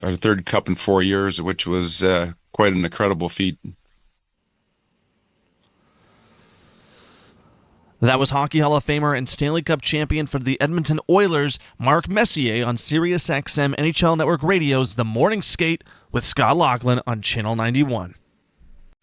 our third cup in 4 years, which was quite an incredible feat. That was Hockey Hall of Famer and Stanley Cup champion for the Edmonton Oilers, Mark Messier, on SiriusXM NHL Network Radio's The Morning Skate with Scott Laughlin on Channel 91.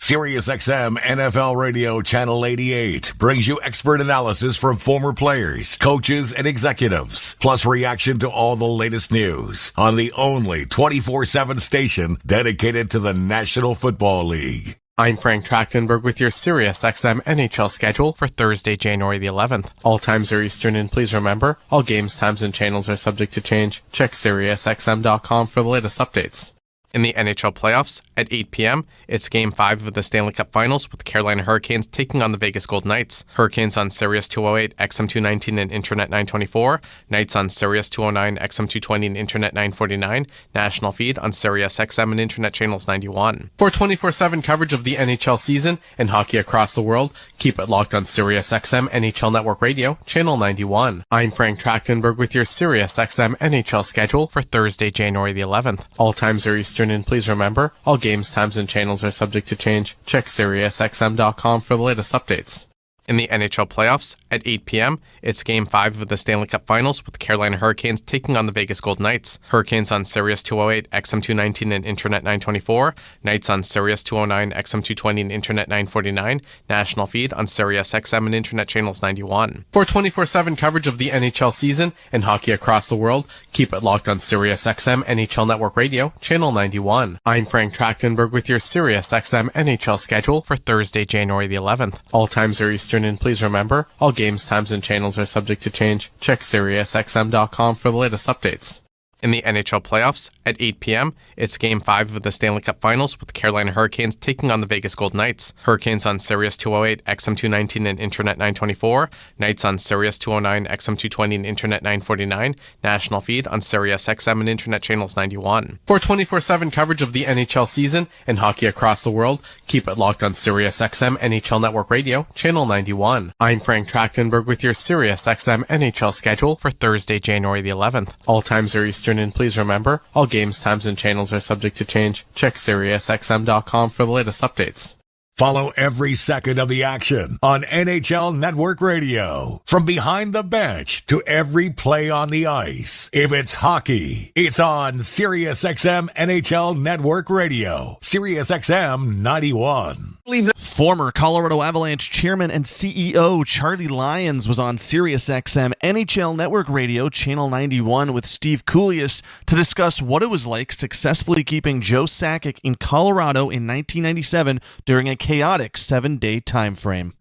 SiriusXM NFL Radio Channel 88 brings you expert analysis from former players, coaches, and executives, plus reaction to all the latest news on the only 24/7 station dedicated to the National Football League. I'm Frank Trachtenberg with your SiriusXM NHL schedule for Thursday, January the 11th. All times are Eastern, and please remember, all games, times, and channels are subject to change. Check SiriusXM.com for the latest updates. In the NHL playoffs, at 8 p.m., it's Game 5 of the Stanley Cup Finals with the Carolina Hurricanes taking on the Vegas Golden Knights. Hurricanes on Sirius 208, XM 219, and Internet 924. Knights on Sirius 209, XM 220, and Internet 949. National feed on Sirius XM and Internet channels 91. For 24/7 coverage of the NHL season and hockey across the world, keep it locked on Sirius XM NHL Network Radio, Channel 91. I'm Frank Trachtenberg with your Sirius XM NHL schedule for Thursday, January the 11th. All times are Eastern, and please remember, all games, times, and channels are subject to change. Check SiriusXM.com for the latest updates. In the NHL playoffs, at 8 p.m., it's Game 5 of the Stanley Cup Finals with the Carolina Hurricanes taking on the Vegas Golden Knights. Hurricanes on Sirius 208, XM 219, and Internet 924. Knights on Sirius 209, XM 220, and Internet 949. National feed on Sirius XM and Internet channels 91. For 24/7 coverage of the NHL season and hockey across the world, keep it locked on Sirius XM NHL Network Radio, Channel 91. I'm Frank Trachtenberg with your Sirius XM NHL schedule for Thursday, January the 11th. All times are Eastern, and please remember, all games, times, and channels are subject to change. Check SiriusXM.com for the latest updates. In the NHL playoffs, at 8 p.m., it's Game 5 of the Stanley Cup Finals with the Carolina Hurricanes taking on the Vegas Golden Knights. Hurricanes on Sirius 208, XM 219, and Internet 924. Knights on Sirius 209, XM 220, and Internet 949. National feed on Sirius XM and Internet channels 91. For 24/7 coverage of the NHL season and hockey across the world, keep it locked on Sirius XM NHL Network Radio, Channel 91. I'm Frank Trachtenberg with your Sirius XM NHL schedule for Thursday, January the 11th. All times are Eastern, and please remember, all games, times, and channels are subject to change. Check SiriusXM.com for the latest updates. Follow every second of the action on NHL Network Radio. From behind the bench to every play on the ice. If it's hockey, it's on SiriusXM NHL Network Radio. SiriusXM 91. Former Colorado Avalanche chairman and CEO Charlie Lyons was on SiriusXM NHL Network Radio, Channel 91, with Steve Kouleas to discuss what it was like successfully keeping Joe Sakic in Colorado in 1997 during a chaotic 7-day time frame.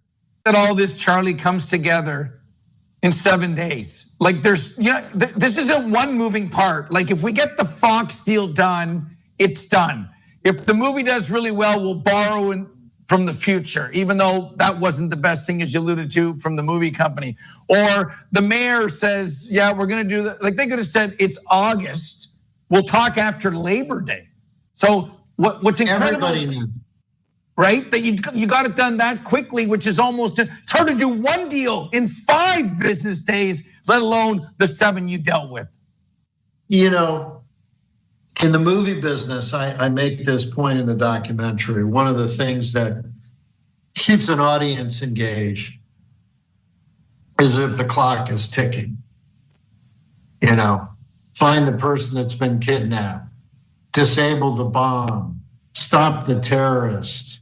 That all this, Charlie, comes together in 7 days. Like this isn't one moving part. Like if we get the Fox deal done, it's done. If the movie does really well, we'll borrow from the future, even though that wasn't the best thing, as you alluded to, from the movie company. Or the mayor says, yeah, we're gonna do that. Like they could have said, it's August. We'll talk after Labor Day. So what's incredible, everybody knew, right? That you got it done that quickly, which is almost, it's hard to do one deal in 5 business days, let alone the 7 you dealt with. You know, in the movie business, I make this point in the documentary. One of the things that keeps an audience engaged is if the clock is ticking. You know, find the person that's been kidnapped, disable the bomb, stop the terrorist,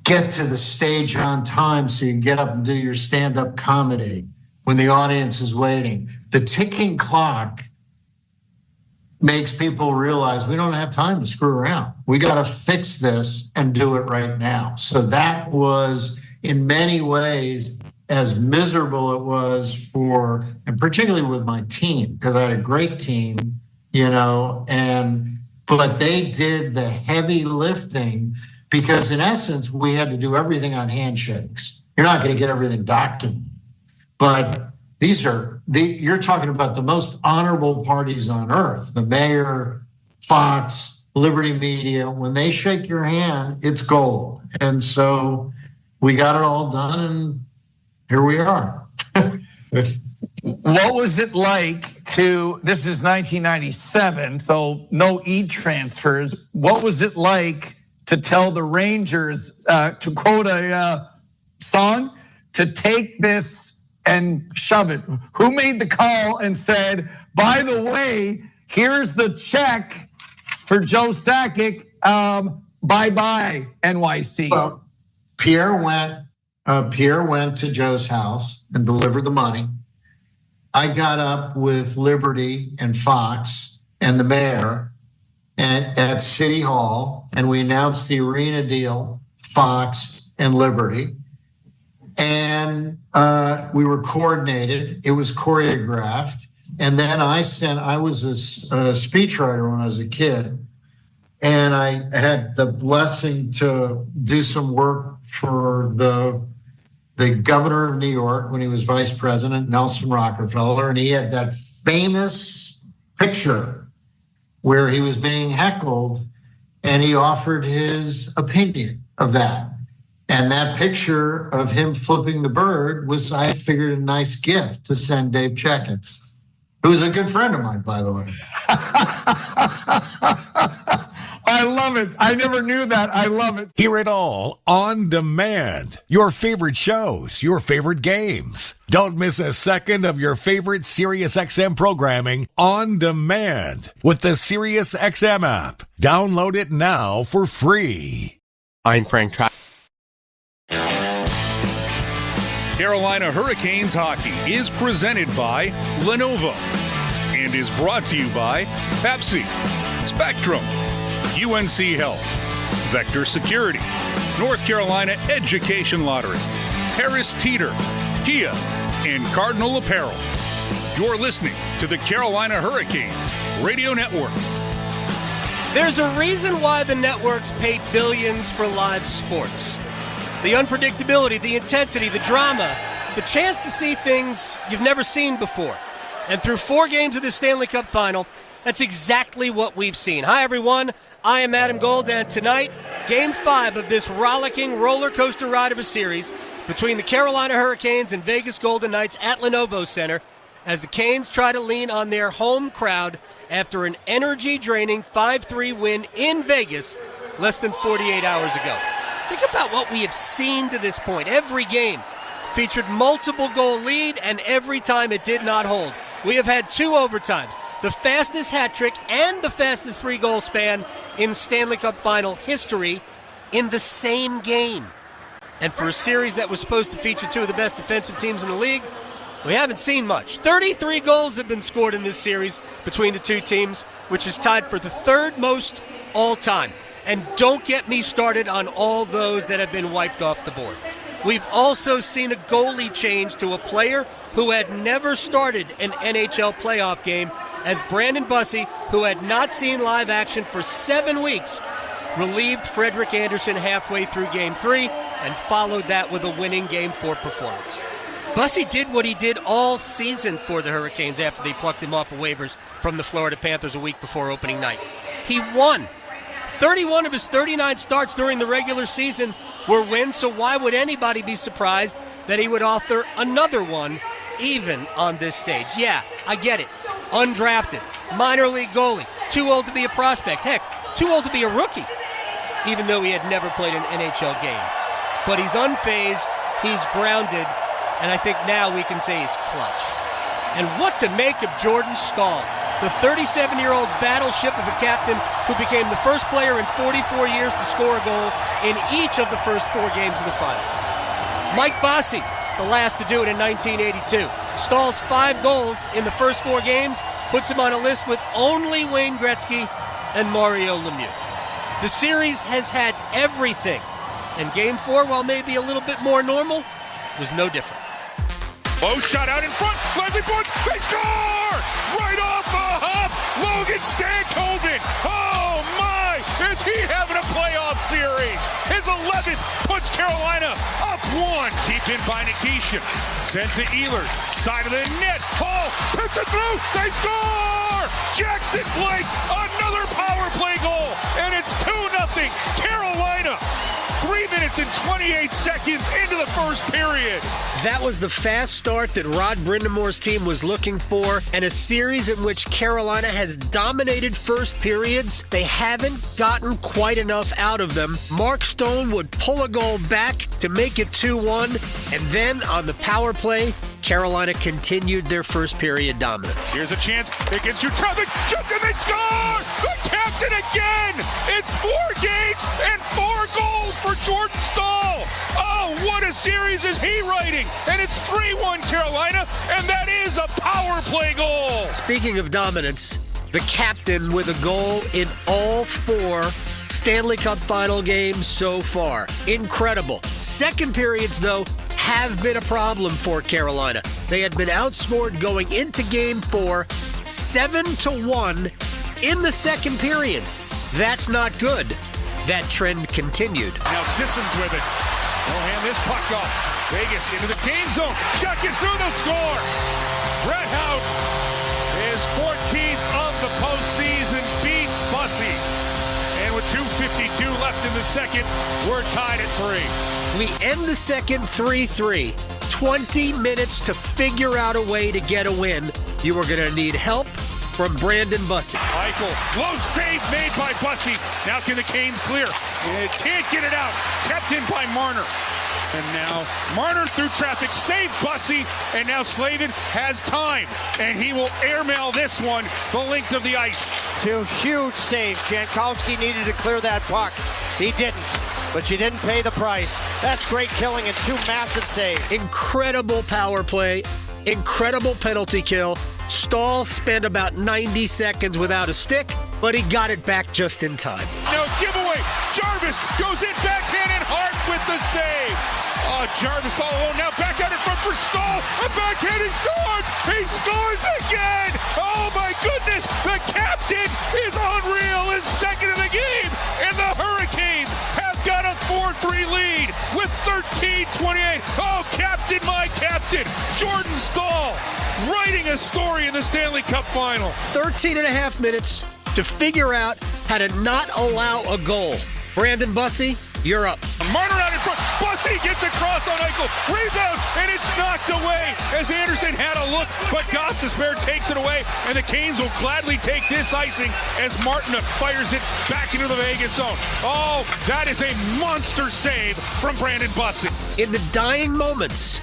get to the stage on time so you can get up and do your stand-up comedy when the audience is waiting. The ticking clock makes people realize we don't have time to screw around. We got to fix this and do it right now. So that was, in many ways, as miserable it was for, and particularly with my team, because I had a great team, you know, but they did the heavy lifting because in essence, we had to do everything on handshakes. You're not going to get everything documented, but you're talking about the most honorable parties on earth, the mayor, Fox, Liberty Media. When they shake your hand, it's gold. And so we got it all done and here we are. What was it like this is 1997, so no e-transfers. What was it like to tell the Rangers, to quote a song, to take this and shove it? Who made the call and said, by the way, here's the check for Joe Sakic, bye-bye, NYC? Well, Pierre went to Joe's house and delivered the money. I got up with Liberty and Fox and the mayor and at City Hall, and we announced the arena deal, Fox and Liberty. And we were coordinated. It was choreographed. And then I was a speechwriter when I was a kid. And I had the blessing to do some work for the governor of New York when he was vice president, Nelson Rockefeller. And he had that famous picture where he was being heckled and he offered his opinion of that. And that picture of him flipping the bird was, I figured, a nice gift to send Dave Checketts, who's a good friend of mine, by the way. I love it. I never knew that. I love it. Hear it all on demand. Your favorite shows, your favorite games. Don't miss a second of your favorite SiriusXM programming on demand with the SiriusXM app. Download it now for free. I'm Frank Trapp. Carolina Hurricanes hockey is presented by Lenovo and is brought to you by Pepsi, Spectrum, UNC Health, Vector Security, North Carolina Education Lottery, Harris Teeter, Kia, and Cardinal Apparel. You're listening to the Carolina Hurricanes Radio Network. There's a reason why the networks pay billions for live sports. The unpredictability, the intensity, the drama, the chance to see things you've never seen before. And through 4 games of the Stanley Cup Final, that's exactly what we've seen. Hi, everyone. I am Adam Gold, and tonight, Game 5 of this rollicking roller coaster ride of a series between the Carolina Hurricanes and Vegas Golden Knights at Lenovo Center as the Canes try to lean on their home crowd after an energy-draining 5-3 win in Vegas less than 48 hours ago. Think about what we have seen to this point. Every game featured multiple goal lead, and every time it did not hold. We have had 2 overtimes, the fastest hat trick and the fastest 3-goal span in Stanley Cup Final history in the same game. And for a series that was supposed to feature 2 of the best defensive teams in the league, we haven't seen much. 33 goals have been scored in this series between the 2 teams, which is tied for the 3rd most all time. And don't get me started on all those that have been wiped off the board. We've also seen a goalie change to a player who had never started an NHL playoff game, as Brandon Bussey, who had not seen live action for 7 weeks, relieved Frederik Andersen halfway through Game 3 and followed that with a winning Game 4 performance. Bussey did what he did all season for the Hurricanes after they plucked him off of waivers from the Florida Panthers a week before opening night. He won. 31 of his 39 starts during the regular season were wins, so why would anybody be surprised that he would author another one even on this stage? Yeah, I get it. Undrafted, minor league goalie, too old to be a prospect. Heck, too old to be a rookie, even though he had never played an NHL game. But he's unfazed, he's grounded, and I think now we can say he's clutch. And what to make of Jordan Staal, the 37-year-old battleship of a captain who became the first player in 44 years to score a goal in each of the first 4 games of the final. Mike Bossy, the last to do it in 1982. Stahl's 5 goals in the first 4 games puts him on a list with only Wayne Gretzky and Mario Lemieux. The series has had everything, and Game 4, while maybe a little bit more normal, was no different. Low shot out in front. Lively boards. They score! Right off the hop. Logan Stankoven. Oh, my. Is he having a playoff series? His 11th puts Carolina up 1. Kept in by Nikishin. Sent to Ehlers. Side of the net. Hall puts it through. They score! Jackson Blake. Another power play goal. And it's 2-0 Carolina. 3 minutes and 28 seconds into the first period. That was the fast start that Rod Brindamore's team was looking for, and a series in which Carolina has dominated first periods. They haven't gotten quite enough out of them. Mark Stone would pull a goal back to make it 2-1, and then on the power play, Carolina continued their first period dominance. Here's a chance against your traffic. Shoot, and they score! The captain again! It's 4 games and 4 goals for Jordan Staal. Oh, what a series is he writing! And it's 3-1 Carolina, and that is a power play goal. Speaking of dominance, the captain with a goal in all 4 Stanley Cup final games so far. Incredible. Second periods, though, have been a problem for Carolina. They had been outscored going into Game 4, 7-1 in the second periods. That's not good. That trend continued. Now Sissons with it. They'll hand this puck off. Vegas into the Kane zone. Shot gets through the score. Brett Houdt, his 14th of the postseason, beats Bussy. And with 2:52 left in the second, we're tied at 3. We end the second 3-3. 20 minutes to figure out a way to get a win. You are going to need help from Brandon Bussy. Eichel, low save made by Bussy. Now can the Canes clear? It can't get it out. Kept in by Marner. And now Marner through traffic saved Bussy, and now Slavin has time, and he will airmail this one the length of the ice. 2 huge saves. Jankowski needed to clear that puck. He didn't, but you didn't pay the price. That's great killing and 2 massive saves. Incredible power play, incredible penalty kill. Staal spent about 90 seconds without a stick, but he got it back just in time. No giveaway. Jarvis goes in backhand and Hart with the save. Oh, Jarvis all alone now. Back out in front for Staal. A backhand, he scores. He scores again. Oh my goodness. The captain is unreal. His second of the game. And the Hurricanes have got a 4-3 lead with 13:28. Oh, captain, my captain, Jordan Staal, writing a story in the Stanley Cup final. 13 and a half minutes to figure out how to not allow a goal. Brandon Bussy, you're up. Marner out in front. Bussy gets across on Eichel. Rebound, and it's knocked away as Anderson had a look, but Gostisbehere takes it away, and the Canes will gladly take this icing as Martin fires it back into the Vegas zone. Oh, that is a monster save from Brandon Bussy. In the dying moments,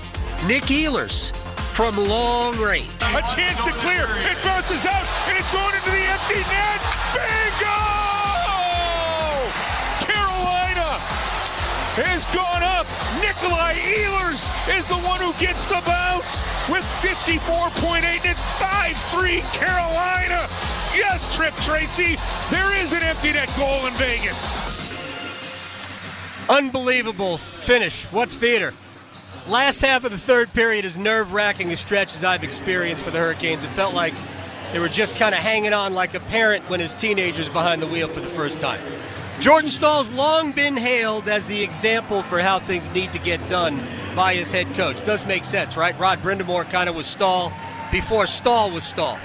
Nick Ehlers from long range. A chance to clear. It bounces out, and it's going into the empty net. Bingo! Carolina has gone up. Nikolai Ehlers is the one who gets the bounce with 54.8, and it's 5-3 Carolina. Yes, Trip Tracy, there is an empty net goal in Vegas. Unbelievable finish. What theater. Last half of the third period is nerve-wracking a stretch as I've experienced for the Hurricanes. It felt like they were just kind of hanging on like a parent when his teenager's behind the wheel for the first time. Jordan Staal's long been hailed as the example for how things need to get done by his head coach. Does make sense, right? Rod Brindamore kind of was Staal before Staal was Staal.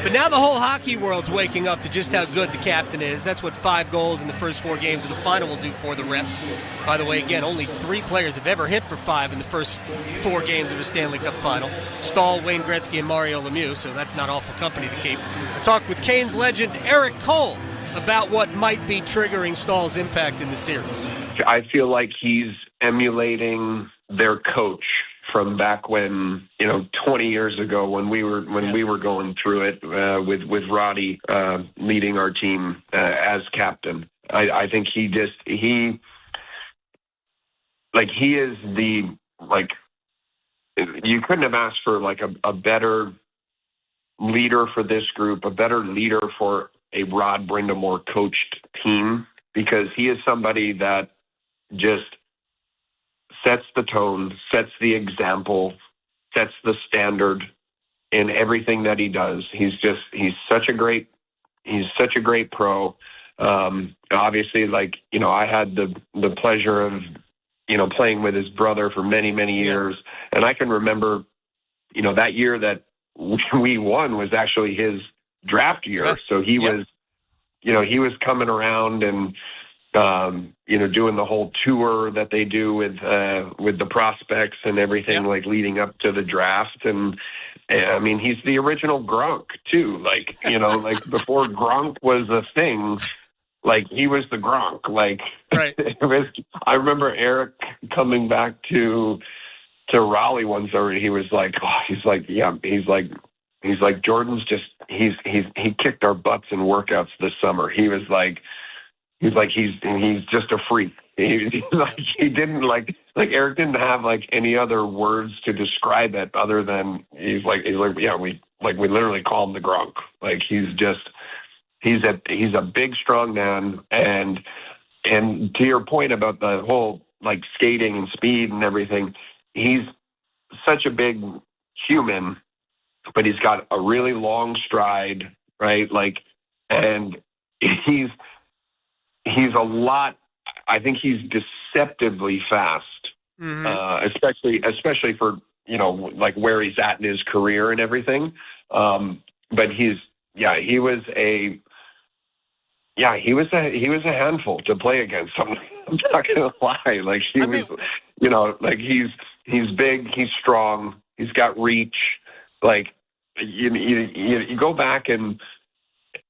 But now the whole hockey world's waking up to just how good the captain is. That's what 5 goals in the first 4 games of the final will do for the Rep. By the way, again, only 3 players have ever hit for 5 in the first 4 games of a Stanley Cup final. Staal, Wayne Gretzky, and Mario Lemieux, so that's not awful company to keep. I talked with Canes legend Eric Cole about what might be triggering Staal's impact in the series. I feel like he's emulating their coach from back when, 20 years ago when we were going through it with Roddy leading our team as captain. I think he is you couldn't have asked for a better leader for this group, a better leader for a Rod Brindamore coached team, because he is somebody that just sets the tone, sets the example, sets the standard in everything that he does. He's such a great pro. Obviously, I had the pleasure of, playing with his brother for many, many years. And I can remember, that year that we won was actually his draft year. So he was, he was coming around, and doing the whole tour that they do with the prospects and everything, like leading up to the draft. And I mean, he's the original Gronk too. Like, like before Gronk was a thing, like he was the Gronk. Like, right. I remember Eric coming back to Raleigh once already. He was like, he's like Jordan's just he kicked our butts in workouts this summer. He's just a freak. He didn't like Eric didn't have like any other words to describe it other than we literally call him the Gronk. Like he's a big strong man, and to your point about the whole like skating and speed and everything, he's such a big human, but he's got a really long stride, right? Like, and he's a lot. I think he's deceptively fast, especially for like where he's at in his career and everything. But he was a handful to play against. I'm not gonna lie. Like he's big, he's strong, he's got reach. Like you go back, and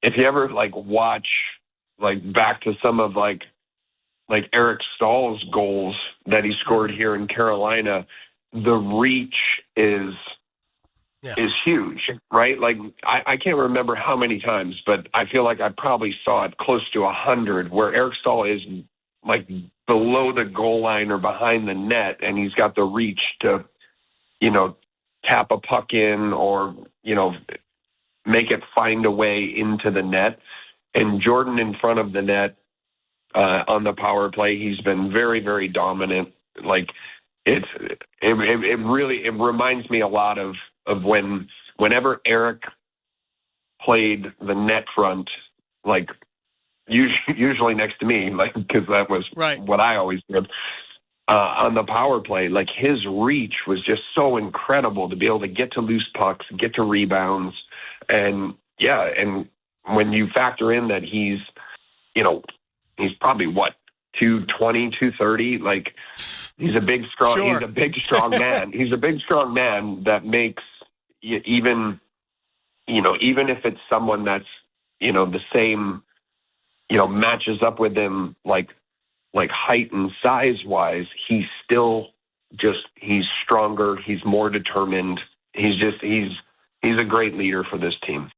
if you ever like watch like back to some of like Eric Stahl's goals that he scored here in Carolina, the reach is huge, right? Like I can't remember how many times, but I feel like I probably saw it close to 100 where Eric Stahl is like below the goal line or behind the net, and he's got the reach to, tap a puck in or, make it find a way into the net. And Jordan in front of the net on the power play, he's been very, very dominant. Like it reminds me a lot of whenever Eric played the net front, like usually next to me, like because that was what I always did on the power play. Like his reach was just so incredible to be able to get to loose pucks, get to rebounds, and when you factor in that he's probably 220, 230, like he's a big strong man. He's a big strong man that makes even if it's someone that's the same matches up with him like height and size wise, he's still he's stronger, he's more determined. He's a great leader for this team.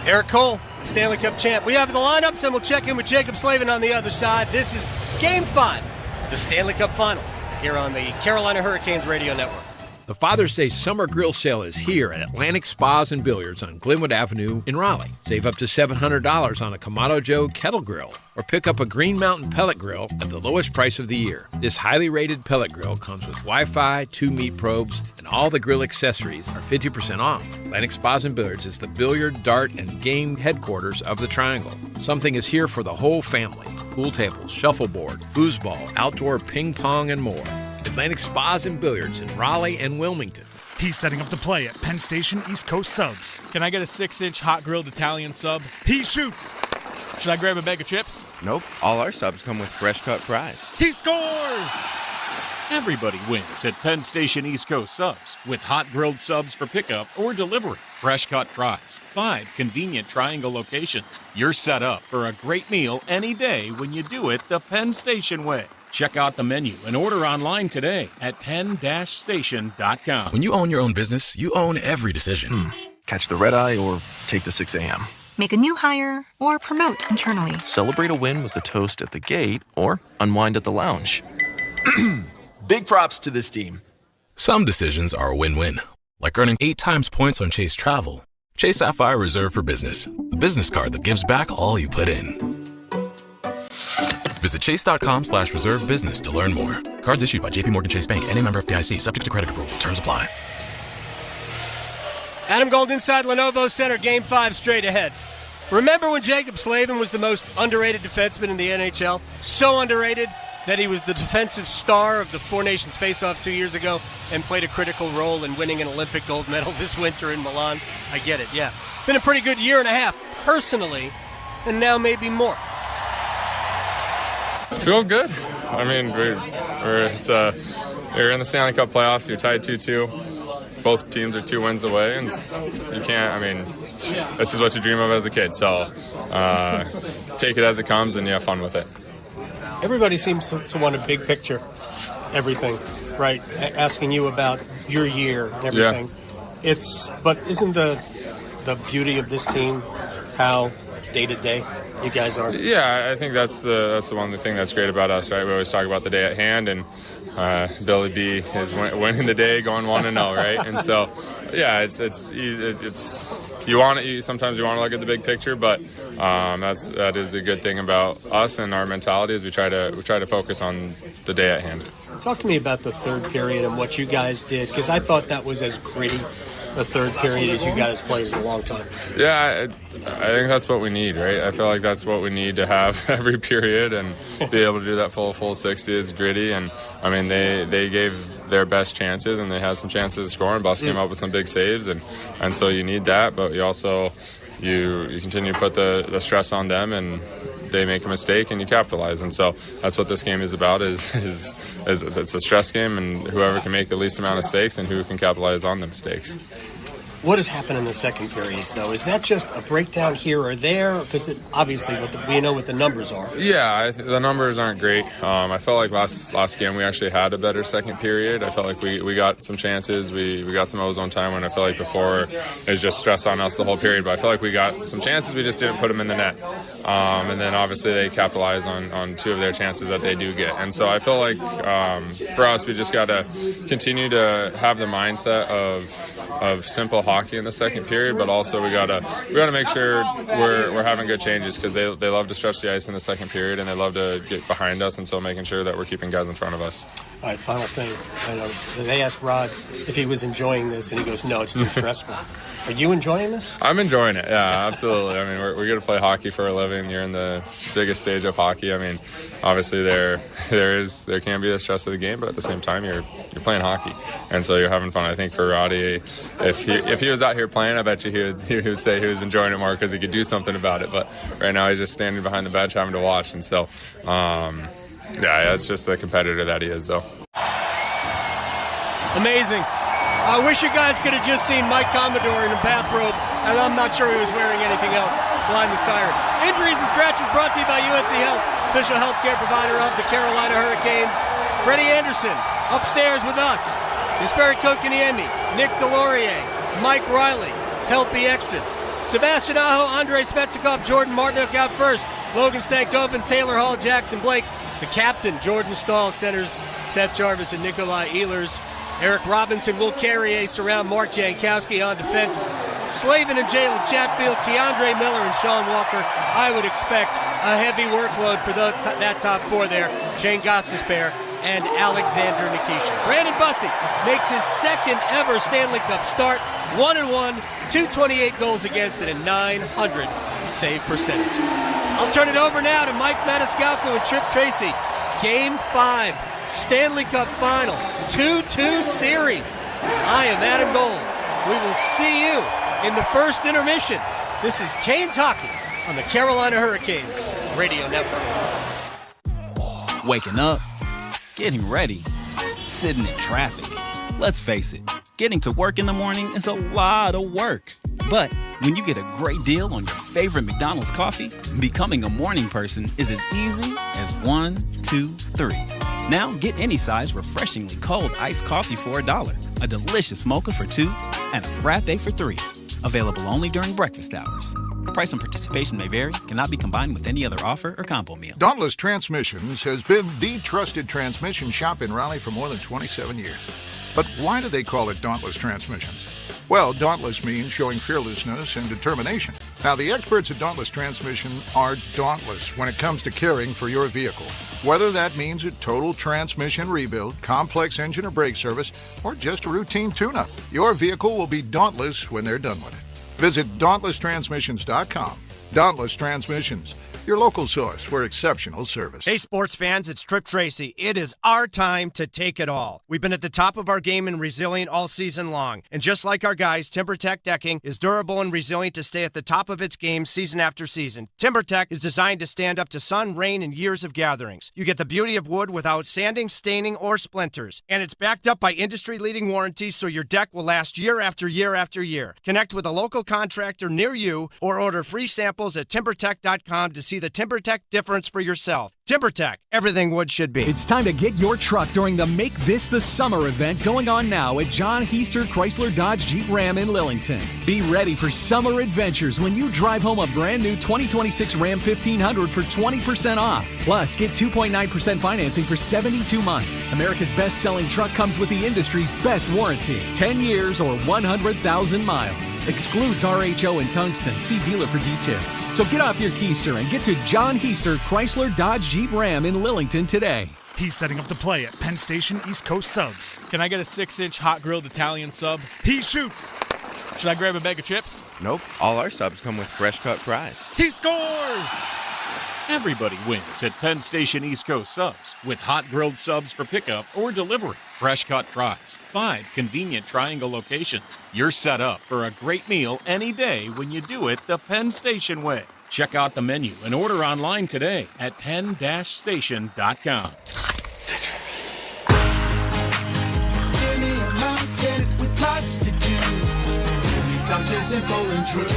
Eric Cole, Stanley Cup champ. We have the lineups, and we'll check in with Jacob Slavin on the other side. This is Game 5, the Stanley Cup Final, here on the Carolina Hurricanes Radio Network. The Father's Day Summer Grill Sale is here at Atlantic Spas and Billiards on Glenwood Avenue in Raleigh. Save up to $700 on a Kamado Joe kettle grill, or pick up a Green Mountain pellet grill at the lowest price of the year. This highly rated pellet grill comes with Wi-Fi, 2 meat probes, and all the grill accessories are 50% off. Atlantic Spas and Billiards is the billiard, dart, and game headquarters of the Triangle. Something is here for the whole family. Pool tables, shuffleboard, foosball, outdoor ping pong, and more. Atlantic Spas and Billiards in Raleigh and Wilmington. He's setting up to play at Penn Station East Coast Subs. Can I get a 6-inch hot grilled Italian sub? He shoots. Should I grab a bag of chips? Nope. All our subs come with fresh cut fries. He scores! Everybody wins at Penn Station East Coast Subs with hot grilled subs for pickup or delivery. Fresh cut fries. 5 convenient Triangle locations. You're set up for a great meal any day when you do it the Penn Station way. Check out the menu and order online today at penn-station.com. When you own your own business, you own every decision. Catch the red eye or take the 6 a.m. Make a new hire or promote internally. Celebrate a win with a toast at the gate or unwind at the lounge. Big props to this team. Some decisions are a win-win, like earning 8 times points on Chase Travel. Chase Sapphire Reserve for Business, the business card that gives back all you put in. Visit chase.com/reserve business to learn more. Cards issued by JPMorgan Chase Bank, N.A. member FDIC, subject to credit approval. Terms apply. Adam Gold inside Lenovo Center, Game 5 straight ahead. Remember when Jacob Slavin was the most underrated defenseman in the NHL? So underrated that he was the defensive star of the Four Nations Face-Off 2 years ago and played a critical role in winning an Olympic gold medal this winter in Milan. I get it, yeah. Been a pretty good year and a half, personally, and now maybe more. Feel good. I mean, we're in the Stanley Cup playoffs. You're tied 2-2. Both teams are 2 wins away, and you can't. I mean, this is what you dream of as a kid. So take it as it comes and have fun with it. Everybody seems to want a big picture, everything, right? Asking you about your year, everything. Yeah. But isn't the beauty of this team how day to day you guys are? Yeah, I think that's the one thing that's great about us, right? We always talk about the day at hand, and Billy B is winning the day, going 1-0, right? And so, yeah, it's you want it. Sometimes you want to look at the big picture, but that is the good thing about us and our mentality is we try to focus on the day at hand. Talk to me about the third period and what you guys did, because I thought that was as gritty the third period as you guys played in a long time. Yeah, I think that's what we need, right? I feel like that's what we need to have every period and be able to do that full 60 is gritty. And, I mean, they gave their best chances, and they had some chances to score, and Bus came up with some big saves, and so you need that, but you also you continue to put the stress on them, and they make a mistake and you capitalize. And so that's what this game is about, is it's a stress game, and whoever can make the least amount of mistakes and who can capitalize on the mistakes. What has happened in the second period, though? Is that just a breakdown here or there? Because obviously we know what the numbers are. Yeah, the numbers aren't great. I felt like last game we actually had a better second period. I felt like we got some chances. We got some ozone time when I felt like before it was just stress on us the whole period. But I felt like we got some chances. We just didn't put them in the net. And then obviously they capitalize on 2 of their chances that they do get. And so I feel like for us, we just got to continue to have the mindset of simple hockey in the second period, but also we gotta make sure we're having good changes, because they love to stretch the ice in the second period, and they love to get behind us, and so making sure that we're keeping guys in front of us. All right, final thing. I know they asked Rod if he was enjoying this, and he goes, "No, it's too stressful." Are you enjoying this? I'm enjoying it. Yeah, absolutely. I mean, we're going to play hockey for a living. You're in the biggest stage of hockey. I mean, obviously there can be the stress of the game, but at the same time, you're playing hockey, and so you're having fun. I think for Roddy, if he was out here playing, I bet you he would say he was enjoying it more because he could do something about it. But right now, he's just standing behind the bench having to watch, and so yeah, it's just the competitor that he is, though. Amazing. I wish you guys could have just seen Mike Commodore in a bathrobe, and I'm not sure he was wearing anything else behind the siren. Injuries and Scratches brought to you by UNC Health, official healthcare provider of the Carolina Hurricanes. Freddie Anderson upstairs with us. Jesperi Kotkaniemi, Nick Delorier, Mike Riley, Healthy Extras. Sebastian Aho, Andrei Svechnikov, Jordan Martinook out first. Logan Stankoven, Taylor Hall, Jackson Blake. The captain, Jordan Stahl, centers Seth Jarvis and Nikolai Ehlers. Eric Robinson, Will Carrier surround Mark Jankowski on defense. Slavin and Jalen Chatfield, Keandre Miller and Sean Walker. I would expect a heavy workload for that top 4 there. Shane Gostisbehere and Alexander Nikishin. Brandon Bussey makes his second ever Stanley Cup start. 1-1, 228 goals against, and a .900 save percentage. I'll turn it over now to Mike Maniscalco and Trip Tracy. Game 5, Stanley Cup Final, 2-2 series. I am Adam Gold. We will see you in the first intermission. This is Canes Hockey on the Carolina Hurricanes Radio Network. Waking up, getting ready, sitting in traffic. Let's face it, getting to work in the morning is a lot of work. But when you get a great deal on your favorite McDonald's coffee, becoming a morning person is as easy as 1, 2, 3. Now get any size refreshingly cold iced coffee for $1, a delicious mocha for $2, and a frappe for $3. Available only during breakfast hours. Price and participation may vary. Cannot be combined with any other offer or combo meal. Dauntless Transmissions has been the trusted transmission shop in Raleigh for more than 27 years. But why do they call it Dauntless Transmissions? Well, dauntless means showing fearlessness and determination. Now, the experts at Dauntless Transmission are dauntless when it comes to caring for your vehicle. Whether that means a total transmission rebuild, complex engine or brake service, or just a routine tune-up, your vehicle will be dauntless when they're done with it. Visit DauntlessTransmissions.com. Dauntless Transmissions, your local source for exceptional service. Hey, sports fans, it's Trip Tracy. It is our time to take it all. We've been at the top of our game and resilient all season long. And just like our guys, TimberTech Decking is durable and resilient to stay at the top of its game season after season. TimberTech is designed to stand up to sun, rain, and years of gatherings. You get the beauty of wood without sanding, staining, or splinters. And it's backed up by industry-leading warranties so your deck will last year after year after year. Connect with a local contractor near you or order free samples at TimberTech.com to see the TimberTech difference for yourself. TimberTech, everything wood should be. It's time to get your truck during the Make This the Summer event going on now at John Heister Chrysler Dodge Jeep Ram in Lillington. Be ready for summer adventures when you drive home a brand new 2026 Ram 1500 for 20% off. Plus, get 2.9% financing for 72 months. America's best-selling truck comes with the industry's best warranty. 10 years or 100,000 miles. Excludes RHO and tungsten. See dealer for details. So get off your keister and get to John Heister Chrysler Dodge Jeep Ram in Lillington today. He's setting up the play at Penn Station East Coast Subs. Can I get a 6-inch hot grilled Italian sub? He shoots! Should I grab a bag of chips? Nope. All our subs come with fresh cut fries. He scores! Everybody wins at Penn Station East Coast Subs with hot grilled subs for pickup or delivery. Fresh cut fries. 5 convenient triangle locations. You're set up for a great meal any day when you do it the Penn Station way. Check out the menu and order online today at penn-station.com. Give me a mountain with lots to do. Give me something simple and true.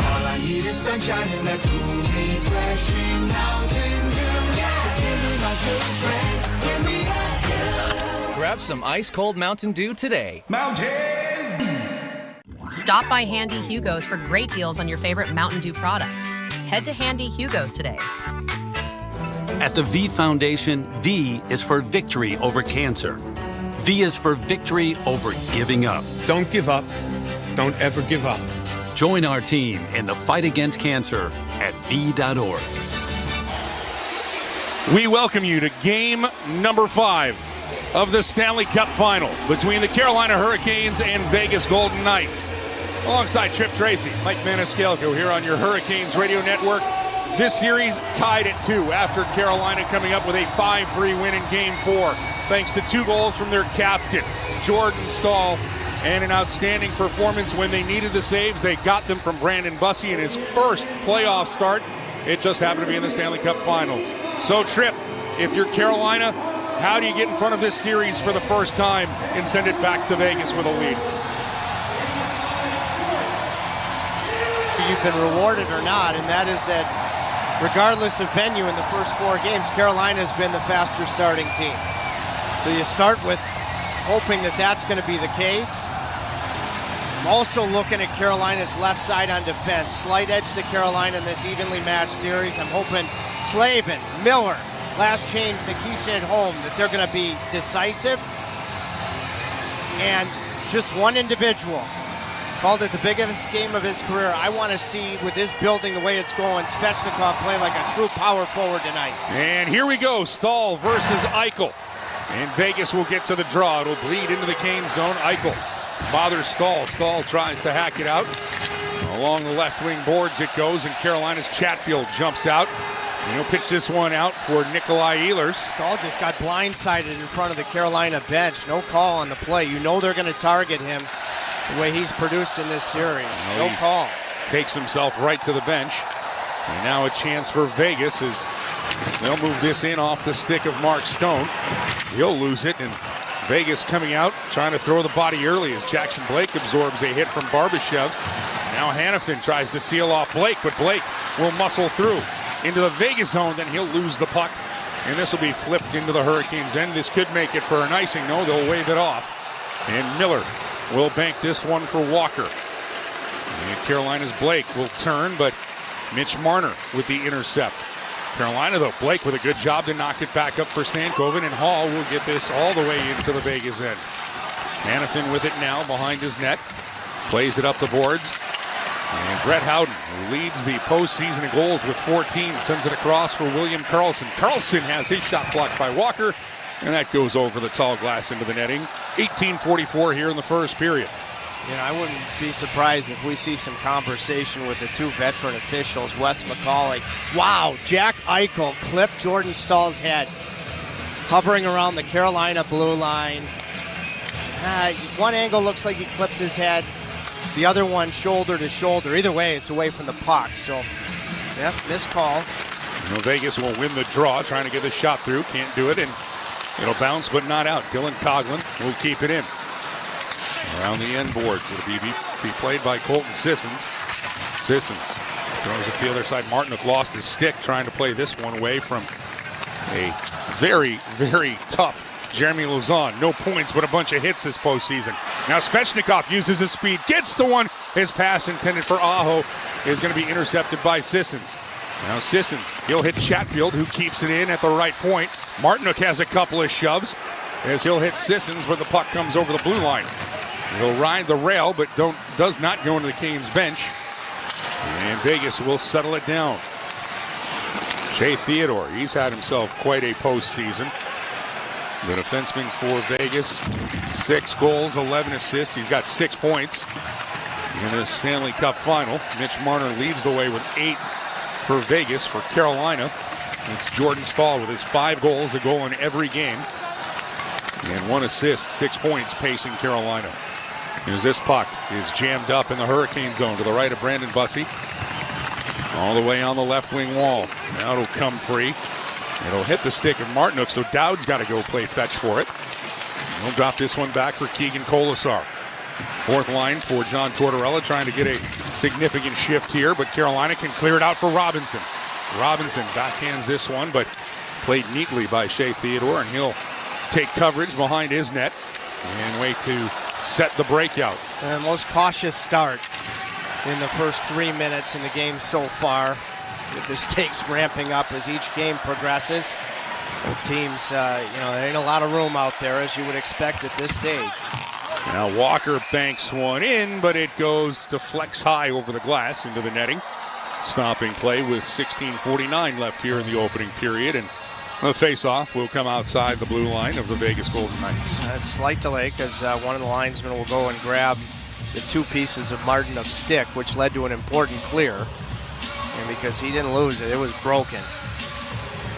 All I need is sunshine and that cool, refreshing Mountain Dew. So give me my good friends, give me that dew. Grab some ice-cold Mountain Dew today. Mountain Dew. Stop by Handy Hugo's for great deals on your favorite Mountain Dew products. Head to Handy Hugo's today. At the V Foundation, V is for victory over cancer. V is for victory over giving up. Don't give up. Don't ever give up. Join our team in the fight against cancer at V.org. We welcome you to game number 5 of the Stanley Cup Final between the Carolina Hurricanes and Vegas Golden Knights. Alongside Trip Tracy, Mike Maniscalco here on your Hurricanes radio network. This series tied at 2 after Carolina coming up with a 5-3 win in Game 4, thanks to 2 goals from their captain, Jordan Staal, and an outstanding performance when they needed the saves. They got them from Brandon Bussey in his first playoff start. It just happened to be in the Stanley Cup Finals. So, Trip, if you're Carolina, how do you get in front of this series for the first time and send it back to Vegas with a lead? You've been rewarded or not, and that is that regardless of venue in the first 4 games, Carolina has been the faster starting team. So you start with hoping that that's going to be the case. I'm also looking at Carolina's left side on defense. Slight edge to Carolina in this evenly matched series. I'm hoping Slavin, Miller, last change, Nikishin at home, that they're going to be decisive. And just one individual called it the biggest game of his career. I want to see, with this building the way it's going, Svechnikov play like a true power forward tonight. And here we go, Staal versus Eichel. And Vegas will get to the draw. It'll bleed into the Kane zone. Eichel bothers Staal. Staal tries to hack it out. Along the left wing boards it goes, and Carolina's Chatfield jumps out. And he'll pitch this one out for Nikolai Ehlers. Staal just got blindsided in front of the Carolina bench. No call on the play. You know they're going to target him the way he's produced in this series. No call. Takes himself right to the bench. And now a chance for Vegas as they'll move this in off the stick of Mark Stone. He'll lose it, and Vegas coming out, trying to throw the body early as Jackson Blake absorbs a hit from Barbashev. Now Hanifin tries to seal off Blake, but Blake will muscle through into the Vegas zone, then he'll lose the puck. And this will be flipped into the Hurricanes' end. This could make it for an icing. No, they'll wave it off. And Miller will bank this one for Walker. And Carolina's Blake will turn, but Mitch Marner with the intercept. Carolina, though, Blake with a good job to knock it back up for Stankoven, and Hall will get this all the way into the Vegas end. Hanifin with it now behind his net. Plays it up the boards. And Brett Howden, who leads the postseason in goals with 14, sends it across for William Karlsson. Karlsson has his shot blocked by Walker, and that goes over the tall glass into the netting. 18:44 here in the first period. I wouldn't be surprised if we see some conversation with the two veteran officials, Wes McCauley. Wow, Jack Eichel clipped Jordan Stahl's head, hovering around the Carolina blue line. One angle looks like he clips his head, the other one shoulder to shoulder. Either way, it's away from the puck. So, yep, missed call. Vegas will win the draw, trying to get the shot through. Can't do it, and it'll bounce but not out. Dylan Coughlin will keep it in. Around the end boards, it'll be played by Colton Sissons. Sissons throws it to the other side. Martinook lost his stick trying to play this one away from a very, very tough Jeremy Lauzon. No points, but a bunch of hits this postseason. Now Svechnikov uses his speed, gets the one. His pass intended for Aho is going to be intercepted by Sissons. Now Sissons, he'll hit Chatfield, who keeps it in at the right point. Martinook has a couple of shoves as he'll hit Sissons, but the puck comes over the blue line. He'll ride the rail, but does not go into the Canes bench. And Vegas will settle it down. Shea Theodore, he's had himself quite a postseason. The defenseman for Vegas, 6 goals, 11 assists. He's got 6 points in the Stanley Cup final. Mitch Marner leads the way with 8 for Vegas. For Carolina, it's Jordan Stahl with his 5 goals, a goal in every game. And 1 assist, 6 points pacing Carolina. As this puck is jammed up in the Hurricane zone to the right of Brandon Bussey. All the way on the left wing wall. Now it'll come free. It'll hit the stick of Martinook, so Dowd's got to go play fetch for it. He'll drop this one back for Keegan Colasar. Fourth line for John Tortorella, trying to get a significant shift here, but Carolina can clear it out for Robinson. Robinson backhands this one, but played neatly by Shea Theodore, and he'll take coverage behind his net and wait to set the breakout. The most cautious start in the first 3 minutes in the game so far, with the stakes ramping up as each game progresses. Both teams, there ain't a lot of room out there, as you would expect at this stage. Now Walker banks one in, but it goes to flex high over the glass into the netting. Stopping play with 16:49 left here in the opening period, and the face-off will come outside the blue line of the Vegas Golden Knights. A slight delay because one of the linesmen will go and grab the 2 pieces of Martinook's stick, which led to an important clear. And because he didn't lose it, it was broken.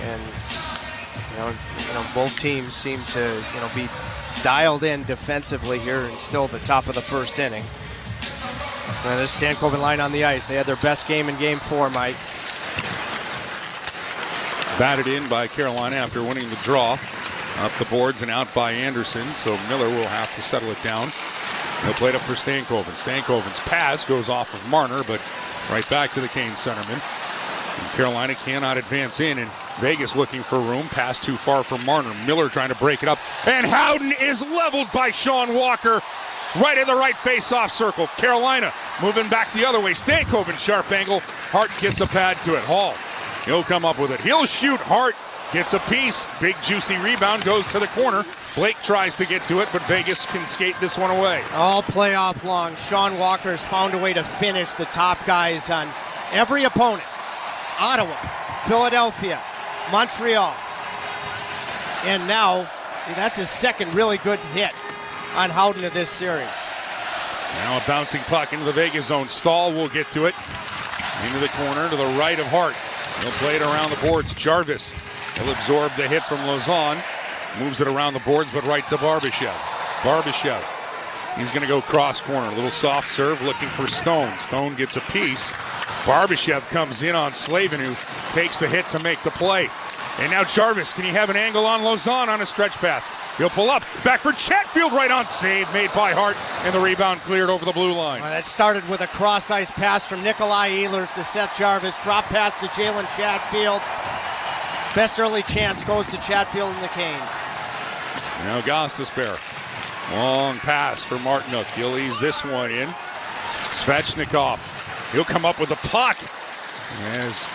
And both teams seem to be dialed in defensively here and still at the top of the first inning. And this Stankoven line on the ice. They had their best game in Game 4, Mike. Batted in by Carolina after winning the draw. Up the boards and out by Anderson, so Miller will have to settle it down. He'll play it up for Stankoven. Stankoven's pass goes off of Marner, but right back to the Canes centerman. And Carolina cannot advance in, and Vegas looking for room. Pass too far for Marner. Miller trying to break it up, and Howden is leveled by Sean Walker right in the right face-off circle. Carolina moving back the other way. Stankoven, sharp angle. Hart gets a pad to it. Hall, he'll come up with it. He'll shoot. Hart gets a piece. Big juicy rebound goes to the corner. Blake tries to get to it, but Vegas can skate this one away. All playoff long, Sean Walker's found a way to finish the top guys on every opponent. Ottawa, Philadelphia, Montreal. And now, that's his second really good hit on Howden of this series. Now a bouncing puck into the Vegas zone. Stahl will get to it. Into the corner to the right of Hart. He'll play it around the boards. Jarvis, he'll absorb the hit from Lauzon. Moves it around the boards, but right to Barbashev. Barbashev, he's going to go cross corner. A little soft serve looking for Stone. Stone gets a piece. Barbashev comes in on Slavin, who takes the hit to make the play. And now Jarvis, can he have an angle on Lauzon on a stretch pass? He'll pull up, back for Chatfield, right on save, made by Hart, and the rebound cleared over the blue line. That started with a cross-ice pass from Nikolai Ehlers to Seth Jarvis. Drop pass to Jalen Chatfield. Best early chance goes to Chatfield and the Canes. Now Gostisbehere. Long pass for Martinook. He'll ease this one in. Svechnikov. He'll come up with a puck. As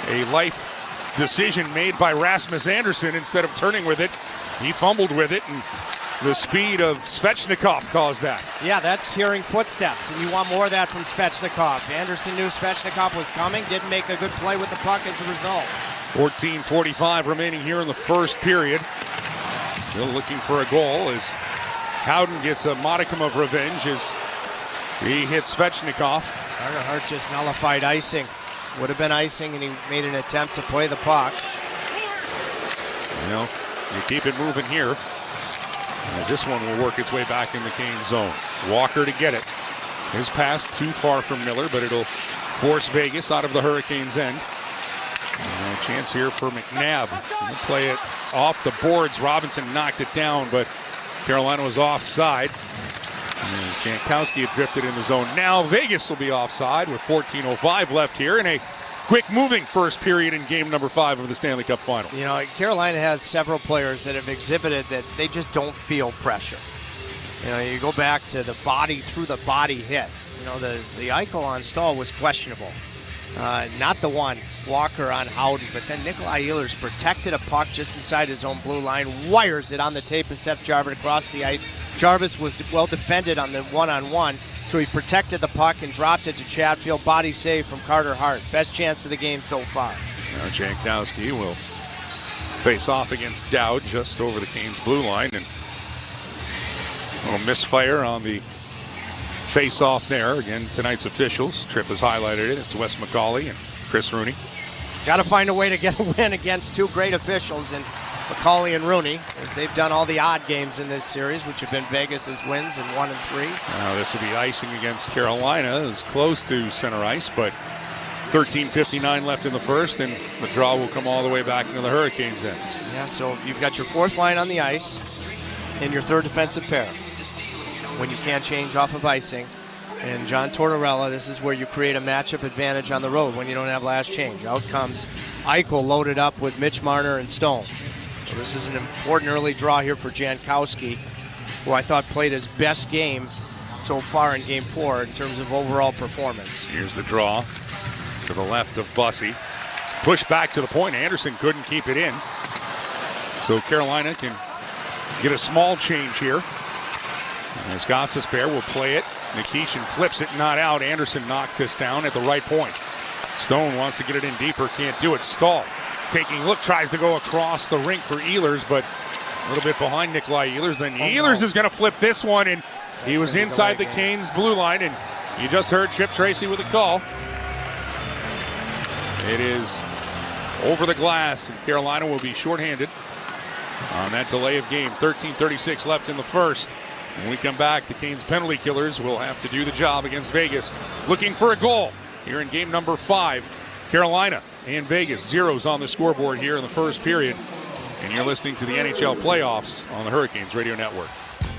a life decision made by Rasmus Andersson, instead of turning with it, he fumbled with it, and the speed of Svechnikov caused that. Yeah, that's hearing footsteps, and you want more of that from Svechnikov. Andersson knew Svechnikov was coming, didn't make a good play with the puck as a result. 14:45 remaining here in the first period. Still looking for a goal as Howden gets a modicum of revenge as He hits Svechnikov. Carter Hart just nullified icing. Would have been icing, and he made an attempt to play the puck. You keep it moving here, as this one will work its way back in the Canes zone. Walker to get it. His pass too far from Miller, but it'll force Vegas out of the Hurricanes' end. A chance here for McNabb. He'll play it off the boards. Robinson knocked it down, but Carolina was offside. As Jankowski had drifted in the zone. Now Vegas will be offside with 14:05 left here in a quick moving first period in game number 5 of the Stanley Cup Final. Carolina has several players that have exhibited that they just don't feel pressure. You go back to the body through the body hit. The Eichel on Stahl was questionable. Not the one, Walker on Howden, but then Nikolai Ehlers protected a puck just inside his own blue line, wires it on the tape of Seth Jarvis across the ice. Jarvis was well defended on the one-on-one, so he protected the puck and dropped it to Chatfield. Body save from Carter Hart. Best chance of the game so far. Now Jankowski will face off against Dowd just over the Canes blue line, and a little misfire on the face-off there. Again, tonight's officials. Tripp has highlighted it. It's Wes McCauley and Chris Rooney. Got to find a way to get a win against two great officials in McCauley and Rooney, as they've done all the odd games in this series, which have been Vegas' wins in 1 and 3. Now this will be icing against Carolina. It's close to center ice, but 13:59 left in the first, and the draw will come all the way back into the Hurricanes end. Yeah, so you've got your fourth line on the ice and your third defensive pair when you can't change off of icing. And John Tortorella, this is where you create a matchup advantage on the road when you don't have last change. Out comes Eichel loaded up with Mitch Marner and Stone. So this is an important early draw here for Jankowski, who I thought played his best game so far in Game 4 in terms of overall performance. Here's the draw to the left of Bussey. Push back to the point. Anderson couldn't keep it in. So Carolina can get a small change here. As Gostisbehere will play it. Nikishin flips it, not out. Anderson knocked this down at the right point. Stone wants to get it in deeper, can't do it. Stahl taking a look, tries to go across the rink for Ehlers, but a little bit behind Nikolai Ehlers. Then Ehlers is going to flip this one, and he was inside the Canes blue line, and you just heard Chip Tracy with a call. It is over the glass, and Carolina will be shorthanded on that delay of game. 13:36 left in the first. When we come back, the Canes penalty killers will have to do the job against Vegas, looking for a goal here in game number 5. Carolina and Vegas, zeros on the scoreboard here in the first period. And you're listening to the NHL playoffs on the Hurricanes Radio Network.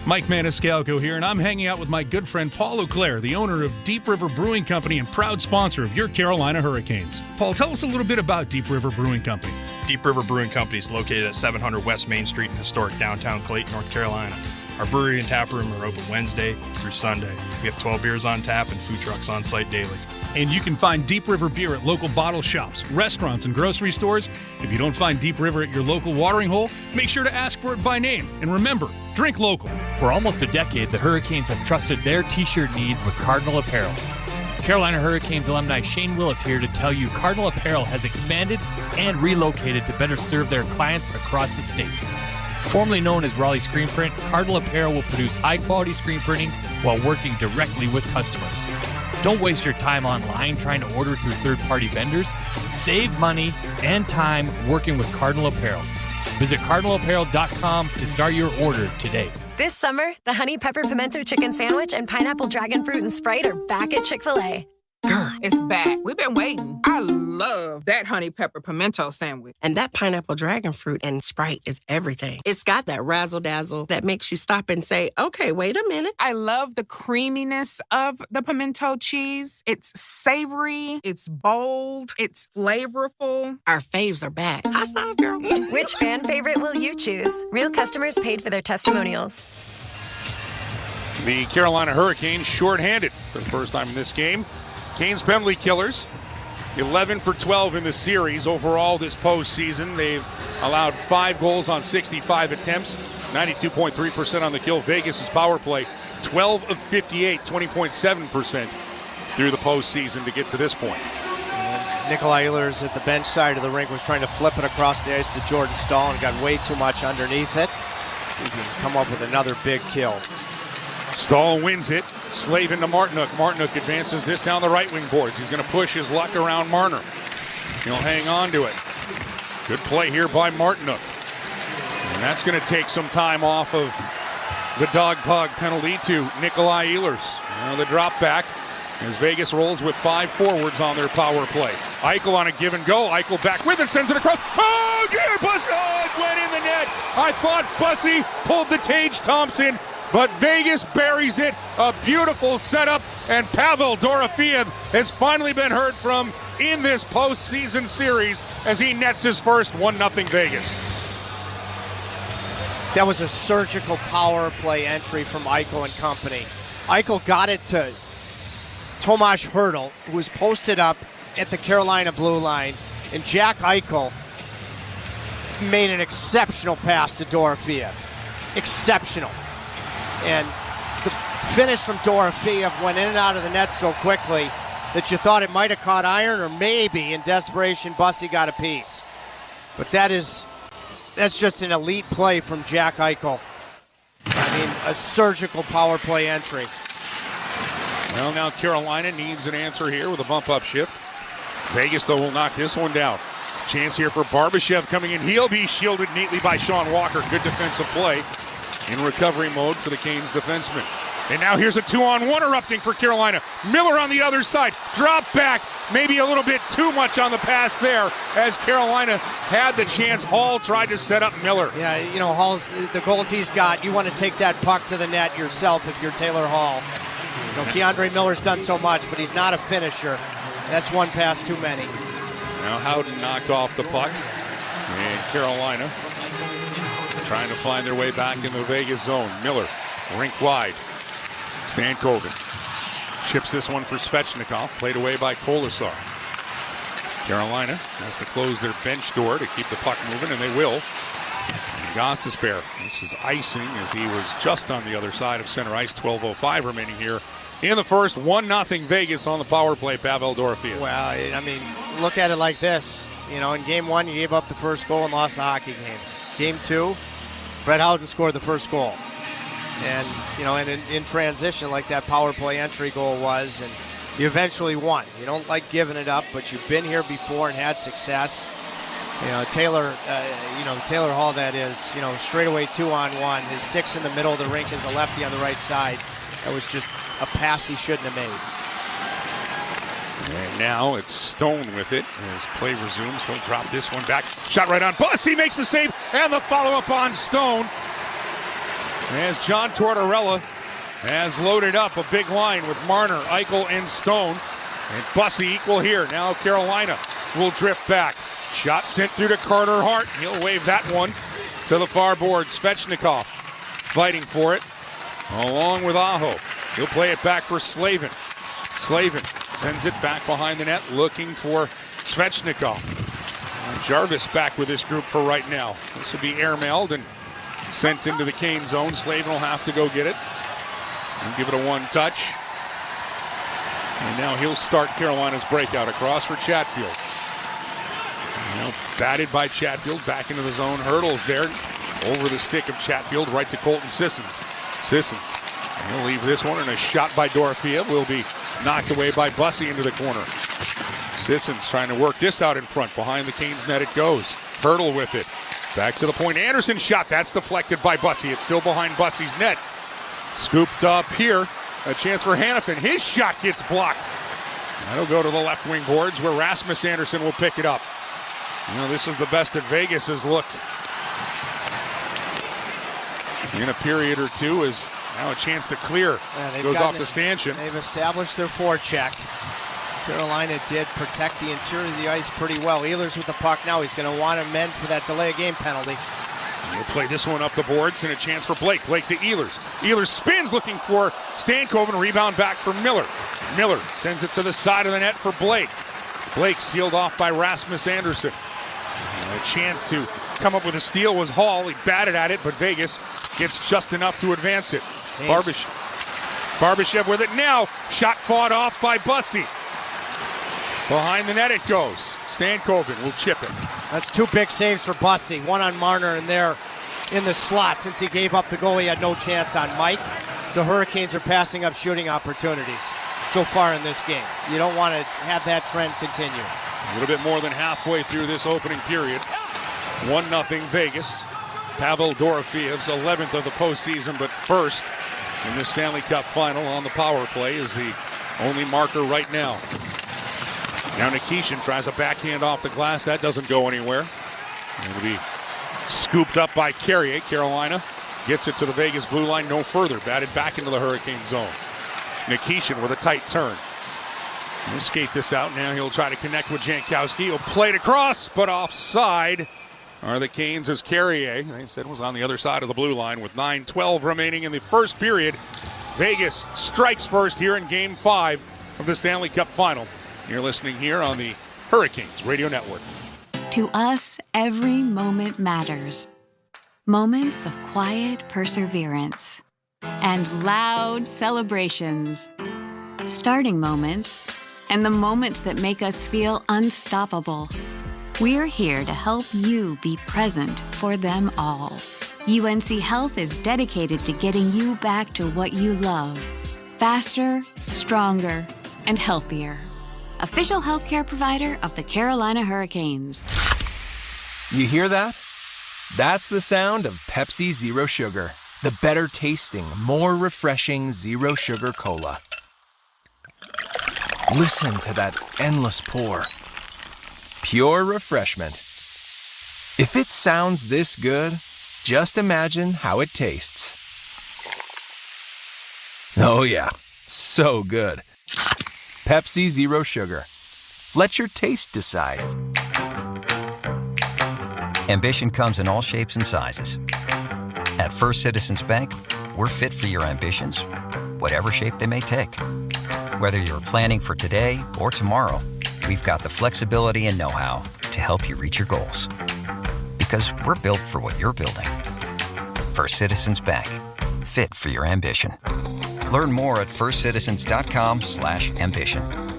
Mike Maniscalco here, and I'm hanging out with my good friend Paul Auclair, the owner of Deep River Brewing Company and proud sponsor of your Carolina Hurricanes. Paul, tell us a little bit about Deep River Brewing Company. Deep River Brewing Company is located at 700 West Main Street in historic downtown Clayton, North Carolina. Our brewery and tap room are open Wednesday through Sunday. We have 12 beers on tap and food trucks on site daily. And you can find Deep River beer at local bottle shops, restaurants, and grocery stores. If you don't find Deep River at your local watering hole, make sure to ask for it by name. And remember, drink local. For almost a decade, the Hurricanes have trusted their t-shirt needs with Cardinal Apparel. Carolina Hurricanes alumni Shane Willis here to tell you Cardinal Apparel has expanded and relocated to better serve their clients across the state. Formerly known as Raleigh Screen Print, Cardinal Apparel will produce high-quality screen printing while working directly with customers. Don't waste your time online trying to order through third-party vendors. Save money and time working with Cardinal Apparel. Visit cardinalapparel.com to start your order today. This summer, the Honey Pepper Pimento Chicken Sandwich and Pineapple Dragon Fruit and Sprite are back at Chick-fil-A. Girl, it's back. We've been waiting. I love that honey pepper pimento sandwich. And that pineapple dragon fruit and Sprite is everything. It's got that razzle-dazzle that makes you stop and say, okay, wait a minute. I love the creaminess of the pimento cheese. It's savory, it's bold, it's flavorful. Our faves are back. High five, girl. Which fan favorite will you choose? Real customers paid for their testimonials. The Carolina Hurricanes shorthanded for the first time in this game. Canes penalty killers, 11 for 12 in the series. Overall this postseason, they've allowed 5 goals on 65 attempts, 92.3% on the kill. Vegas' power play, 12 of 58, 20.7% through the postseason to get to this point. And Nikolai Ehlers at the bench side of the rink was trying to flip it across the ice to Jordan Stahl and got way too much underneath it. See if he can come up with another big kill. Stahl wins it. Slavin to Martinuk. Martinuk advances this down the right wing boards. He's going to push his luck around Marner. He'll hang on to it. Good play here by Martinuk. And that's going to take some time off of the dog pug penalty to Nikolai Ehlers. Now the drop back as Vegas rolls with 5 forwards on their power play. Eichel on a give and go. Eichel back with it, sends it across. Oh, dear, Bussy! Oh, it went in the net. I thought Bussy pulled the Tage Thompson, but Vegas buries it. A beautiful setup, and Pavel Dorofeev has finally been heard from in this postseason series as he nets his first 1-0 Vegas. That was a surgical power play entry from Eichel and company. Eichel got it to Tomas Hertl, who was posted up at the Carolina blue line, and Jack Eichel made an exceptional pass to Dorofeev. Exceptional. And the finish from Dorofeev went in and out of the net so quickly that you thought it might have caught iron, or maybe in desperation Bussy got a piece. But that's just an elite play from Jack Eichel. I mean, a surgical power play entry. Well, now Carolina needs an answer here with a bump-up shift. Vegas, though, will knock this one down. Chance here for Barbashev coming in. He'll be shielded neatly by Sean Walker. Good defensive play in recovery mode for the Canes defenseman. And now here's a 2-on-1 erupting for Carolina. Miller on the other side. Drop back. Maybe a little bit too much on the pass there as Carolina had the chance. Hall tried to set up Miller. Yeah, you know, Hall's the goals he's got. You want to take that puck to the net yourself if you're Taylor Hall. You know, Keandre Miller's done so much, but he's not a finisher. That's one pass too many. Now Howden knocked off the puck. And Carolina trying to find their way back in the Vegas zone. Miller, rink wide. Stankoven chips this one for Svechnikov, played away by Kolasar. Carolina has to close their bench door to keep the puck moving, and they will. Gostisbehere, this is icing as he was just on the other side of center ice. 12:05 remaining here in the first. 1-0 Vegas on the power play. Pavel Dorofeev. Well, I mean, look at it like this. You know, in game 1, you gave up the first goal and lost the hockey game. Game 2, Brett Howden scored the first goal. And, you know, and in transition, like that power play entry goal was, and you eventually won. You don't like giving it up, but you've been here before and had success. You know, Taylor Hall, that is, you know, straightaway 2-on-1. His stick's in the middle of the rink as a lefty on the right side. That was just a pass he shouldn't have made. And now it's Stone with it as play resumes. He'll drop this one back. Shot right on Bussy, makes the save, and the follow-up on Stone. As John Tortorella has loaded up a big line with Marner, Eichel, and Stone. And Bussy equal here. Now Carolina will drift back. Shot sent through to Carter Hart. He'll wave that one to the far board. Svechnikov fighting for it along with Aho. He'll play it back for Slavin. Slavin sends it back behind the net looking for Svechnikov. Jarvis back with this group for right now. This will be airmailed and sent into the Kane zone. Slavin will have to go get it and give it a one-touch. And now he'll start Carolina's breakout across for Chatfield. Now batted by Chatfield, back into the zone. Hurdles there over the stick of Chatfield, right to Colton Sissons. Sissons, and he'll leave this one, and a shot by Dorofeev will be knocked away by Bussy into the corner. Sissons trying to work this out in front. Behind the Canes net it goes. Hurdle with it. Back to the point. Anderson shot. That's deflected by Bussy. It's still behind Bussy's net. Scooped up here. A chance for Hannafin. His shot gets blocked. That'll go to the left wing boards where Rasmus Anderson will pick it up. You know, this is the best that Vegas has looked in a period or two. Is now a chance to clear. Goes off the stanchion. They've established their forecheck. Carolina did protect the interior of the ice pretty well. Ehlers with the puck now. He's going to want to mend for that delay of game penalty. He'll play this one up the boards and a chance for Blake. Blake to Ehlers. Ehlers spins looking for Stankoven. Rebound back for Miller. Miller sends it to the side of the net for Blake. Blake sealed off by Rasmus Anderson. And a chance to come up with a steal was Hall. He batted at it, but Vegas gets just enough to advance it. Barbashev with it now. Shot fought off by Bussy. Behind the net it goes. Stankoven will chip it. That's 2 big saves for Bussy. One on Marner and there in the slot. Since he gave up the goal, he had no chance on Mike. the Hurricanes are passing up shooting opportunities so far in this game. You don't want to have that trend continue. A little bit more than halfway through this opening period. 1-0 Vegas. Pavel Dorofiev's 11th of the postseason, but first in the Stanley Cup final on the power play is the only marker right now. Now Nikishin tries a backhand off the glass. That doesn't go anywhere. It'll be scooped up by Carrier. Carolina gets it to the Vegas blue line no further. Batted back into the Hurricane zone. Nikishin with a tight turn. He'll skate this out. Now he'll try to connect with Jankowski. He'll play it across, but offside are the Canes as Carrier, they said, was on the other side of the blue line with 9:12 remaining in the first period. Vegas strikes first here in Game 5 of the Stanley Cup Final. You're listening here on the Hurricanes Radio Network. To us, every moment matters. Moments of quiet perseverance and loud celebrations. Starting moments and the moments that make us feel unstoppable. We're here to help you be present for them all. UNC Health is dedicated to getting you back to what you love. Faster, stronger, and healthier. Official healthcare provider of the Carolina Hurricanes. You hear that? That's the sound of Pepsi Zero Sugar. The better tasting, more refreshing Zero Sugar Cola. Listen to that endless pour. Pure refreshment. If it sounds this good, just imagine how it tastes. Oh yeah, so good. Pepsi Zero Sugar. Let your taste decide. Ambition comes in all shapes and sizes. At First Citizens Bank, we're fit for your ambitions, whatever shape they may take. Whether you're planning for today or tomorrow, we've got the flexibility and know-how to help you reach your goals. Because we're built for what you're building. First Citizens Bank, fit for your ambition. Learn more at firstcitizens.com/ambition.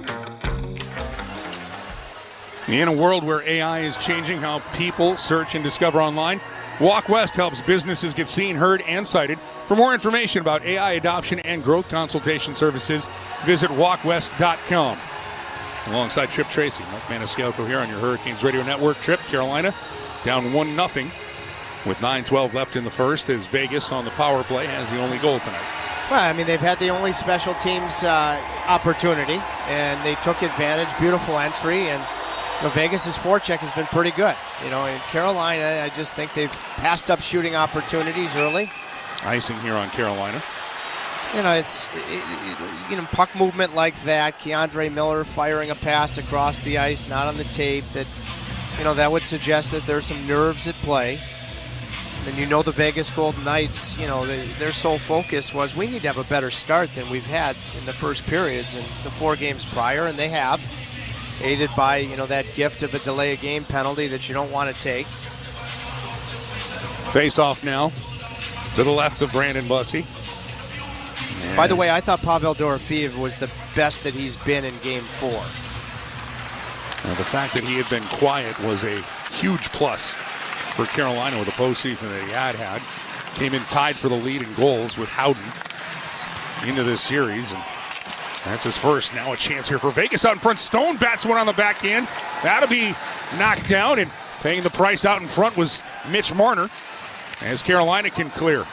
In a world where AI is changing how people search and discover online, Walk West helps businesses get seen, heard, and cited. For more information about AI adoption and growth consultation services, visit walkwest.com. Alongside Trip Tracy, Mike Maniscalco here on your Hurricanes Radio Network. Trip, Carolina down 1-0 with 9:12 left in the first as Vegas on the power play has the only goal tonight. Well, I mean, they've had the only special teams opportunity, and they took advantage. Beautiful entry, and Vegas's forecheck has been pretty good. In Carolina, I just think they've passed up shooting opportunities early. Icing here on Carolina. It's puck movement like that. Keandre Miller firing a pass across the ice, not on the tape. That would suggest that there's some nerves at play. And the Vegas Golden Knights, their sole focus was we need to have a better start than we've had in the first periods in the 4 games prior, and they have. Aided by, that gift of a delay of game penalty that you don't want to take. Face off now to the left of Brandon Bussey. By the way, I thought Pavel Dorofeev was the best that he's been in Game 4. Now, the fact that he had been quiet was a huge plus for Carolina with the postseason that he had. Came in tied for the lead in goals with Howden into this series. And that's his first. Now a chance here for Vegas out in front. Stone bats one on the backhand. That'll be knocked down, and paying the price out in front was Mitch Marner as Carolina can clear.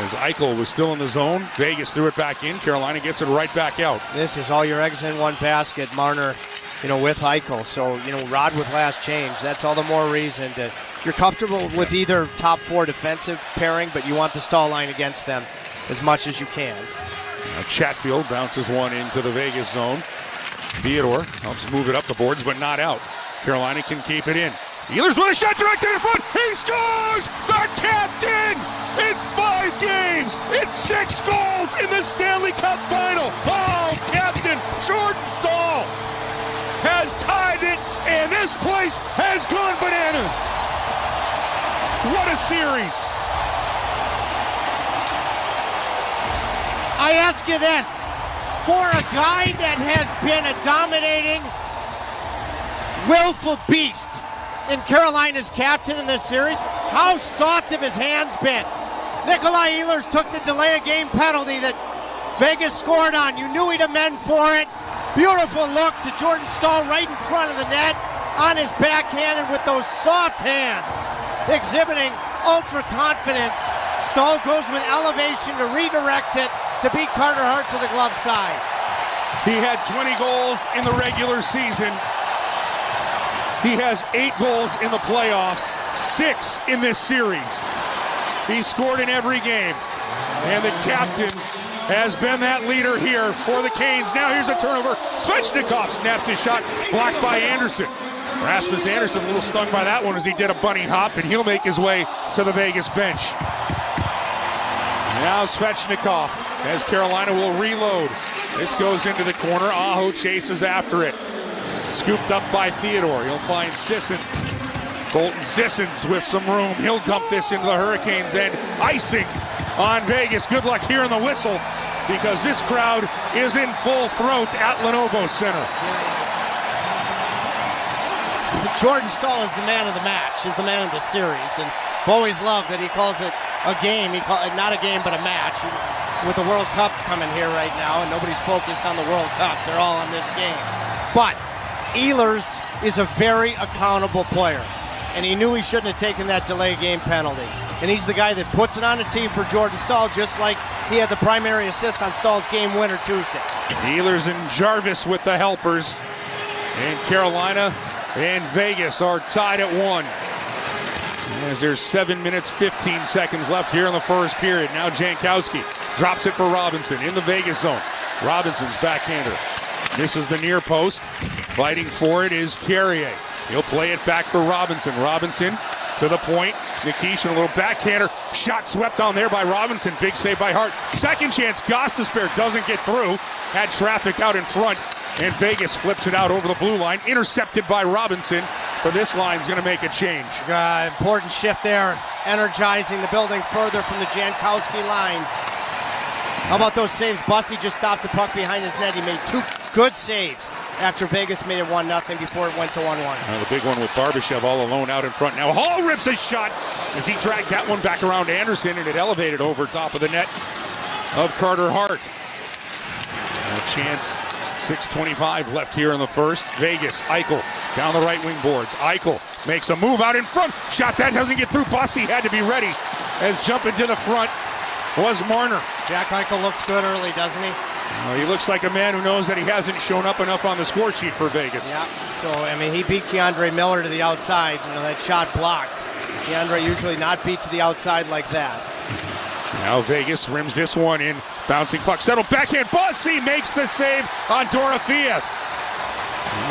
As Eichel was still in the zone, Vegas threw it back in. Carolina gets it right back out. This is all your eggs in one basket, Marner, with Eichel. So, Rod with last change. That's all the more reason to. You're comfortable with either top 4 defensive pairing, but you want the stall line against them as much as you can. Now Chatfield bounces one into the Vegas zone. Theodore helps move it up the boards, but not out. Carolina can keep it in. Ehlers with a shot directed in front. He scores! The captain! It's 5 games. It's 6 goals in the Stanley Cup Final. Oh, Captain Jordan Staal has tied it, and this place has gone bananas. What a series. I ask you this, for a guy that has been a dominating, willful beast in Carolina's captain in this series, how soft have his hands been? Nikolai Ehlers took the delay of game penalty that Vegas scored on. You knew he'd amend for it. Beautiful look to Jordan Staal right in front of the net on his backhand and with those soft hands, exhibiting ultra confidence. Staal goes with elevation to redirect it to beat Carter Hart to the glove side. He had 20 goals in the regular season. He has 8 goals in the playoffs, 6 in this series. He scored in every game. And the captain has been that leader here for the Canes. Now here's a turnover. Svechnikov snaps his shot, blocked by Anderson. Rasmus Anderson a little stung by that one as he did a bunny hop, and he'll make his way to the Vegas bench. Now Svechnikov as Carolina will reload. This goes into the corner. Aho chases after it. Scooped up by Theodore. He'll find Sissons. Colton Sissons with some room. He'll dump this into the Hurricanes and icing on Vegas. Good luck here in the whistle because this crowd is in full throat at Lenovo Center. Jordan Staal is the man of the match, is the man of the series, and I've always loved that he calls it a game. He calls it not a game, but a match. With the World Cup coming here right now, and nobody's focused on the World Cup. They're all on this game. But Ehlers is a very accountable player, and he knew he shouldn't have taken that delay game penalty. And he's the guy that puts it on the tee for Jordan Staal, just like he had the primary assist on Stahl's game winner Tuesday. Ehlers and Jarvis with the helpers, and Carolina and Vegas are tied at 1. As there's 7 minutes, 15 seconds left here in the first period. Now Jankowski drops it for Robinson in the Vegas zone. Robinson's backhander. This is the near post. Fighting for it is Carrier. He'll play it back for Robinson. Robinson to the point. Nikishin, a little backhander. Shot swept on there by Robinson. Big save by Hart. Second chance. Gostisbehere doesn't get through. Had traffic out in front. And Vegas flips it out over the blue line. Intercepted by Robinson. But this line's going to make a change. Important shift there. Energizing the building further from the Jankowski line. How about those saves? Bussy just stopped the puck behind his net. He made 2 good saves after Vegas made it 1-0 before it went to 1-1. The big one with Barbashev all alone out in front. Now Hall rips a shot as he dragged that one back around Anderson, and it elevated over top of the net of Carter Hart. A chance. 6:25 left here in the first. Vegas, Eichel down the right wing boards. Eichel makes a move out in front. Shot that doesn't get through. Bussy had to be ready as jumping to the front was Marner. Jack Eichel looks good early, doesn't he? He looks like a man who knows that he hasn't shown up enough on the score sheet for Vegas. Yeah, so, I mean, he beat Keandre Miller to the outside. You know, that shot blocked. Keandre usually not beat to the outside like that. Now Vegas rims this one in. Bouncing puck settled backhand. Bussy makes the save on Dorofeev.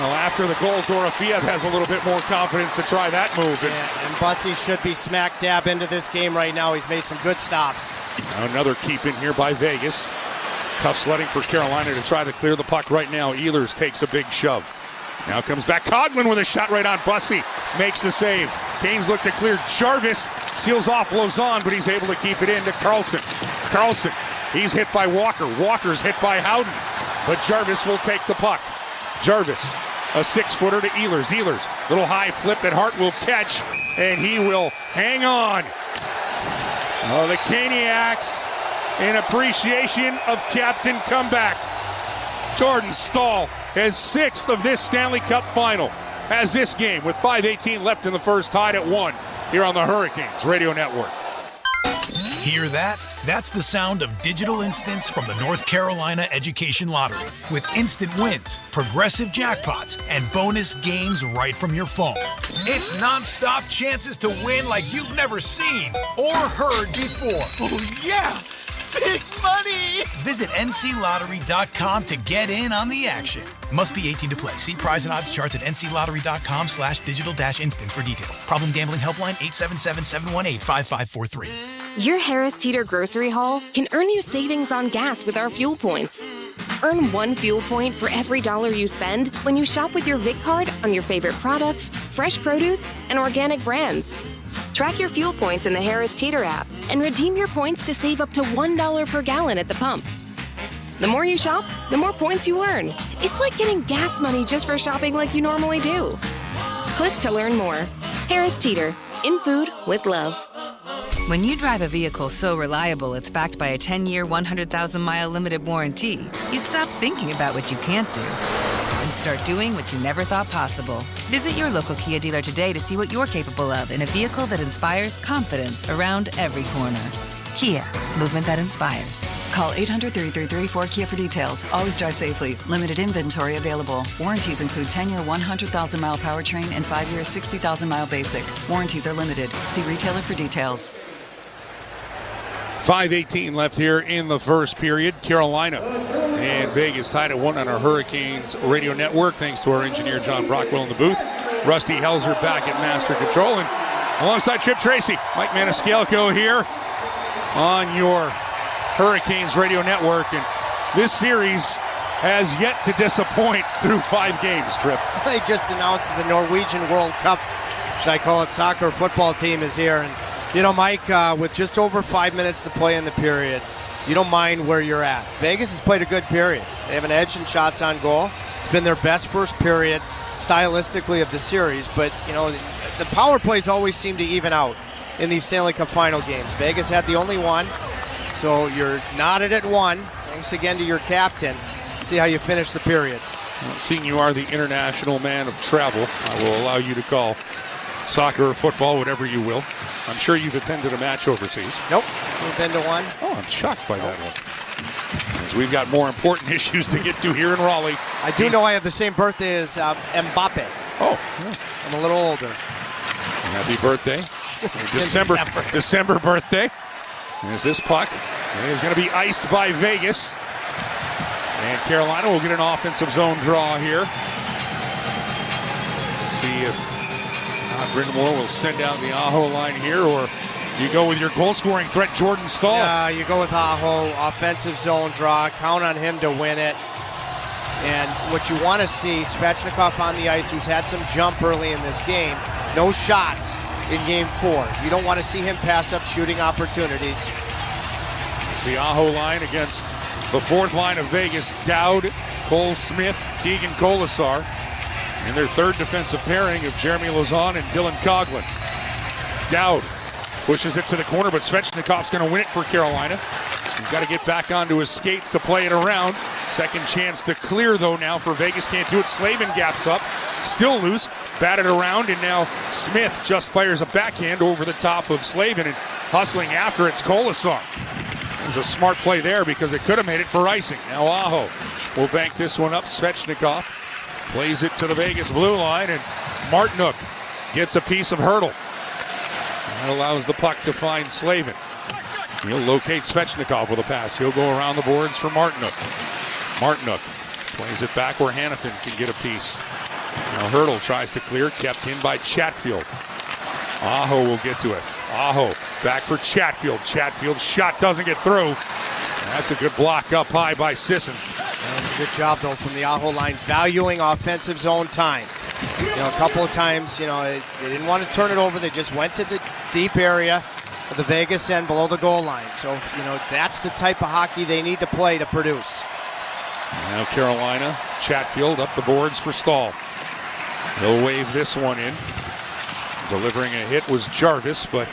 Well, after the goal, Dorofeev has a little bit more confidence to try that move. And Bussy should be smack dab into this game right now. He's made some good stops. Now another keep in here by Vegas. Tough sledding for Carolina to try to clear the puck right now. Ehlers takes a big shove. Now comes back Coghlan with a shot right on Bussy. Makes the save. Canes look to clear. Jarvis seals off Lauzon, but he's able to keep it in to Carlson. Carlson, he's hit by Walker. Walker's hit by Howden. But Jarvis will take the puck. Jarvis, a 6-footer to Ehlers. Ehlers, little high flip that Hart will catch, and he will hang on. Oh, the Caniacs in appreciation of Captain Comeback. Jordan Staal has 6th of this Stanley Cup final. Has this game with 5:18 left in the first, tied at 1 here on the Hurricanes Radio Network. Hear that? That's the sound of digital instants from the North Carolina Education Lottery. With instant wins, progressive jackpots, and bonus games right from your phone. It's non-stop chances to win like you've never seen or heard before. Oh, yeah! Big money! Visit nclottery.com to get in on the action. Must be 18 to play. See prize and odds charts at nclottery.com/digital-instants for details. Problem gambling helpline 877-718-5543. Your Harris Teeter grocery haul can earn you savings on gas with our fuel points. Earn 1 fuel point for every $1 you spend when you shop with your Vic card on your favorite products, fresh produce, and organic brands. Track your fuel points in the Harris Teeter app and redeem your points to save up to $1 per gallon at the pump. The more you shop, the more points you earn. It's like getting gas money just for shopping like you normally do. Click to learn more. Harris Teeter, in food with love. When you drive a vehicle so reliable it's backed by a 10-year, 100,000-mile limited warranty, you stop thinking about what you can't do and start doing what you never thought possible. Visit your local Kia dealer today to see what you're capable of in a vehicle that inspires confidence around every corner. Kia, movement that inspires. Call 800-333-4KIA for details. Always drive safely. Limited inventory available. Warranties include 10-year, 100,000-mile powertrain and 5-year, 60,000-mile basic. Warranties are limited. See retailer for details. 5:18 left here in the first period. Carolina and Vegas tied at 1 on our Hurricanes radio network. Thanks to our engineer John Brockwell in the booth. Rusty Helzer back at Master Control. And alongside Trip Tracy, Mike Maniscalco here on your Hurricanes radio network. And this series has yet to disappoint through 5 games, Trip. They just announced that the Norwegian World Cup, should I call it soccer football team, is here. And you know, Mike, with just over 5 minutes to play in the period, you don't mind where you're at. Vegas has played a good period. They have an edge in shots on goal. It's been their best first period stylistically of the series, but, you know, the power plays always seem to even out in these Stanley Cup final games. Vegas had the only one, so you're knotted at 1. Thanks again to your captain. Let's see how you finish the period. Well, seeing you are the international man of travel, I will allow you to call soccer or football, whatever you will. I'm sure you've attended a match overseas. Nope. We've been to one. Oh, I'm shocked by that one. As we've got more important issues to get to here in Raleigh. I do know I have the same birthday as Mbappe. Oh. Yeah. I'm a little older. Happy birthday. December birthday. And as this puck is going to be iced by Vegas. And Carolina will get an offensive zone draw here. See if Brindamore will send out the Aho line here, or you go with your goal-scoring threat, Jordan Stahl. Yeah, you go with Aho, offensive zone draw, count on him to win it. And what you want to see, Svechnikov on the ice, who's had some jump early in this game, no shots in Game 4. You don't want to see him pass up shooting opportunities. It's the Aho line against the fourth line of Vegas, Dowd, Cole Smith, Keegan Colasar. And their third defensive pairing of Jeremy Lauzon and Dylan Coughlin. Dowd pushes it to the corner, but Svechnikov's going to win it for Carolina. He's got to get back onto his skates to play it around. Second chance to clear, though, now for Vegas. Can't do it. Slavin gaps up. Still loose. Batted around, and now Smith just fires a backhand over the top of Slavin, and hustling after it's Colasar. It was a smart play there because it could have made it for icing. Now Aho will bank this one up. Svechnikov plays it to the Vegas blue line, and Martinook gets a piece of hurdle. That allows the puck to find Slavin. He'll locate Svechnikov with a pass. He'll go around the boards for Martinook. Martinook plays it back where Hanifin can get a piece. Now Hurdle tries to clear, kept in by Chatfield. Aho will get to it. Aho back for Chatfield. Chatfield's shot doesn't get through. That's a good block up high by Sissons. That's a good job, though, from the Aho line, valuing offensive zone time. You know, a couple of times, you know, they didn't want to turn it over. They just went to the deep area of the Vegas end below the goal line. So, you know, that's the type of hockey they need to play to produce. Now Carolina, Chatfield up the boards for Stahl. He'll wave this one in. Delivering a hit was Jarvis, but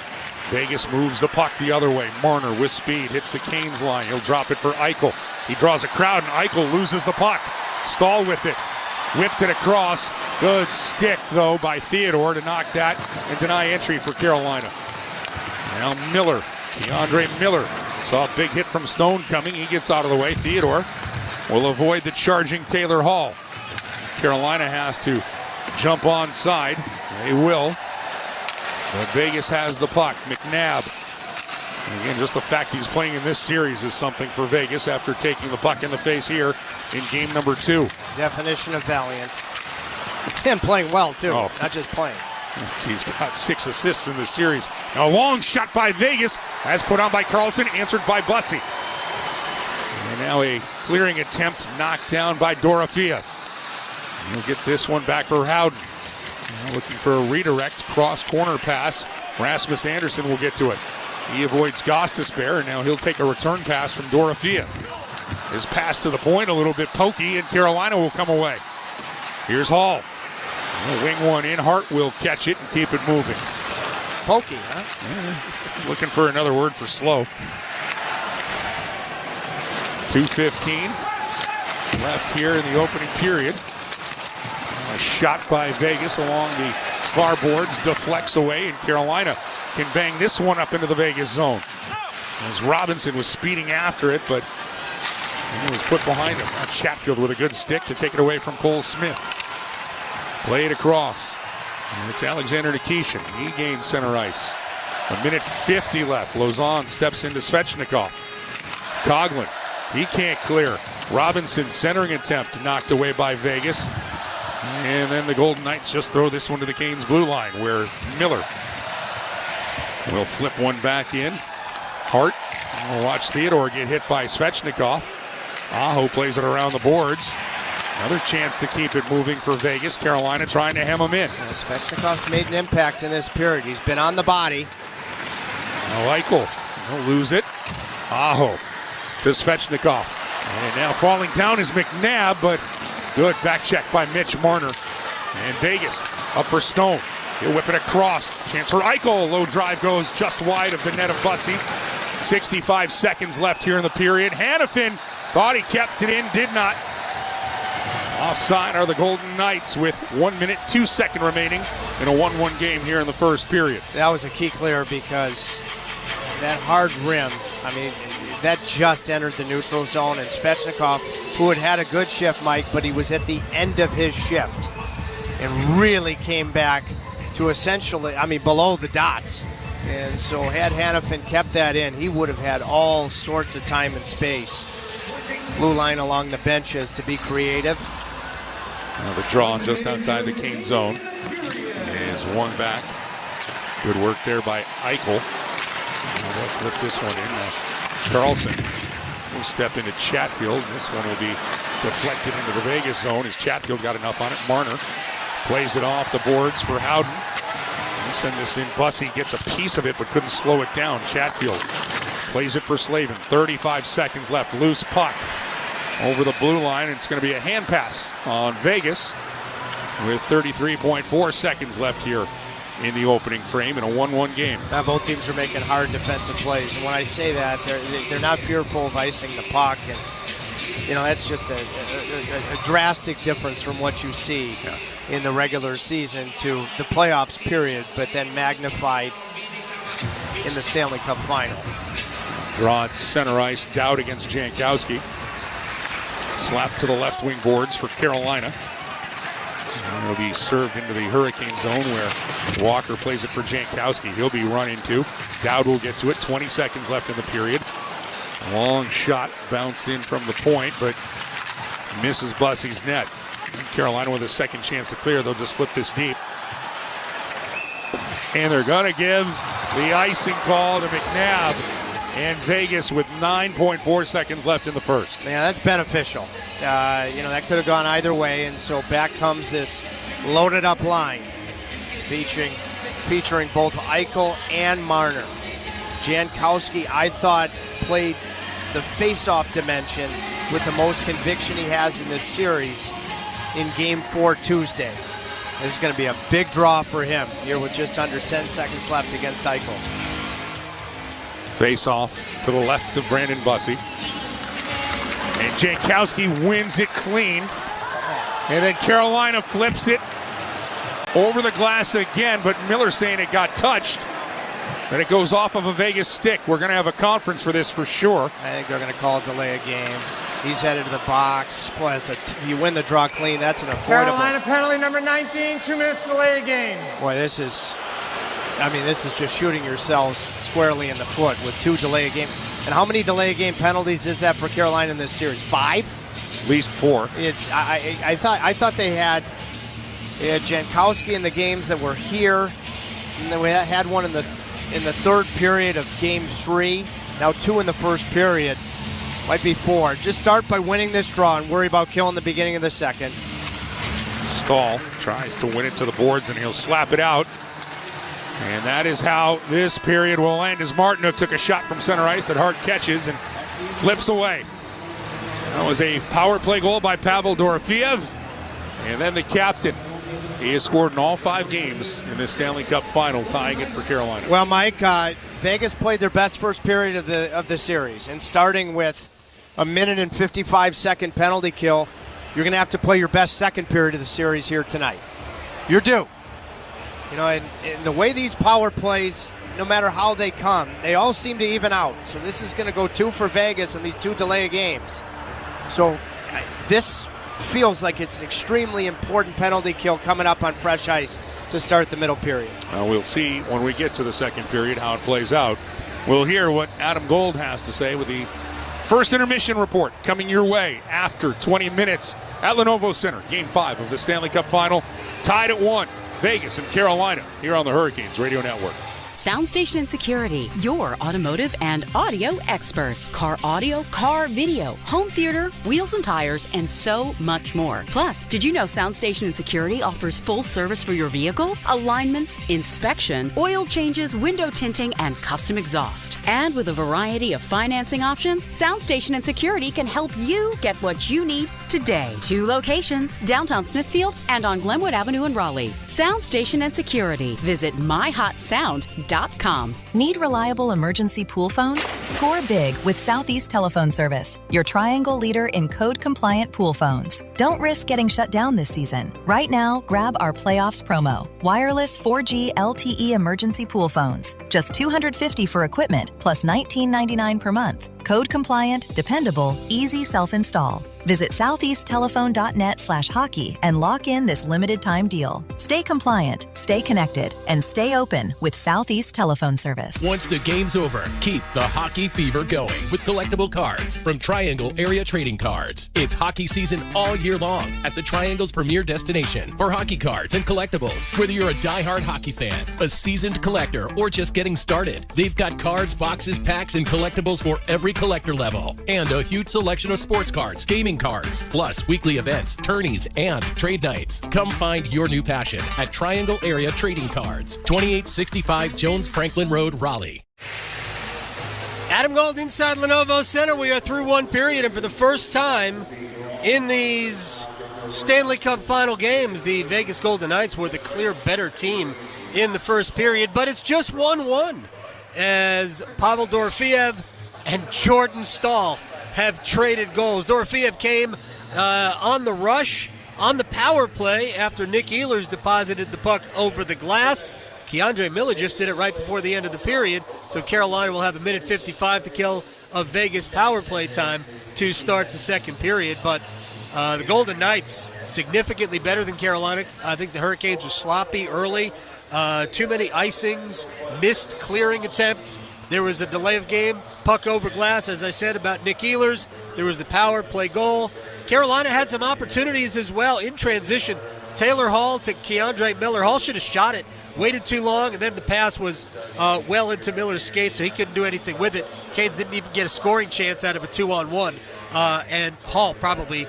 Vegas moves the puck the other way. Marner with speed hits the Canes line. He'll drop it for Eichel. He draws a crowd, and Eichel loses the puck. Stahl with it. Whipped it across. Good stick, though, by Theodore to knock that and deny entry for Carolina. Now Miller, DeAndre Miller. Saw a big hit from Stone coming. He gets out of the way. Theodore will avoid the charging Taylor Hall. Carolina has to jump onside. They will. But Vegas has the puck. McNabb. And again, just the fact he's playing in this series is something for Vegas after taking the puck in the face here in game number 2. Definition of valiant. And playing well, too. Oh. Not just playing. He's got 6 assists in the series. Now a long shot by Vegas. As put on by Carlson, answered by Butsy. And now a clearing attempt knocked down by Dorofeev. He'll get this one back for Howden. Now looking for a redirect, cross corner pass. Rasmus Anderson will get to it. He avoids Gostisbehere, and now he'll take a return pass from Dorofeev. His pass to the point, a little bit pokey, and Carolina will come away. Here's Hall. He'll wing one in. Hart will catch it and keep it moving. Pokey, huh? Looking for another word for slow. 2:15 left here in the opening period. A shot by Vegas along the far boards deflects away, and Carolina can bang this one up into the Vegas zone. As Robinson was speeding after it, but he was put behind him. Chatfield with a good stick to take it away from Cole Smith. Played across. And it's Alexander Nikishin. He gains center ice. 1:50 left. Lauzon steps into Svechnikov. Coughlin, he can't clear. Robinson, centering attempt knocked away by Vegas. And then the Golden Knights just throw this one to the Canes blue line, where Miller will flip one back in. Hart will watch Theodore get hit by Svechnikov. Aho plays it around the boards. Another chance to keep it moving for Vegas. Carolina trying to hem him in. Svechnikov's made an impact in this period. He's been on the body. Now Eichel, he'll lose it. Aho to Svechnikov. And now falling down is McNabb, but good back check by Mitch Marner. And Vegas up for Stone. He'll whip it across. Chance for Eichel. Low drive goes just wide of the net of Bussey. 65 seconds left here in the period. Hannafin thought he kept it in, did not. Offside are the Golden Knights with 1 minute, 2 seconds remaining in a 1-1 game here in the first period. That was a key clear because that hard rim, I mean, that just entered the neutral zone, and Svechnikov, who had a good shift, Mike, but he was at the end of his shift and really came back to essentially, I mean, below the dots. And so had Hannafin kept that in, he would have had all sorts of time and space. Blue line along the benches to be creative. Now the draw just outside the Cane zone is one back. Good work there by Eichel. They'll flip this one in. Carlson will step into Chatfield. This one will be deflected into the Vegas zone as Chatfield got enough on it. Marner plays it off the boards for Howden. He send this in. Bussey gets a piece of it but couldn't slow it down. Chatfield plays it for Slavin. 35 seconds left. Loose puck over the blue line. It's going to be a hand pass on Vegas with 33.4 seconds left here in the opening frame in a 1-1 game. Now both teams are making hard defensive plays, and when I say that, they're not fearful of icing the puck, and you know that's just a drastic difference from what you see in the regular season to the playoffs period, but then magnified in the Stanley Cup final. Draw at center ice, Dowd against Jankowski. Slap to the left wing boards for Carolina. And it'll be served into the Hurricane zone where Walker plays it for Jankowski. He'll be run into. Dowd will get to it. 20 seconds left in the period. Long shot bounced in from the point, but misses Bussey's net. Carolina with a second chance to clear. They'll just flip this deep. And they're going to give the icing call to McNabb. And Vegas with 9.4 seconds left in the first. Yeah, that's beneficial. You know, that could have gone either way, and so back comes this loaded up line featuring both Eichel and Marner. Jankowski, I thought, played the face-off dimension with the most conviction he has in this series in Game 4 Tuesday. This is going to be a big draw for him here with just under 10 seconds left against Eichel. Face off to the left of Brandon Bussey. And Jankowski wins it clean. And then Carolina flips it over the glass again, but Miller saying it got touched. And it goes off of a Vegas stick. We're going to have a conference for this for sure. I think they're going to call it delay a game. He's headed to the box. Boy, you win the draw clean. That's an avoidable. Carolina penalty number 19, 2 minutes delay a game. Boy, this is just shooting yourselves squarely in the foot with 2 delay a game. And how many delay a game penalties is that for Carolina in this series? 5? At least 4. It's I thought they had Jankowski in the games that were here, and then we had one in the third period of Game 3. Now 2 in the first period. Might be 4. Just start by winning this draw and worry about killing the beginning of the second. Stahl tries to win it to the boards, and he'll slap it out. And that is how this period will end as Martinook took a shot from center ice that Hart catches and flips away. That was a power play goal by Pavel Dorofeev. And then the captain, He has scored in all 5 games in this Stanley Cup final, tying it for Carolina. Well, Mike, Vegas played their best first period of the series, and starting with a 1 and 55-second penalty kill, you're going to have to play your best second period of the series here tonight. You're due. You know, and the way these power plays, no matter how they come, they all seem to even out. So this is going to go 2 for Vegas in these 2 delay games. So this feels like it's an extremely important penalty kill coming up on fresh ice to start the middle period. We'll see when we get to the second period how it plays out. We'll hear what Adam Gold has to say with the first intermission report coming your way after 20 minutes at Lenovo Center. Game 5 of the Stanley Cup Final, tied at 1. Vegas and Carolina here on the Hurricanes Radio Network. Sound Station and Security, your automotive and audio experts. Car audio, car video, home theater, wheels and tires, and so much more. Plus, did you know Sound Station and Security offers full service for your vehicle? Alignments, inspection, oil changes, window tinting, and custom exhaust. And with a variety of financing options, Sound Station and Security can help you get what you need today. 2 locations, downtown Smithfield and on Glenwood Avenue in Raleigh. Sound Station and Security. Visit myhotsound.com. Need reliable emergency pool phones? Score big with Southeast Telephone Service, your Triangle leader in code-compliant pool phones. Don't risk getting shut down this season. Right now, grab our Playoffs promo. Wireless 4G LTE emergency pool phones. Just $250 for equipment, plus $19.99 per month. Code compliant, dependable, easy self-install. Visit southeasttelephone.net/hockey and lock in this limited time deal. Stay compliant, stay connected, and stay open with Southeast Telephone Service. Once the game's over, keep the hockey fever going with collectible cards from Triangle Area Trading Cards. It's hockey season all year long at the Triangle's premier destination for hockey cards and collectibles. Whether you're a diehard hockey fan, a seasoned collector, or just getting started, they've got cards, boxes, packs, and collectibles for every collector level. And a huge selection of sports cards, gaming cards, plus weekly events, tourneys, and trade nights. Come find your new passion at Triangle Area Trading Cards, 2865 Jones Franklin Road, Raleigh. Adam Gold inside Lenovo Center. We are through 1 period, and for the first time in these Stanley Cup final games, the Vegas Golden Knights were the clear better team in the first period, but it's just 1-1 as Pavel Dorofeev and Jordan Staal have traded goals. Dorofeev came on the rush on the power play after Nick Ehlers deposited the puck over the glass. Keandre Miller just did it right before the end of the period, so Carolina will have 1:55 to kill of Vegas power play time to start the second period. But the Golden Knights significantly better than Carolina. I think the Hurricanes were sloppy early. Too many icings, missed clearing attempts. There was a delay of game, puck over glass, as I said about Nick Ehlers. There was the power play goal. Carolina had some opportunities as well in transition. Taylor Hall to Keandre Miller. Hall should have shot it, waited too long, and then the pass was well into Miller's skate, so he couldn't do anything with it. Canes didn't even get a scoring chance out of a 2-on-1, and Hall probably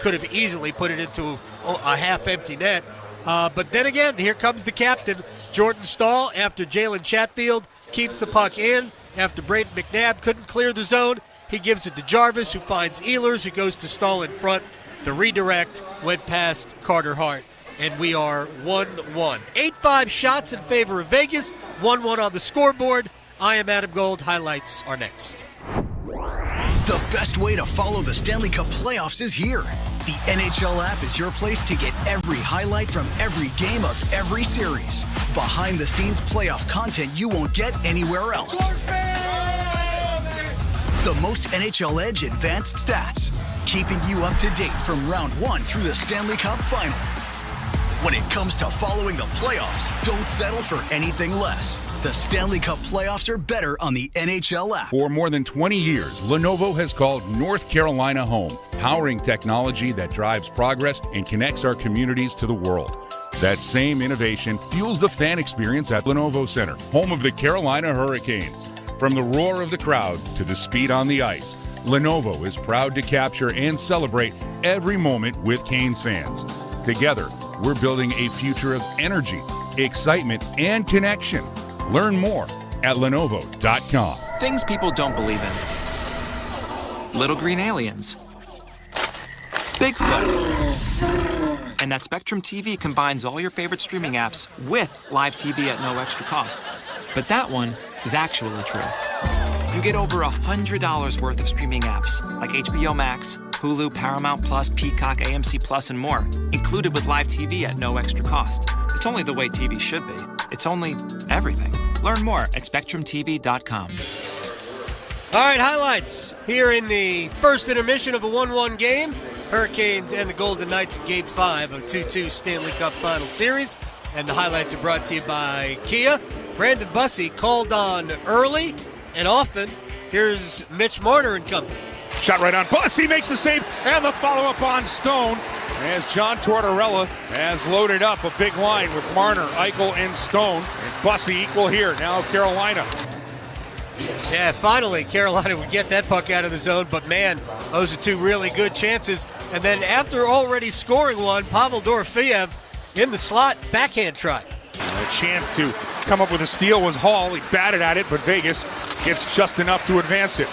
could have easily put it into a half-empty net. But then again, here comes the captain, Jordan Staal, after Jalen Chatfield keeps the puck in. After Braden McNabb couldn't clear the zone, he gives it to Jarvis, who finds Ehlers, who goes to Staal in front. The redirect went past Carter Hart, and we are 1-1. 8-5 shots in favor of Vegas, 1-1 on the scoreboard. I am Adam Gold. Highlights are next. The best way to follow the Stanley Cup playoffs is here. The NHL app is your place to get every highlight from every game of every series. Behind-the-scenes playoff content you won't get anywhere else. The most NHL Edge advanced stats, keeping you up to date from round 1 through the Stanley Cup final. When it comes to following the playoffs, don't settle for anything less. The Stanley Cup playoffs are better on the NHL app. For more than 20 years, Lenovo has called North Carolina home, powering technology that drives progress and connects our communities to the world. That same innovation fuels the fan experience at Lenovo Center, home of the Carolina Hurricanes. From the roar of the crowd to the speed on the ice, Lenovo is proud to capture and celebrate every moment with Canes fans. Together, we're building a future of energy, excitement, and connection. Learn more at Lenovo.com. Things people don't believe in. Little green aliens. Bigfoot. And that Spectrum TV combines all your favorite streaming apps with live TV at no extra cost. But that one is actually true. You get over $100 worth of streaming apps like HBO Max, Hulu, Paramount Plus, Peacock, AMC Plus, and more, included with live TV at no extra cost. It's only the way TV should be. It's only everything. Learn more at SpectrumTV.com. All right, highlights here in the first intermission of a 1-1 game. Hurricanes and the Golden Knights in Game 5 of 2-2 Stanley Cup Final Series. And the highlights are brought to you by Kia. Brandon Bussey called on early and often. Here's Mitch Marner and company. Shot right on. Bussey makes the save, and the follow-up on Stone as John Tortorella has loaded up a big line with Marner, Eichel, and Stone. And Bussey equal here. Now Carolina. Yeah, finally, Carolina would get that puck out of the zone, but man, those are two really good chances. And then after already scoring one, Pavel Dorofeyev in the slot, backhand try. A chance to come up with a steal was Hall. He batted at it, but Vegas gets just enough to advance it.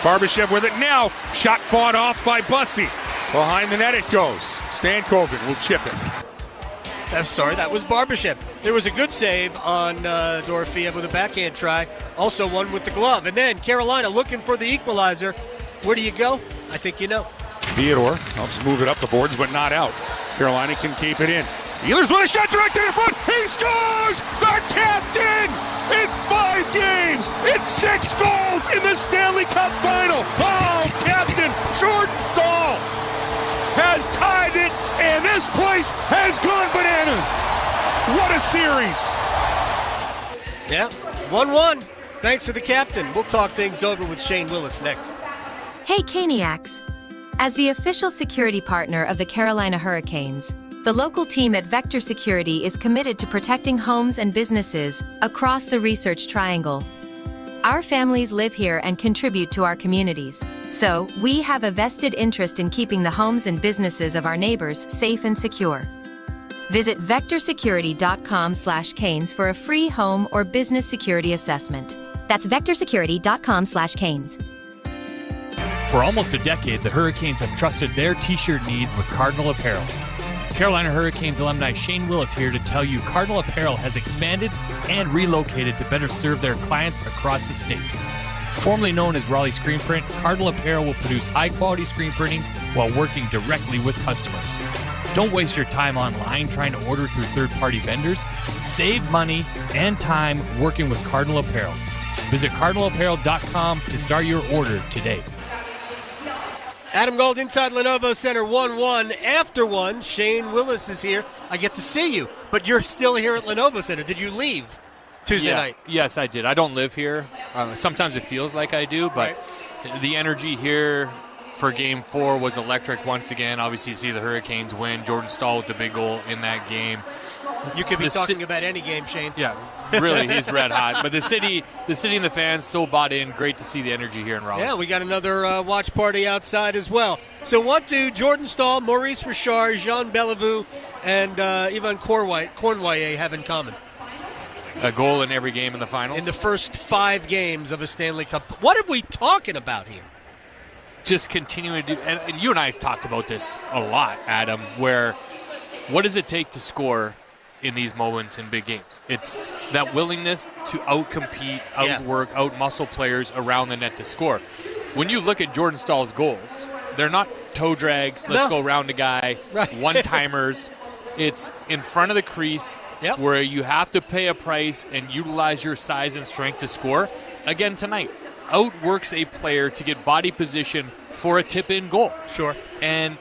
Barbashev with it now. Shot fought off by Bussey. Behind the net it goes. Stankoven will chip it. I'm sorry, that was Barbashev. There was a good save on Dorofeyev with a backhand try. Also one with the glove. And then Carolina looking for the equalizer. Where do you go? I think you know. Theodore helps move it up the boards, but not out. Carolina can keep it in. Ehlers with a shot directly in front. He scores! The captain! It's 5 games. It's 6 goals in the Stanley Cup Final. Oh, Captain Jordan Staal has tied it, and this place has gone bananas. What a series. Yeah, 1-1. Thanks to the captain. We'll talk things over with Shane Willis next. Hey, Caniacs. As the official security partner of the Carolina Hurricanes, the local team at Vector Security is committed to protecting homes and businesses across the Research Triangle. Our families live here and contribute to our communities, so we have a vested interest in keeping the homes and businesses of our neighbors safe and secure. Visit vectorsecurity.com/canes for a free home or business security assessment. That's vectorsecurity.com/canes. For almost a decade, the Hurricanes have trusted their t-shirt needs with Cardinal Apparel. Carolina Hurricanes alumni Shane Willis here to tell you Cardinal Apparel has expanded and relocated to better serve their clients across the state. Formerly known as Raleigh Screen Print, Cardinal Apparel will produce high-quality screen printing while working directly with customers. Don't waste your time online trying to order through third-party vendors. Save money and time working with Cardinal Apparel. Visit cardinalapparel.com to start your order today. Adam Gold inside Lenovo Center, 1-1. After one, Shane Willis is here. I get to see you, but you're still here at Lenovo Center. Did you leave Tuesday night? Yes, I did. I don't live here. Sometimes it feels like I do, but the energy here for Game 4 was electric once again. Obviously, you see the Hurricanes win. Jordan Staal with the big goal in that game. You could be talking about any game, Shane. Yeah, really, he's red hot. But the city and the fans so bought in. Great to see the energy here in Raleigh. Yeah, we got another watch party outside as well. So what do Jordan Staal, Maurice Richard, Jean Bellevue, and Yvan Cournoyer have in common? A goal in every game in the finals. In the first 5 games of a Stanley Cup. What are we talking about here? Just continuing to do, and you and I have talked about this a lot, Adam, where what does it take to score in these moments in big games? It's that willingness to outcompete, outwork, outmuscle players around the net to score. When you look at Jordan Staal's goals, they're not toe drags, let's go around a guy, one-timers. It's in front of the crease where you have to pay a price and utilize your size and strength to score. Again tonight, outworks a player to get body position for a tip-in goal. Sure. And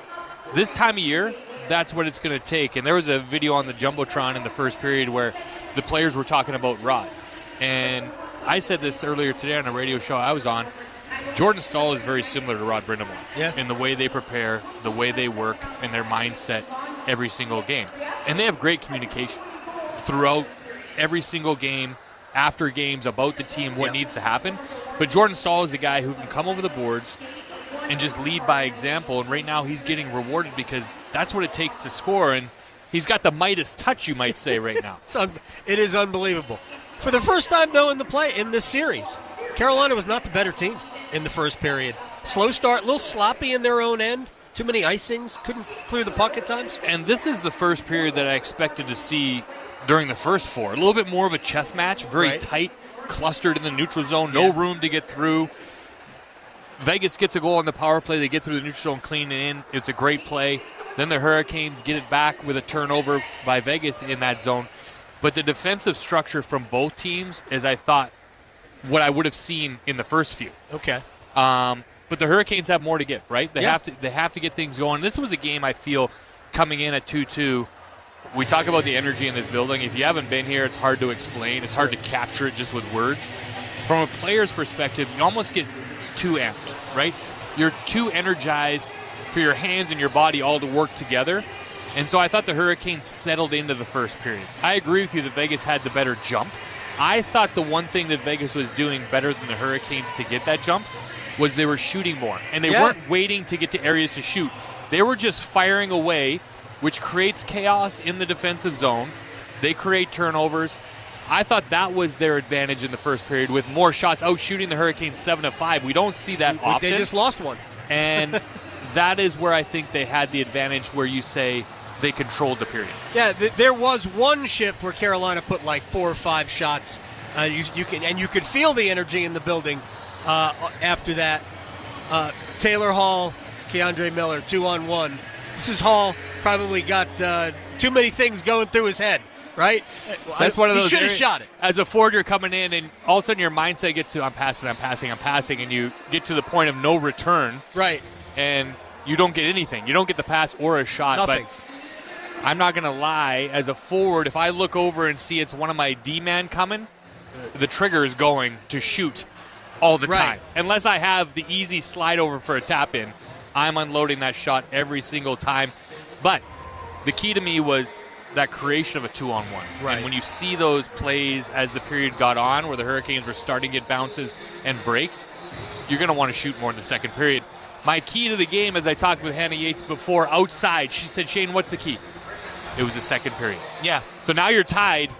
this time of year, that's what it's going to take. And there was a video on the Jumbotron in the first period where the players were talking about Rod. And I said this earlier today on a radio show I was on. Jordan Staal is very similar to Rod Brind'Amour in the way they prepare, the way they work, and their mindset every single game. And they have great communication throughout every single game, after games, about the team, what needs to happen. But Jordan Staal is a guy who can come over the boards and just lead by example. And right now he's getting rewarded because that's what it takes to score. And he's got the Midas touch, you might say, right now. It is unbelievable. For the first time, though, in this series, Carolina was not the better team in the first period. Slow start, a little sloppy in their own end. Too many icings. Couldn't clear the puck at times. And this is the first period that I expected to see during the first four. A little bit more of a chess match, very tight, clustered in the neutral zone, no room to get through. Vegas gets a goal on the power play. They get through the neutral zone, clean it in. It's a great play. Then the Hurricanes get it back with a turnover by Vegas in that zone. But the defensive structure from both teams is, I thought, what I would have seen in the first few. Okay. But the Hurricanes have more to give, right? They have to get things going. This was a game, I feel, coming in at 2-2. We talk about the energy in this building. If you haven't been here, it's hard to explain. It's hard to capture it just with words. From a player's perspective, you almost get too amped, right? You're too energized for your hands and your body all to work together. And so I thought the Hurricanes settled into the first period. I agree with you that Vegas had the better jump. I thought the one thing that Vegas was doing better than the Hurricanes to get that jump was they were shooting more. And they weren't waiting to get to areas to shoot. They were just firing away, which creates chaos in the defensive zone. They create turnovers. I thought that was their advantage in the first period with more shots out shooting the Hurricanes 7-5. We don't see that often. They just lost one. And that is where I think they had the advantage where you say they controlled the period. Yeah, there was one shift where Carolina put like 4 or 5 shots. You could feel the energy in the building after that. Taylor Hall, Keandre Miller, 2-on-1. This is Hall probably got too many things going through his head, right? That's one of those. He should have shot it. As a forward, you're coming in, and all of a sudden your mindset gets to I'm passing, and you get to the point of no return. Right. And you don't get anything. You don't get the pass or a shot. Nothing. But I'm not going to lie. As a forward, if I look over and see it's one of my D-man coming, the trigger is going to shoot all the time. Unless I have the easy slide over for a tap-in, I'm unloading that shot every single time. But the key to me was that creation of a 2-on-1. Right. And when you see those plays as the period got on where the Hurricanes were starting to get bounces and breaks, you're going to want to shoot more in the second period. My key to the game, as I talked with Hannah Yates before, outside, she said, Shane, what's the key? It was the second period. Yeah. So now you're tied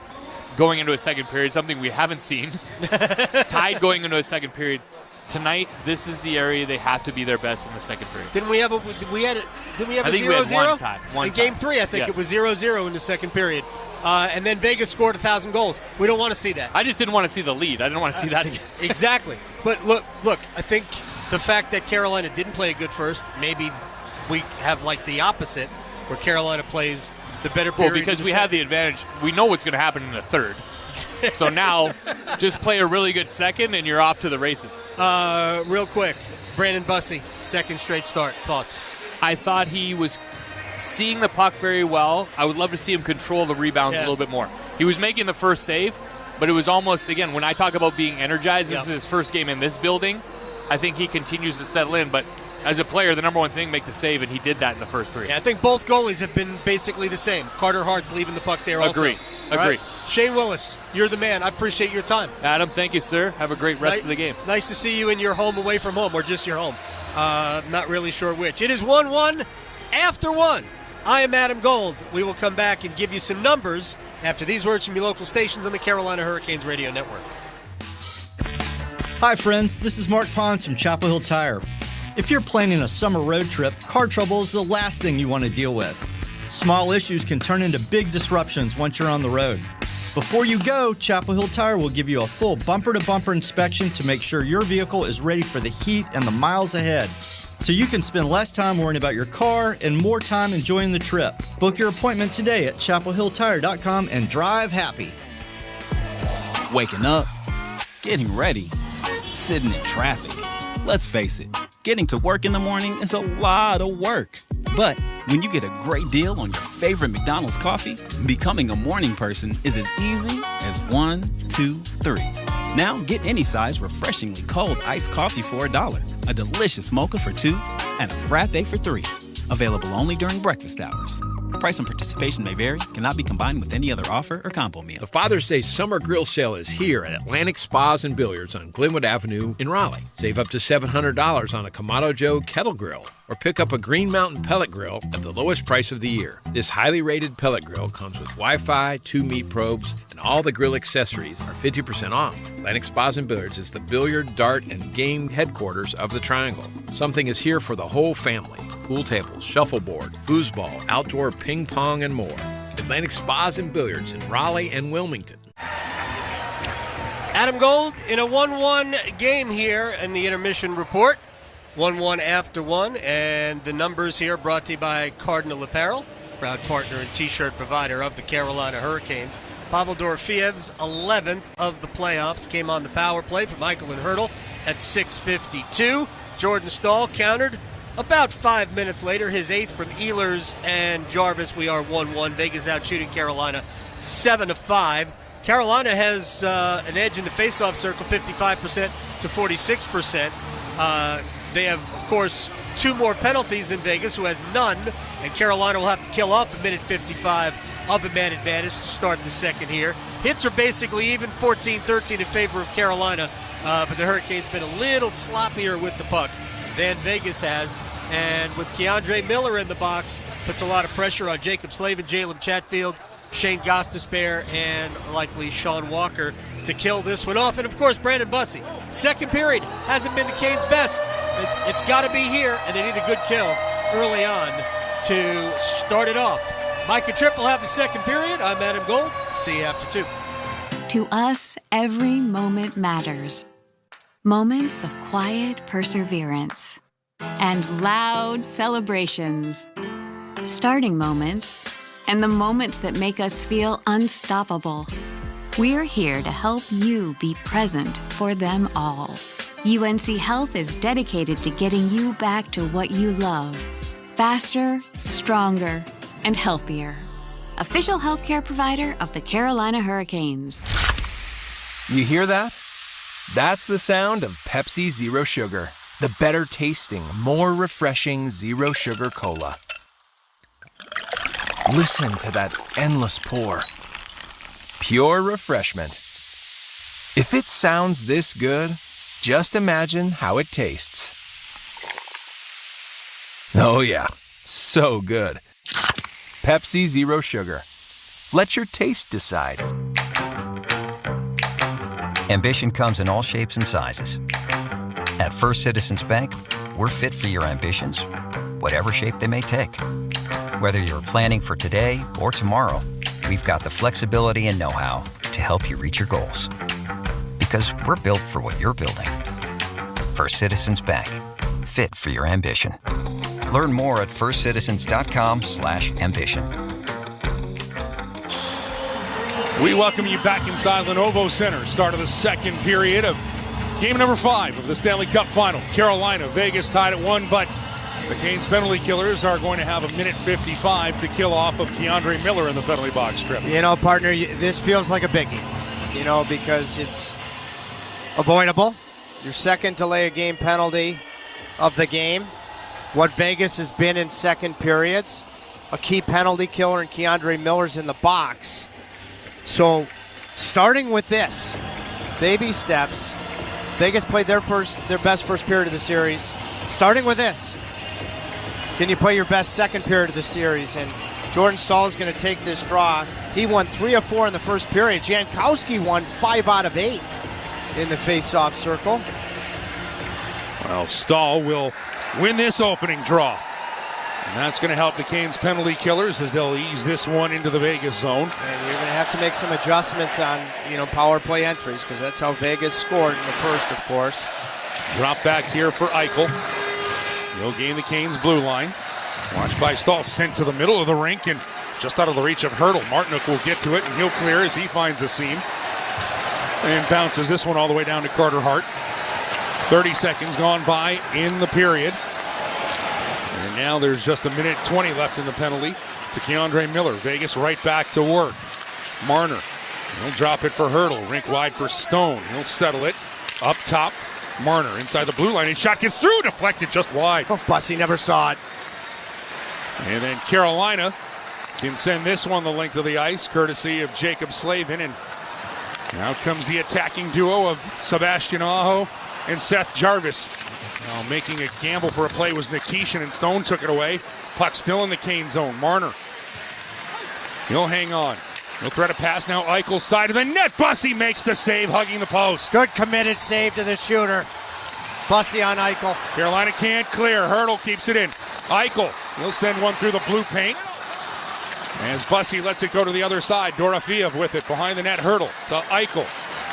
going into a second period, something we haven't seen. Tied going into a second period. Tonight, this is the area they have to be their best in the second period. Didn't we have a 0-0? I think we had one time. In Game 3, I think it was 0-0 in the second period. And then Vegas scored 1,000 goals. We don't want to see that. I just didn't want to see the lead. I didn't want to see that again. Exactly. But look, I think the fact that Carolina didn't play a good first, maybe we have like the opposite, where Carolina plays the better period. Well, because we have the advantage. We know what's going to happen in the third. So now, just play a really good second, and you're off to the races. Real quick, Brandon Bussey, second straight start. Thoughts? I thought he was seeing the puck very well. I would love to see him control the rebounds a little bit more. He was making the first save, but it was almost, again, when I talk about being energized, this is his first game in this building. I think he continues to settle in, but as a player, the number one thing, make the save, and he did that in the first period. Yeah, I think both goalies have been basically the same. Carter Hart's leaving the puck there also. Agree. Right. Shane Willis, you're the man. I appreciate your time. Adam, thank you, sir. Have a great rest of the game. Nice to see you in your home away from home, or just your home. Not really sure which. It is 1-1 after 1. I am Adam Gold. We will come back and give you some numbers after these words from your local stations on the Carolina Hurricanes Radio Network. Hi, friends. This is Mark Pons from Chapel Hill Tire. If you're planning a summer road trip, car trouble is the last thing you want to deal with. Small issues can turn into big disruptions once you're on the road. Before you go, Chapel Hill Tire will give you a full bumper-to-bumper inspection to make sure your vehicle is ready for the heat and the miles ahead, so you can spend less time worrying about your car and more time enjoying the trip. Book your appointment today at chapelhilltire.com and drive happy. Waking up, getting ready, sitting in traffic. Let's face it, getting to work in the morning is a lot of work. But when you get a great deal on your favorite McDonald's coffee, becoming a morning person is as easy as 1, 2, 3. Now get any size refreshingly cold iced coffee for $1, a delicious mocha for $2, and a frappe for $3. Available only during breakfast hours. Price and participation may vary. Cannot be combined with any other offer or combo meal. The Father's Day Summer Grill Sale is here at Atlantic Spas and Billiards on Glenwood Avenue in Raleigh. Save up to $700 on a Kamado Joe kettle grill, or pick up a Green Mountain pellet grill at the lowest price of the year. This highly rated pellet grill comes with Wi-Fi, 2 meat probes, and all the grill accessories are 50% off. Atlantic Spas and Billiards is the billiard, dart, and game headquarters of the Triangle. Something is here for the whole family. Pool tables, shuffleboard, foosball, outdoor ping pong, and more. Atlantic Spas and Billiards in Raleigh and Wilmington. Adam Gold in a 1-1 game here in the intermission report. 1-1 after one, and the numbers here brought to you by Cardinal Apparel, proud partner and T-shirt provider of the Carolina Hurricanes. Pavel Dorofeyev's 11th of the playoffs came on the power play for Michael and Hertl at 6:52. Jordan Stahl countered about 5 minutes later, his 8th from Ehlers and Jarvis. We are 1-1. Vegas out shooting Carolina 7-5. Carolina has an edge in the faceoff circle, 55% to 46%. They have, of course, 2 more penalties than Vegas, who has none, and Carolina will have to kill off a minute 55 of a man advantage to start the second here. Hits are basically even, 14-13 in favor of Carolina, but the Hurricanes been a little sloppier with the puck than Vegas has, and with Keandre Miller in the box, puts a lot of pressure on Jacob Slavin, Jalen Chatfield, Shane Gostisbehere, and likely Sean Walker to kill this one off. And, of course, Brandon Bussey. Second period hasn't been the Canes' best. It's got to be here, and they need a good kill early on to start it off. Mike and Tripp will have the second period. I'm Adam Gold. See you after 2. To us, every moment matters. Moments of quiet perseverance and loud celebrations. Starting moments and the moments that make us feel unstoppable. We're here to help you be present for them all. UNC Health is dedicated to getting you back to what you love. Faster, stronger, and healthier. Official healthcare provider of the Carolina Hurricanes. You hear that? That's the sound of Pepsi Zero Sugar, the better tasting, more refreshing Zero Sugar Cola. Listen to that endless pour. Pure refreshment. If it sounds this good, just imagine how it tastes. Oh yeah, so good. Pepsi Zero Sugar. Let your taste decide. Ambition comes in all shapes and sizes. At First Citizens Bank, we're fit for your ambitions, whatever shape they may take. Whether you're planning for today or tomorrow, we've got the flexibility and know-how to help you reach your goals. Because we're built for what you're building. First Citizens Bank, fit for your ambition. Learn more at firstcitizens.com/ambition. We welcome you back inside Lenovo Center. Start of the second period of game number 5 of the Stanley Cup Final. Carolina, Vegas tied at 1, but the Canes penalty killers are going to have a minute 55 to kill off of Keandre Miller in the penalty box trip. You know, partner, this feels like a biggie, because it's avoidable. Your second delay of game penalty of the game. What Vegas has been in second periods, a key penalty killer, and Keandre Miller's in the box. So, starting with this, baby steps. Vegas played their best first period of the series. Starting with this, can you play your best second period of the series? And Jordan Stahl is going to take this draw. He won 3 of 4 in the first period. Jankowski won 5 out of 8 in the face-off circle. Well, Stahl will win this opening draw. And that's going to help the Canes penalty killers as they'll ease this one into the Vegas zone. And you're going to have to make some adjustments on, power play entries, because that's how Vegas scored in the first, of course. Drop back here for Eichel. He'll gain the Canes blue line. Watched by Stahl, sent to the middle of the rink and just out of the reach of Hertl. Martinook will get to it and he'll clear as he finds the seam. And bounces this one all the way down to Carter Hart. 30 seconds gone by in the period. And now there's just a minute 20 left in the penalty to Keandre Miller. Vegas right back to work. Marner, he'll drop it for Hertl. Rink wide for Stone. He'll settle it. Up top, Marner inside the blue line. His shot gets through, deflected just wide. Oh, Bussey never saw it. And then Carolina can send this one the length of the ice, courtesy of Jacob Slavin. And now comes the attacking duo of Sebastian Aho and Seth Jarvis. Now making a gamble for a play was Nikishin, and Stone took it away. Puck still in the Cane zone. Marner, he'll hang on. He'll thread a pass now. Eichel's side of the net. Bussey makes the save, hugging the post. Good committed save to the shooter. Bussy on Eichel. Carolina can't clear. Hurdle keeps it in. Eichel, he'll send one through the blue paint. As Bussy lets it go to the other side. Dorofeev with it behind the net. Hurdle to Eichel.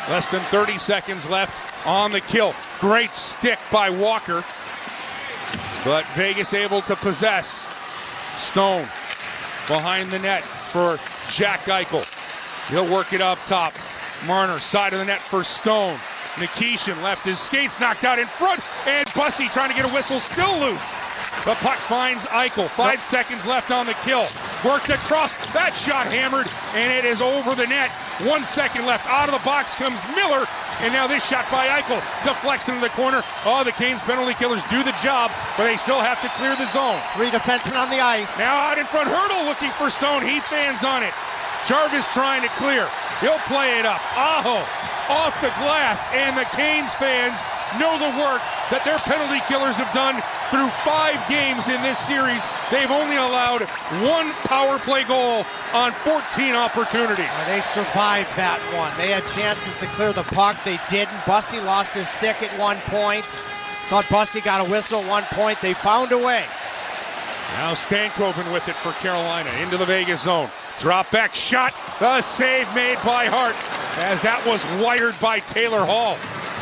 Less than 30 seconds left on the kill. Great stick by Walker. But Vegas able to possess. Stone behind the net for Jack Eichel. He'll work it up top. Marner, side of the net for Stone. Nikishin left his skates, knocked out in front, and Bussy trying to get a whistle, still loose. The puck finds Eichel. 5 seconds left on the kill. Worked across. That shot hammered, and it is over the net. 1 second left. Out of the box comes Miller, and now this shot by Eichel deflects into the corner. Oh, the Canes penalty killers do the job, but they still have to clear the zone. 3 defensemen on the ice. Now out in front, Hurdle looking for Stone. He fans on it. Jarvis trying to clear. He'll play it up. Aho off the glass, and the Canes fans know the work that their penalty killers have done through 5 games in this series. They've only allowed 1 power play goal on 14 opportunities. They survived that one. They had chances to clear the puck. They didn't. Bussy lost his stick at one point. Thought Bussy got a whistle at one point. They found a way. Now Stankoven with it for Carolina into the Vegas zone. Drop back shot. The save made by Hart, as that was wired by Taylor Hall.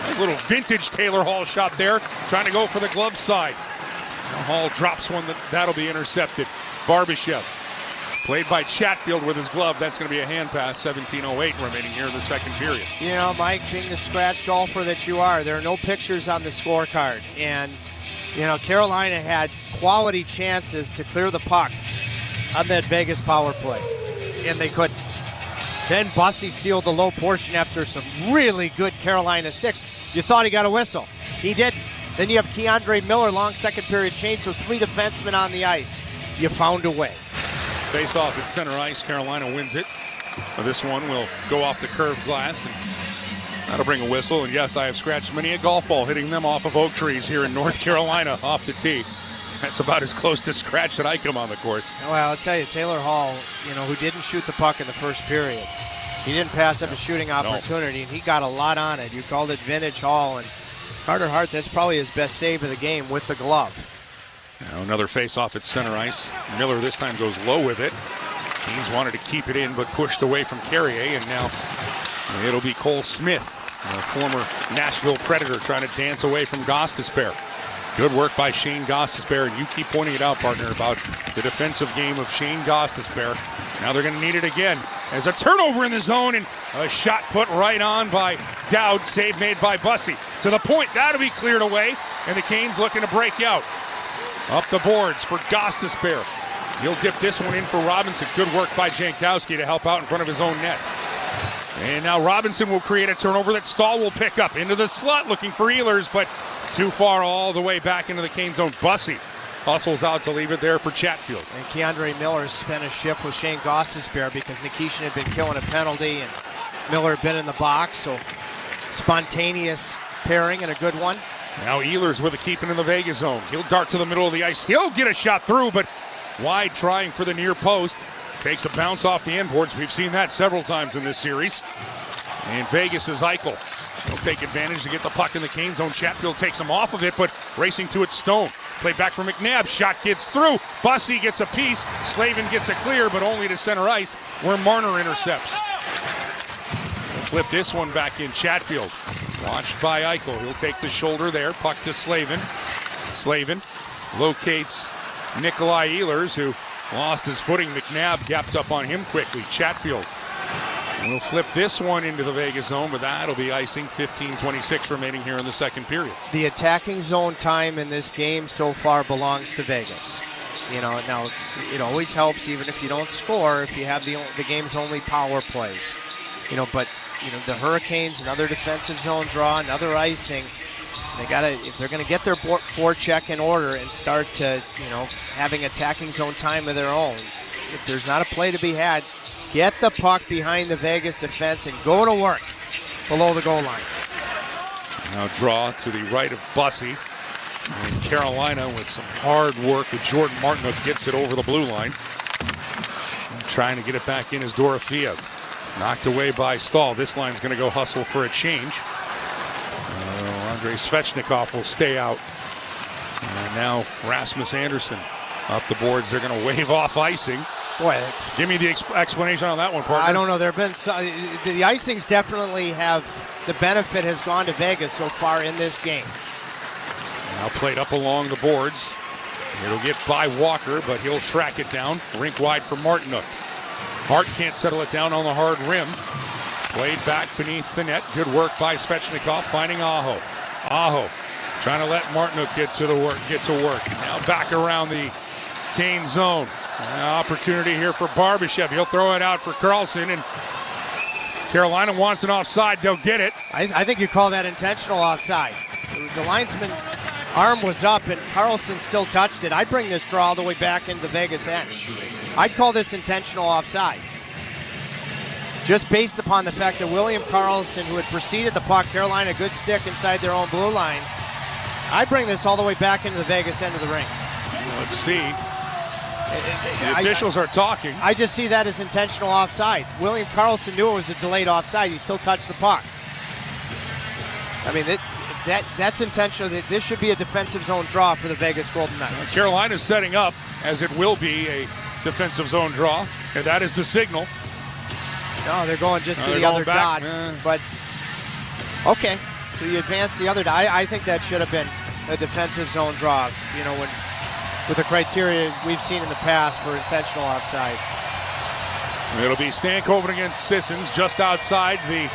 A little vintage Taylor Hall shot there, trying to go for the glove side. Now Hall drops one that'll be intercepted. Barbashev played by Chatfield with his glove. That's going to be a hand pass. 17:08 remaining here in the second period. You know, Mike, being the scratch golfer that you are, there are no pictures on the scorecard. And, you know, Carolina had quality chances to clear the puck on that Vegas power play, and they couldn't. Then Bussy sealed the low portion after some really good Carolina sticks. You thought he got a whistle. He didn't. Then you have Keandre Miller, long second period change, so 3 defensemen on the ice. You found a way. Face off at center ice. Carolina wins it. This one will go off the curved glass, and that'll bring a whistle. And yes, I have scratched many a golf ball hitting them off of oak trees here in North Carolina off the tee. That's about as close to scratch that I come on the courts. Well, I'll tell you, Taylor Hall, you know, who didn't shoot the puck in the first period, he didn't pass up a shooting opportunity, and he got a lot on it. You called it vintage Hall, and Carter Hart, that's probably his best save of the game with the glove. Now another face-off at center ice. Miller this time goes low with it. Canes wanted to keep it in, but pushed away from Carrier, and now it'll be Cole Smith, a former Nashville Predator, trying to dance away from Gostisbehere. Good work by Shane Gostisbehere. You keep pointing it out, partner, about the defensive game of Shane Gostisbehere. Now they're going to need it again. As a turnover in the zone, and a shot put right on by Dowd. Save made by Bussy. To the point, that'll be cleared away, and the Canes looking to break out. Up the boards for Gostisbehere. He'll dip this one in for Robinson. Good work by Jankowski to help out in front of his own net. And now Robinson will create a turnover that Stahl will pick up into the slot looking for Ehlers, but too far all the way back into the Cane zone. Bussy hustles out to leave it there for Chatfield. And Keandre Miller spent a shift with Shane Gostisbehere because Nikishin had been killing a penalty and Miller had been in the box, so spontaneous pairing and a good one. Now Ehlers with a keeping in the Vegas zone. He'll dart to the middle of the ice. He'll get a shot through, but wide trying for the near post. Takes a bounce off the end boards. We've seen that several times in this series. And Vegas is Eichel. He'll take advantage to get the puck in the Cane zone. Chatfield takes him off of it, but racing to it, Stone. Play back for McNabb. Shot gets through. Bussy gets a piece. Slavin gets a clear, but only to center ice, where Marner intercepts. We'll flip this one back in. Chatfield, watched by Eichel. He'll take the shoulder there. Puck to Slavin. Slavin locates Nikolai Ehlers, who lost his footing. McNabb gapped up on him quickly. Chatfield will flip this one into the Vegas zone, but that'll be icing. 15:26 remaining here in the second period. The attacking zone time in this game so far belongs to Vegas. You know, now it always helps even if you don't score, if you have the game's only power plays. You know, but you know, the Hurricanes, another defensive zone draw, another icing. They gotta, if they're gonna get their forecheck in order and start to, you know, having attacking zone time of their own. If there's not a play to be had, get the puck behind the Vegas defense and go to work below the goal line. Now draw to the right of Bussy. And Carolina with some hard work with Jordan Martinook gets it over the blue line. And trying to get it back in is Dorofeev. Knocked away by Stahl. This line's going to go hustle for a change. On Andrei Svechnikov will stay out. And now Rasmus Andersson up the boards. They're going to wave off icing. Boy, give me the explanation on that one, partner. I don't know. There have been the icings definitely have the benefit has gone to Vegas so far in this game. Now played up along the boards. It'll get by Walker, but he'll track it down. Rink wide for Martinook. Hart can't settle it down on the hard rim. Played back beneath the net. Good work by Svechnikov, finding Aho. Aho trying to let Martinook get to work. Now back around the Kane zone. Opportunity here for Barbashev. He'll throw it out for Carlson, and Carolina wants an offside. They'll get it. I think you call that intentional offside. The linesman arm was up, and Carlson still touched it. I'd bring this draw all the way back into the Vegas end. I'd call this intentional offside. Just based upon the fact that William Karlsson, who had preceded the puck, Carolina, a good stick inside their own blue line, I'd bring this all the way back into the Vegas end of the ring. Let's see. The officials are talking. I just see that as intentional offside. William Karlsson knew it was a delayed offside. He still touched the puck. I mean, that's intentional. This should be a defensive zone draw for the Vegas Golden Knights. Carolina's setting up as it will be a defensive zone draw, and that is the signal. No, they're going just to the other dot. But, okay, so you advance the other dot. I think that should have been a defensive zone draw, you know, with the criteria we've seen in the past for intentional offside. It'll be Stankoven against Sissons just outside the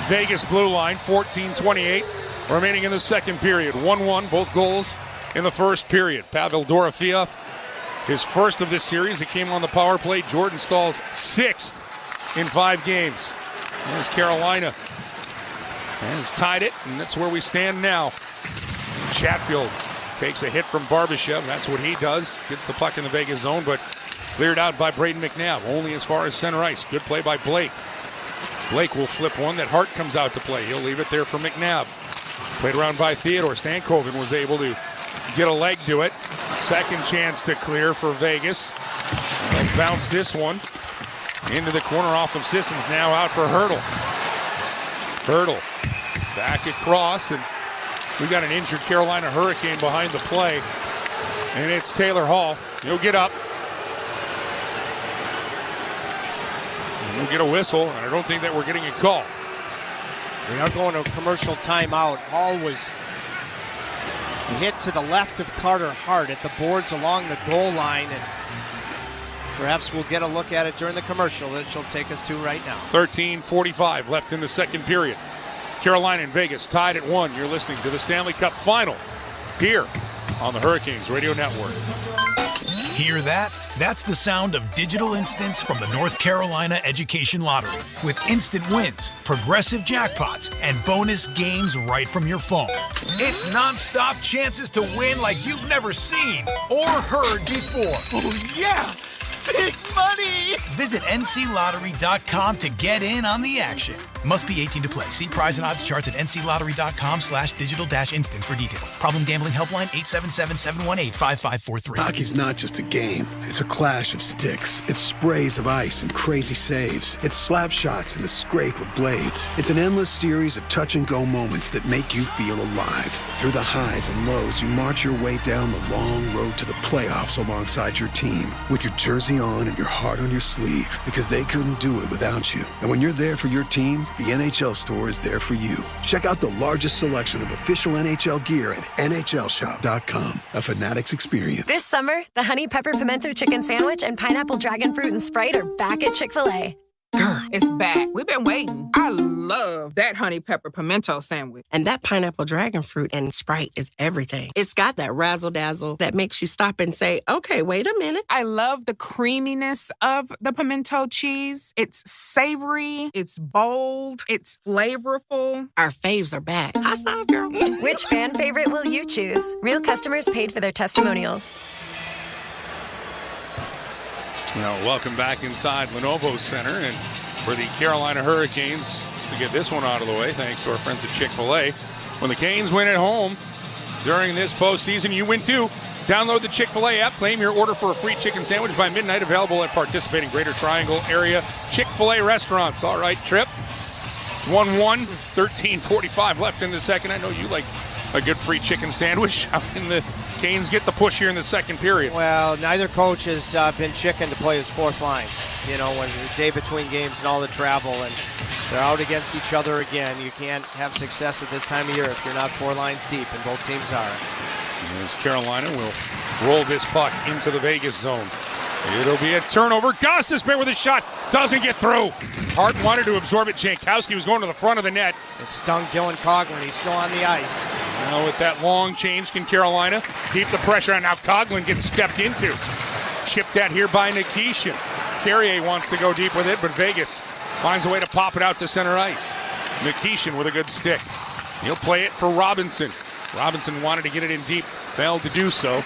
Vegas blue line, 14:28 remaining in the second period. 1-1, both goals in the first period. Pavel Dorofeev, his first of this series. It came on the power play. Jordan Stahl's sixth in 5 games. As Carolina has tied it, and that's where we stand now. Chatfield takes a hit from Barbashev. That's what he does. Gets the puck in the Vegas zone, but cleared out by Braden McNabb, only as far as center ice. Good play by Blake. Blake will flip one that Hart comes out to play. He'll leave it there for McNabb. Played around by Theodore. Stankoven was able to get a leg to it. Second chance to clear for Vegas. They'll bounce this one into the corner off of Sissons. Now out for Hurdle. Hurdle back across, and we've got an injured Carolina Hurricane behind the play. And it's Taylor Hall. He'll get up. And we'll get a whistle, and I don't think that we're getting a call. We are going to a commercial timeout. Hall was hit to the left of Carter Hart at the boards along the goal line, and perhaps we'll get a look at it during the commercial that she'll take us to right now. 13:45 left in the second period. Carolina and Vegas tied at 1. You're listening to the Stanley Cup Final here on the Hurricanes Radio Network. Hear that? That's the sound of digital instants from the North Carolina Education Lottery. With instant wins, progressive jackpots, and bonus games right from your phone. It's nonstop chances to win like you've never seen or heard before. Oh, yeah! Big money! Visit nclottery.com to get in on the action. Must be 18 to play. See prize and odds charts at nclottery.com/digital-instants for details. Problem gambling helpline 877-718-5543. Hockey's not just a game. It's a clash of sticks. It's sprays of ice and crazy saves. It's slap shots and the scrape of blades. It's an endless series of touch-and-go moments that make you feel alive. Through the highs and lows, you march your way down the long road to the playoffs alongside your team. With your jersey on and your heart on your sleeve, because they couldn't do it without you. And when you're there for your team, the NHL store is there for you. Check out the largest selection of official NHL gear at NHLshop.com. A Fanatics experience. This summer, the Honey Pepper Pimento Chicken Sandwich and Pineapple Dragon Fruit and Sprite are back at Chick-fil-A. It's back. We've been waiting. I love that honey pepper pimento sandwich. And that pineapple dragon fruit and Sprite is everything. It's got that razzle-dazzle that makes you stop and say, okay, wait a minute. I love the creaminess of the pimento cheese. It's savory. It's bold. It's flavorful. Our faves are back. High five, girl. Which fan favorite will you choose? Real customers paid for their testimonials. Well, welcome back inside Lenovo Center, and for the Carolina Hurricanes to get this one out of the way, thanks to our friends at Chick-fil-A. When the Canes win at home during this postseason, you win too. Download the Chick-fil-A app, claim your order for a free chicken sandwich by midnight, available at participating Greater Triangle area Chick-fil-A restaurants. All right, Tripp, It's 1-1, 13:45 left in the second. I know you like a good free chicken sandwich. How can the Canes get the push here in the second period? Well, neither coach has been chicken to play his fourth line. You know, when the day between games and all the travel, and they're out against each other again. You can't have success at this time of year if you're not 4 lines deep, and both teams are. As Carolina will roll this puck into the Vegas zone. It'll be a turnover. Gostisbehere with a shot. Doesn't get through. Hart wanted to absorb it. Jankowski was going to the front of the net. It stung Dylan Coughlin. He's still on the ice. Now with that long change, can Carolina keep the pressure on? Now Coughlin gets stepped into. Chipped at here by Nikishin. Carrier wants to go deep with it, but Vegas finds a way to pop it out to center ice. Nikishin with a good stick. He'll play it for Robinson. Robinson wanted to get it in deep. Failed to do so.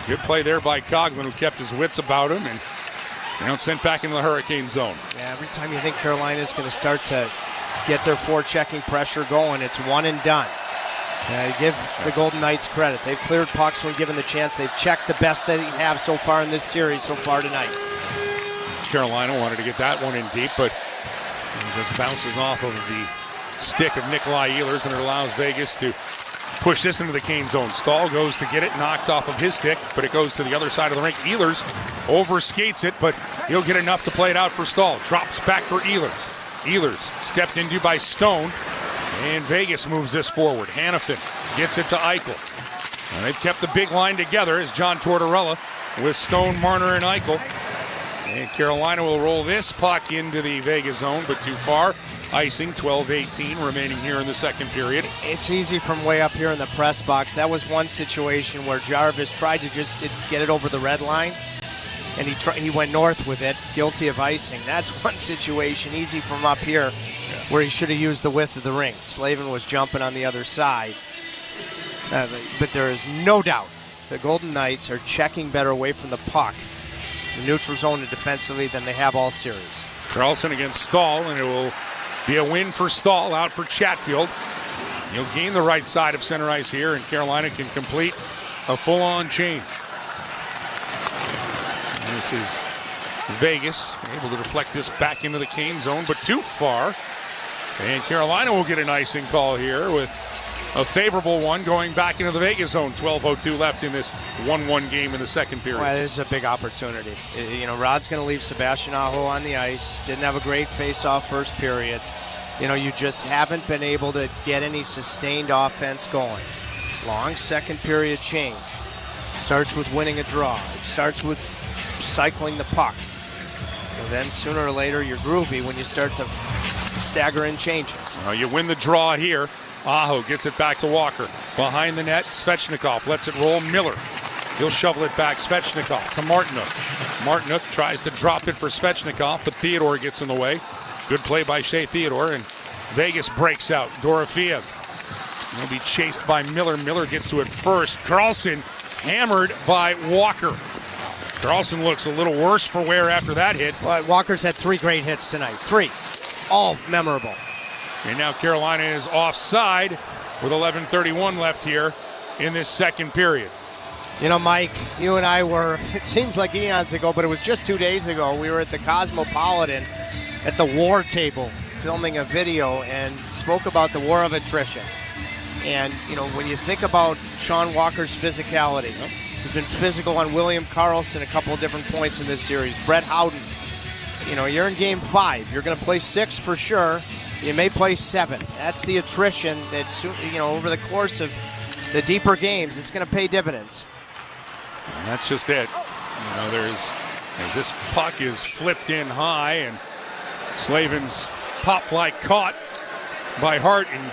Good play there by Coughlin, who kept his wits about him, and sent back into the Hurricane zone. Yeah, every time you think Carolina's going to start to get their forechecking pressure going, it's one and done. Give the Golden Knights credit. They've cleared pucks when given the chance. They've checked the best they have so far in this series so far tonight. Carolina wanted to get that one in deep, but it just bounces off of the stick of Nikolai Ehlers, and it allows Vegas to push this into the Cane zone. Stahl goes to get it, knocked off of his stick, but it goes to the other side of the rink. Ehlers overskates it, but he'll get enough to play it out for Stahl. Drops back for Ehlers. Ehlers stepped into by Stone, and Vegas moves this forward. Hannafin gets it to Eichel. And they've kept the big line together as John Tortorella with Stone, Marner, and Eichel. And Carolina will roll this puck into the Vegas zone, but too far. Icing, 12-18 remaining here in the second period. It's easy from way up here in the press box. That was one situation where Jarvis tried to just get it over the red line, and he went north with it, guilty of icing. That's one situation, easy from up here, where he should have used the width of the rink. Slavin was jumping on the other side. But there is no doubt the Golden Knights are checking better away from the puck, the neutral zone and defensively, than they have all series. Carlson against Stahl, and it will be a win for Stahl, out for Chatfield. He'll gain the right side of center ice here, and Carolina can complete a full-on change. And this is Vegas, able to deflect this back into the Cane zone, but too far. And Carolina will get an icing call here with a favorable one going back into the Vegas zone. 12:02 left in this 1-1 game in the second period. Well, this is a big opportunity. You know, Rod's going to leave Sebastian Aho on the ice. Didn't have a great face-off first period. You know, you just haven't been able to get any sustained offense going. Long second period change. It starts with winning a draw. It starts with cycling the puck. And then sooner or later, you're groovy when you start to stagger in changes. You win the draw here. Aho gets it back to Walker. Behind the net, Svechnikov lets it roll. Miller. He'll shovel it back. Svechnikov to Martinuk. Martinuk tries to drop it for Svechnikov, but Theodore gets in the way. Good play by Shea Theodore, and Vegas breaks out. Dorofeev will be chased by Miller. Miller gets to it first. Carlson hammered by Walker. Carlson looks a little worse for wear after that hit. Well, Walker's had 3 great hits tonight. 3. All memorable. And now Carolina is offside with 11:31 left here in this second period. You know, Mike, you and I were, it seems like eons ago, but it was just 2 days ago. We were at the Cosmopolitan at the war table filming a video and spoke about the war of attrition. And, you know, when you think about Sean Walker's physicality, he's been physical on William Karlsson a couple of different points in this series. Brett Howden, you know, you're in game 5. You're going to play 6 for sure. You may play 7. That's the attrition that, you know, over the course of the deeper games, it's going to pay dividends. And that's just it. You know, as this puck is flipped in high, and Slavin's pop fly caught by Hart, and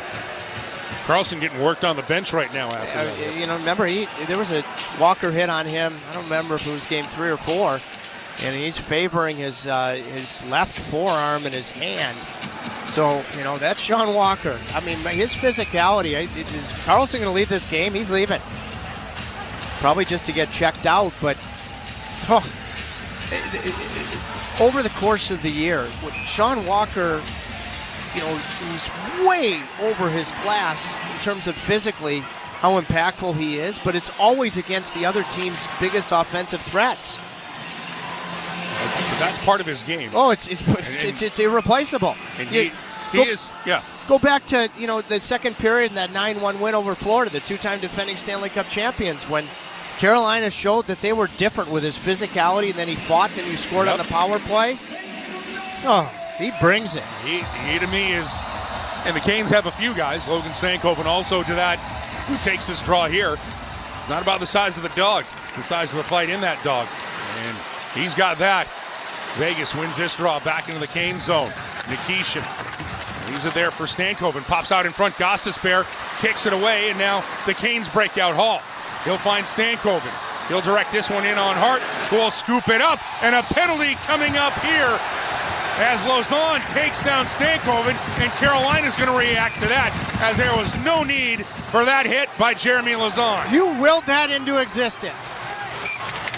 Karlsson getting worked on the bench right now after that. You know, remember, there was a Walker hit on him. I don't remember if it was game 3 or 4, and he's favoring his left forearm and his hand. So, you know, that's Sean Walker. I mean, his physicality, is Karlsson going to leave this game? He's leaving. Probably just to get checked out, but over the course of the year, Sean Walker, you know, he's way over his class in terms of physically how impactful he is, but it's always against the other team's biggest offensive threats. But that's part of his game. Oh, it's irreplaceable. And Go back to, the second period in that 9-1 win over Florida, the two-time defending Stanley Cup champions, when Carolina showed that they were different with his physicality, and then he fought and he scored on the power play. Oh, he brings it. He to me is, and the Canes have a few guys, Logan Stankoven also to that, who takes this draw here. It's not about the size of the dog, it's the size of the fight in that dog. And he's got that. Vegas wins this draw back into the Canes zone. Nikishin leaves it there for Stankoven. Pops out in front. Gostisbehere kicks it away, and now the Canes break out Hall. He'll find Stankoven. He'll direct this one in on Hart, who will scoop it up, and a penalty coming up here as Lauzon takes down Stankoven, and Carolina's going to react to that, as there was no need for that hit by Jeremy Lauzon. You willed that into existence.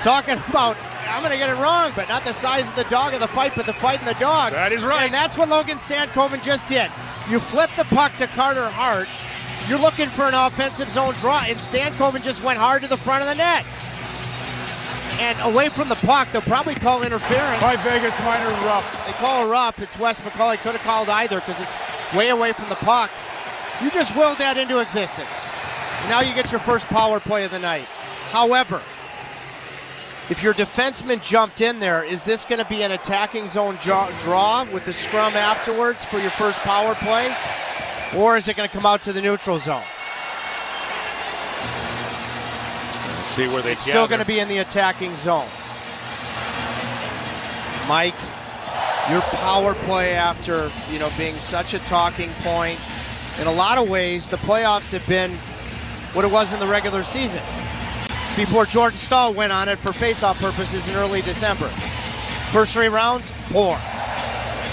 Talking about, I'm going to get it wrong, but not the size of the dog of the fight, but the fight in the dog. That is right. And that's what Logan Stankoven just did. You flip the puck to Carter Hart. You're looking for an offensive zone draw, and Stankoven just went hard to the front of the net. And away from the puck, they'll probably call interference. By Vegas, minor rough. They call a rough. It's Wes McCauley. Could have called either because it's way away from the puck. You just willed that into existence. Now you get your first power play of the night. However, if your defenseman jumped in there, is this going to be an attacking zone draw with the scrum afterwards for your first power play? Or is it going to come out to the neutral zone? Let's see where they It's still going to be in the attacking zone. Mike, your power play after, being such a talking point. In a lot of ways, the playoffs have been what it was in the regular season before Jordan Stahl went on it for face-off purposes in early December. First 3 rounds, poor.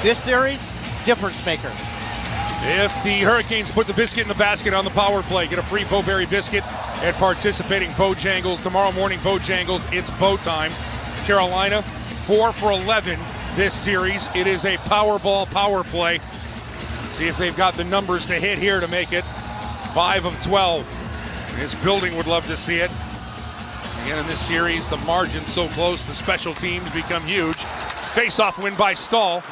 This series, difference maker. If the Hurricanes put the biscuit in the basket on the power play, get a free Bowberry biscuit at participating Bojangles. Tomorrow morning, Bojangles, it's bow time. Carolina, 4 for 11 this series. It is a Powerball power play. Let's see if they've got the numbers to hit here to make it 5 of 12. This building would love to see it. Again, in this series, the margin's so close, the special teams become huge. Face-off win by Stahl,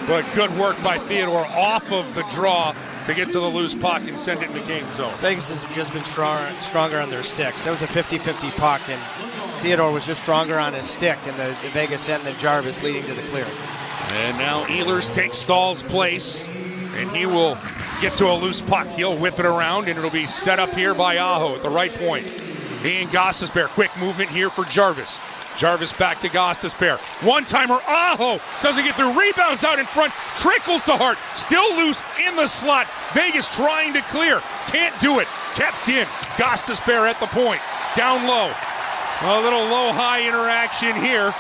but good work by Theodore off of the draw to get to the loose puck and send it in the Canes zone. Vegas has just been stronger on their sticks. That was a 50-50 puck, and Theodore was just stronger on his stick in the Vegas end than Jarvis, leading to the clear. And now Ehlers takes Stahl's place, and he will get to a loose puck. He'll whip it around, and it'll be set up here by Aho at the right point. He and Gostisbehere, quick movement here for Jarvis. Jarvis back to Gostisbehere. One-timer, Aho doesn't get through. Rebounds out in front, trickles to Hart. Still loose in the slot. Vegas trying to clear. Can't do it. Kept in. Gostisbehere at the point. Down low. A little low-high interaction here.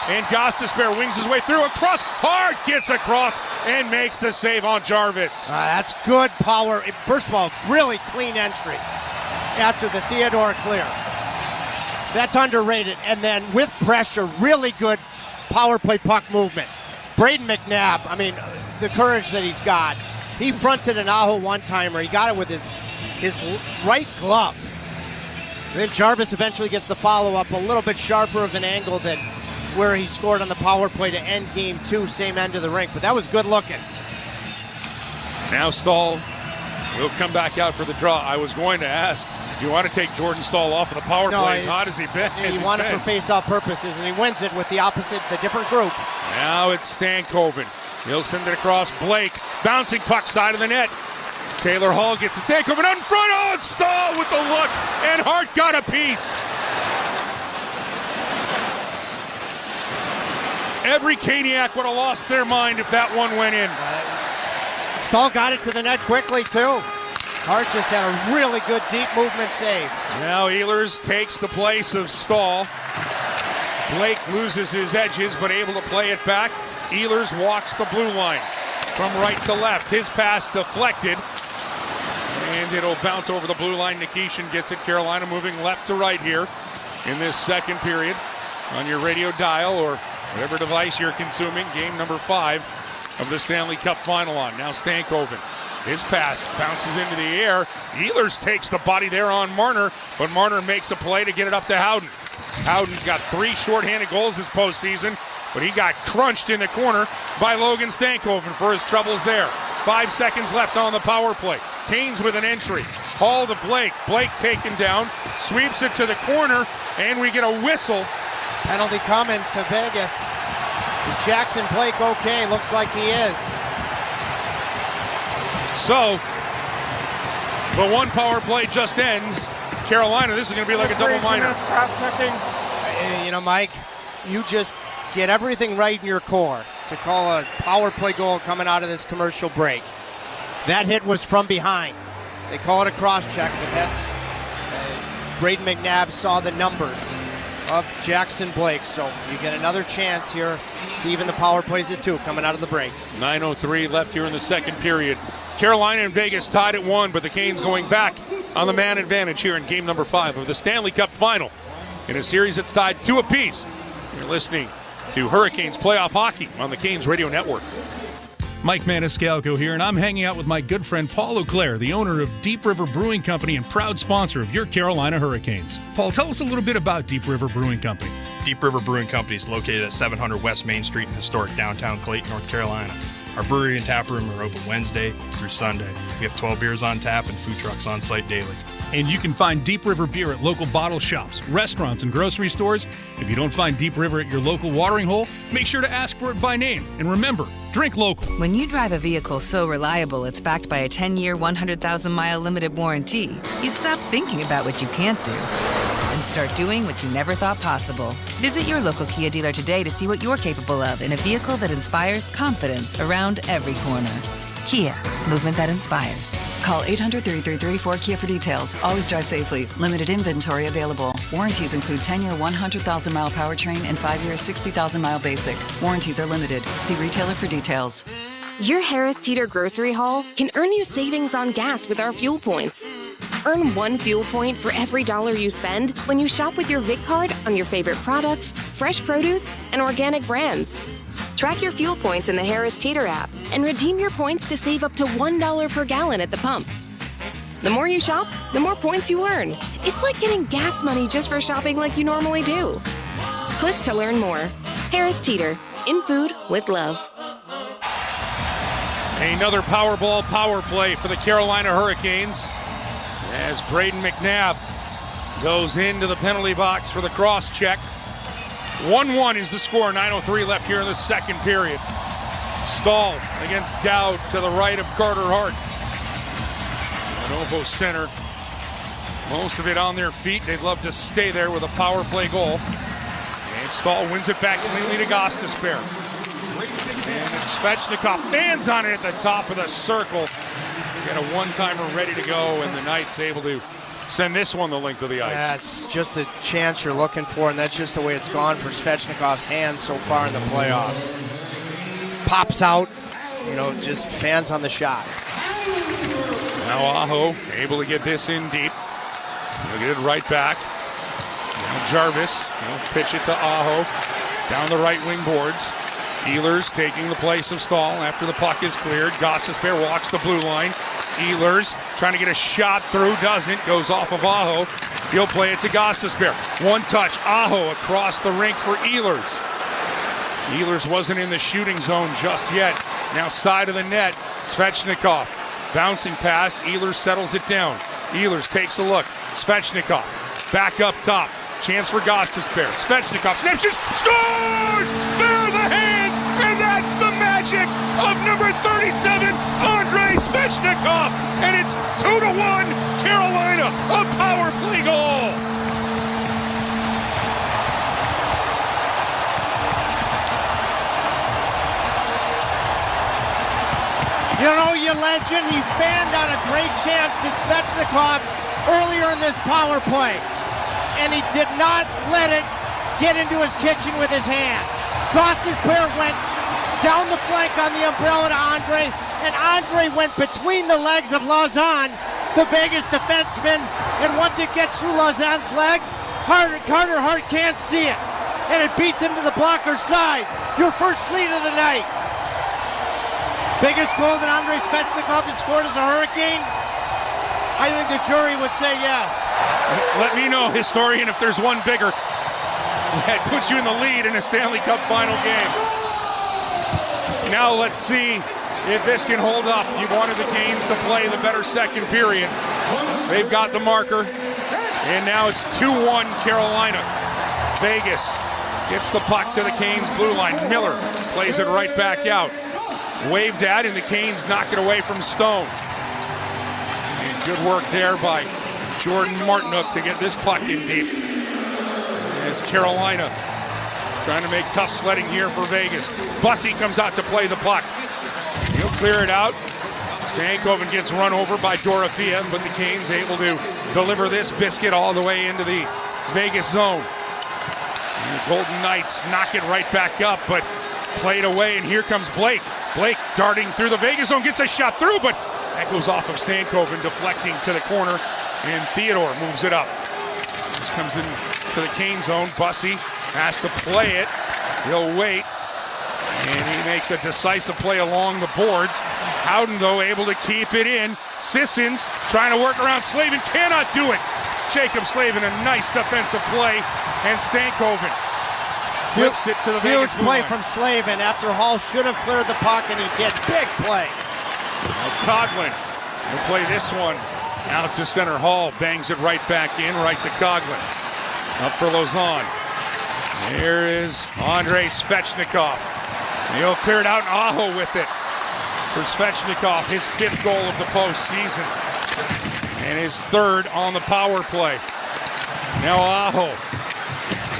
And Gostisbehere wings his way through. Across. Hart gets across and makes the save on Jarvis. That's good power. First of all, really clean entry after the Theodore clear. That's underrated. And then with pressure, really good power play puck movement. Braden McNabb, the courage that he's got. He fronted an Aho one-timer. He got it with his right glove. And then Jarvis eventually gets the follow-up, a little bit sharper of an angle than where he scored on the power play to end game 2, same end of the rink. But that was good looking. Now Stahl will come back out for the draw. I was going to ask, do you want to take Jordan Stahl off of the power play? As hot as he been? He won it for face-off purposes, and he wins it with the different group. Now it's Stankoven. He'll send it across Blake. Bouncing puck side of the net. Taylor Hall gets it. Stankoven out in front. Oh, it's Stahl with the look, and Hart got a piece. Every Caniac would have lost their mind if that one went in. Stahl got it to the net quickly, too. Hart just had a really good deep movement save. Now Ehlers takes the place of Stahl. Blake loses his edges, but able to play it back. Ehlers walks the blue line from right to left. His pass deflected, and it'll bounce over the blue line. Nikishin gets it. Carolina moving left to right here in this second period on your radio dial or whatever device you're consuming. Game number 5 of the Stanley Cup final on. Now Stankoven. His pass bounces into the air. Ehlers takes the body there on Marner, but Marner makes a play to get it up to Howden. Howden's got 3 shorthanded goals this postseason, but he got crunched in the corner by Logan Stankoven for his troubles there. 5 seconds left on the power play. Canes with an entry. Hall to Blake. Blake taken down, sweeps it to the corner, and we get a whistle. Penalty coming to Vegas. Is Jackson Blake okay? Looks like he is. So, the one power play just ends. Carolina, this is going to be like a double minor. You know, Mike, you just get everything right in your core to call a power play goal coming out of this commercial break. That hit was from behind. They call it a cross-check, but that's Braden McNabb saw the numbers of Jackson Blake, so you get another chance here to even the power plays at 2 coming out of the break. 9:03 left here in the second period. Carolina and Vegas tied at 1, but the Canes going back on the man advantage here in game number 5 of the Stanley Cup Final in a series that's tied 2 apiece. You're listening to Hurricanes Playoff Hockey on the Canes Radio Network. Mike Maniscalco here, and I'm hanging out with my good friend Paul Auclair, the owner of Deep River Brewing Company and proud sponsor of your Carolina Hurricanes. Paul, tell us a little bit about Deep River Brewing Company. Deep River Brewing Company is located at 700 West Main Street in historic downtown Clayton, North Carolina. Our brewery and tap room are open Wednesday through Sunday. We have 12 beers on tap and food trucks on site daily. And you can find Deep River beer at local bottle shops, restaurants, and grocery stores. If you don't find Deep River at your local watering hole, make sure to ask for it by name. And remember, drink local. When you drive a vehicle so reliable it's backed by a 10-year, 100,000-mile limited warranty, you stop thinking about what you can't do and start doing what you never thought possible. Visit your local Kia dealer today to see what you're capable of in a vehicle that inspires confidence around every corner. Kia, movement that inspires. Call 800-333-4KIA for details. Always drive safely. Limited inventory available. Warranties include 10-year 100,000-mile powertrain and 5-year 60,000-mile basic. Warranties are limited. See retailer for details. Your Harris Teeter grocery haul can earn you savings on gas with our fuel points. Earn 1 fuel point for every $1 you spend when you shop with your Vic card on your favorite products, fresh produce, and organic brands. Track your fuel points in the Harris Teeter app and redeem your points to save up to $1 per gallon at the pump. The more you shop, the more points you earn. It's like getting gas money just for shopping like you normally do. Click to learn more. Harris Teeter, in food with love. Another Powerball power play for the Carolina Hurricanes as Braden McNabb goes into the penalty box for the cross check. 1-1 is the score. 9:03 left here in the second period. Stahl against Dowd to the right of Carter Hart. Lenovo Center, most of it on their feet. They'd love to stay there with a power play goal. And Stahl wins it back cleanly to Gostisbehere. And it's Svechnikov. Fans on it at the top of the circle. He's got a one-timer ready to go, and the Knights able to send this one the length of the ice. That's just the chance you're looking for, and that's just the way it's gone for Svechnikov's hands so far in the playoffs. Pops out, just fans on the shot. Now Aho able to get this in deep. He'll get it right back. Now Jarvis, pitch it to Aho. Down the right wing boards. Ehlers taking the place of Stahl after the puck is cleared. Gostisbehere walks the blue line. Ehlers trying to get a shot through, doesn't, goes off of Aho. He'll play it to Gostisbehere. One touch, Aho across the rink for Ehlers. Ehlers wasn't in the shooting zone just yet. Now side of the net, Svechnikov. Bouncing pass, Ehlers settles it down. Ehlers takes a look. Svechnikov back up top. Chance for Gostisbehere. Svechnikov snaps, shoots, scores! There are the hands, and that's the magic of number 37, Andrei Svechnikov. And it's 2-1, Carolina, a power play goal. You legend, he fanned on a great chance to Svechnikov earlier in this power play. And he did not let it get into his kitchen with his hands. Gostisbehere went down the flank on the umbrella to Andre, and Andre went between the legs of Lauzon, the Vegas defenseman, and once it gets through Lauzon's legs, Carter Hart can't see it, and it beats him to the blocker's side. Your first lead of the night. Biggest goal that Andrei Svechnikov has scored as a Hurricane? I think the jury would say yes. Let me know, historian, if there's one bigger that puts you in the lead in a Stanley Cup final game. Now let's see if this can hold up. You wanted the Canes to play the better second period. They've got the marker, and now it's 2-1 Carolina. Vegas gets the puck to the Canes blue line. Miller plays it right back out. Waved at, and the Canes knock it away from Stone. And good work there by Jordan Martinook to get this puck in deep. As Carolina trying to make tough sledding here for Vegas. Bussey comes out to play the puck. He'll clear it out. Stankoven gets run over by Dorofia, but the Canes able to deliver this biscuit all the way into the Vegas zone. And the Golden Knights knock it right back up, but played away, and here comes Blake. Blake darting through the Vegas zone, gets a shot through, but that goes off of Stankoven, deflecting to the corner, and Theodore moves it up. This comes into the Cane zone. Bussey has to play it. He'll wait, and he makes a decisive play along the boards. Howden, though, able to keep it in. Sissons trying to work around Slavin, cannot do it. Jacob Slavin, a nice defensive play, and Stankoven flips it to the Vegas huge play line. from Slavin after Hall should have cleared the puck, and he did. Big play. Now Coughlin will play this one out to center. Hall bangs it right back in, right to Coughlin. Up for Lausanne. Here is Andrei Svechnikov. He'll clear it out, and Aho with it for Svechnikov, his 5th goal of the postseason, and his 3rd on the power play. Now Aho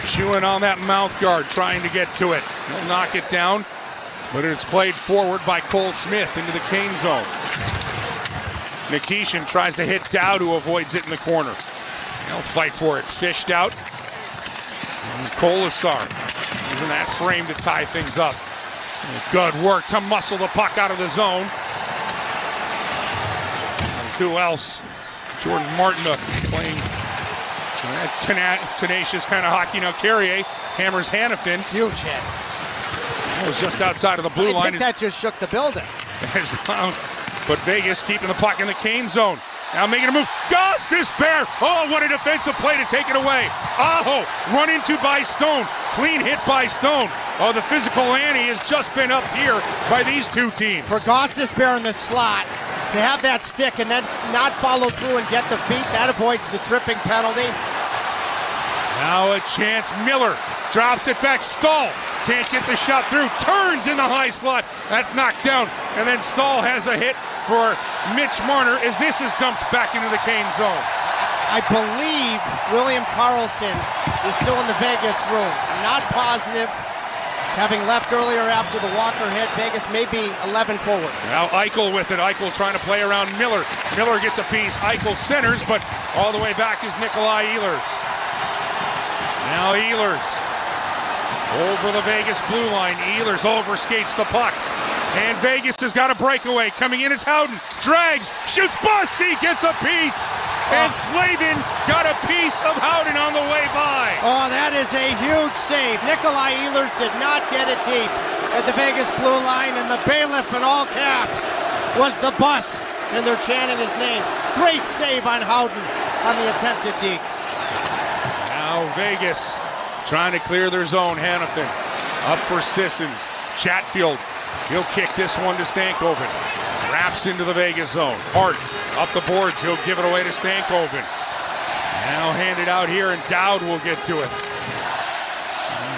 chewing on that mouth guard, trying to get to it. He'll knock it down, but it's played forward by Cole Smith into the Cane zone. Nikishin tries to hit Dowd, who avoids it in the corner. He'll fight for it. Fished out. And Kolasar using that frame to tie things up. Good work to muscle the puck out of the zone. There's who else? Jordan Martinook playing tenacious kind of hockey. Now Carrier hammers Hannafin. Huge hit. It was just outside of the blue line. I think that just shook the building. But Vegas keeping the puck in the Cane zone. Now making a move. Goss despair. Oh, what a defensive play to take it away. Aho run into by Stone. Clean hit by Stone. Oh, the physical ante has just been upped here by these two teams. For Goss despair in the slot, to have that stick and then not follow through and get the feet, that avoids the tripping penalty. Now a chance. Miller drops it back. Stahl can't get the shot through. Turns in the high slot. That's knocked down. And then Stahl has a hit for Mitch Marner as this is dumped back into the Cane zone. I believe William Karlsson is still in the Vegas room. Not positive. Having left earlier after the Walker hit, Vegas may be 11 forwards. Now Eichel with it. Eichel trying to play around Miller. Miller gets a piece. Eichel centers, but all the way back is Nikolai Ehlers. Now Ehlers over the Vegas blue line. Ehlers overskates the puck. And Vegas has got a breakaway. Coming in, it's Howden. Drags, shoots, Bussey gets a piece. And Slavin got a piece of Howden on the way by. Oh, that is a huge save. Nikolai Ehlers did not get it deep at the Vegas blue line, and the bailiff in all caps was the bus, and they're chanting his name. Great save on Howden on the attempted deke. Now Vegas trying to clear their zone. Hannafin up for Sissons. Chatfield, he'll kick this one to Stankoven. Wraps into the Vegas zone. Hart up the boards. He'll give it away to Stankoven. Now handed out here, and Dowd will get to it.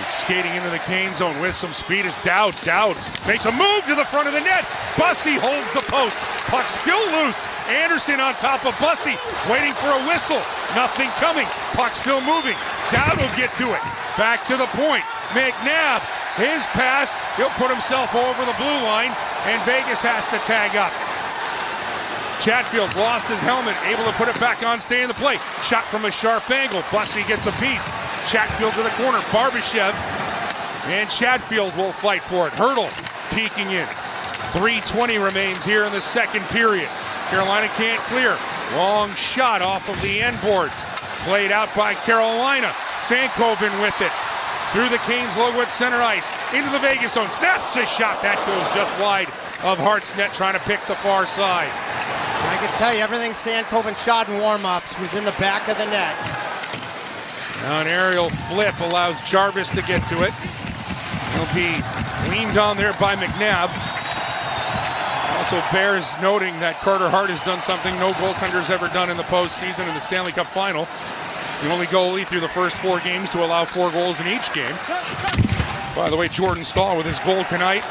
He's skating into the Cane zone with some speed is Dowd. Dowd makes a move to the front of the net. Bussey holds the post. Puck still loose. Anderson on top of Bussey, waiting for a whistle. Nothing coming. Puck still moving. Dowd will get to it. Back to the point. McNabb, his pass. He'll put himself over the blue line, and Vegas has to tag up. Chatfield lost his helmet, able to put it back on, stay in the play. Shot from a sharp angle. Bussey gets a piece. Chatfield to the corner. Barbashev and Chatfield will fight for it. Hurdle peeking in. 3:20 remains here in the second period. Carolina can't clear. Long shot off of the end boards. Played out by Carolina. Stankoven with it. Through the Canes logo at center ice. Into the Vegas zone. Snaps a shot. That goes just wide of Hart's net, trying to pick the far side. I can tell you everything Stankoven shot in warm-ups was in the back of the net. Now an aerial flip allows Jarvis to get to it. He'll be leaned on there by McNabb. Also bears noting that Carter Hart has done something no goaltender's ever done in the postseason in the Stanley Cup final. The only goalie through the first 4 games to allow 4 goals in each game. By the way, Jordan Staal with his goal tonight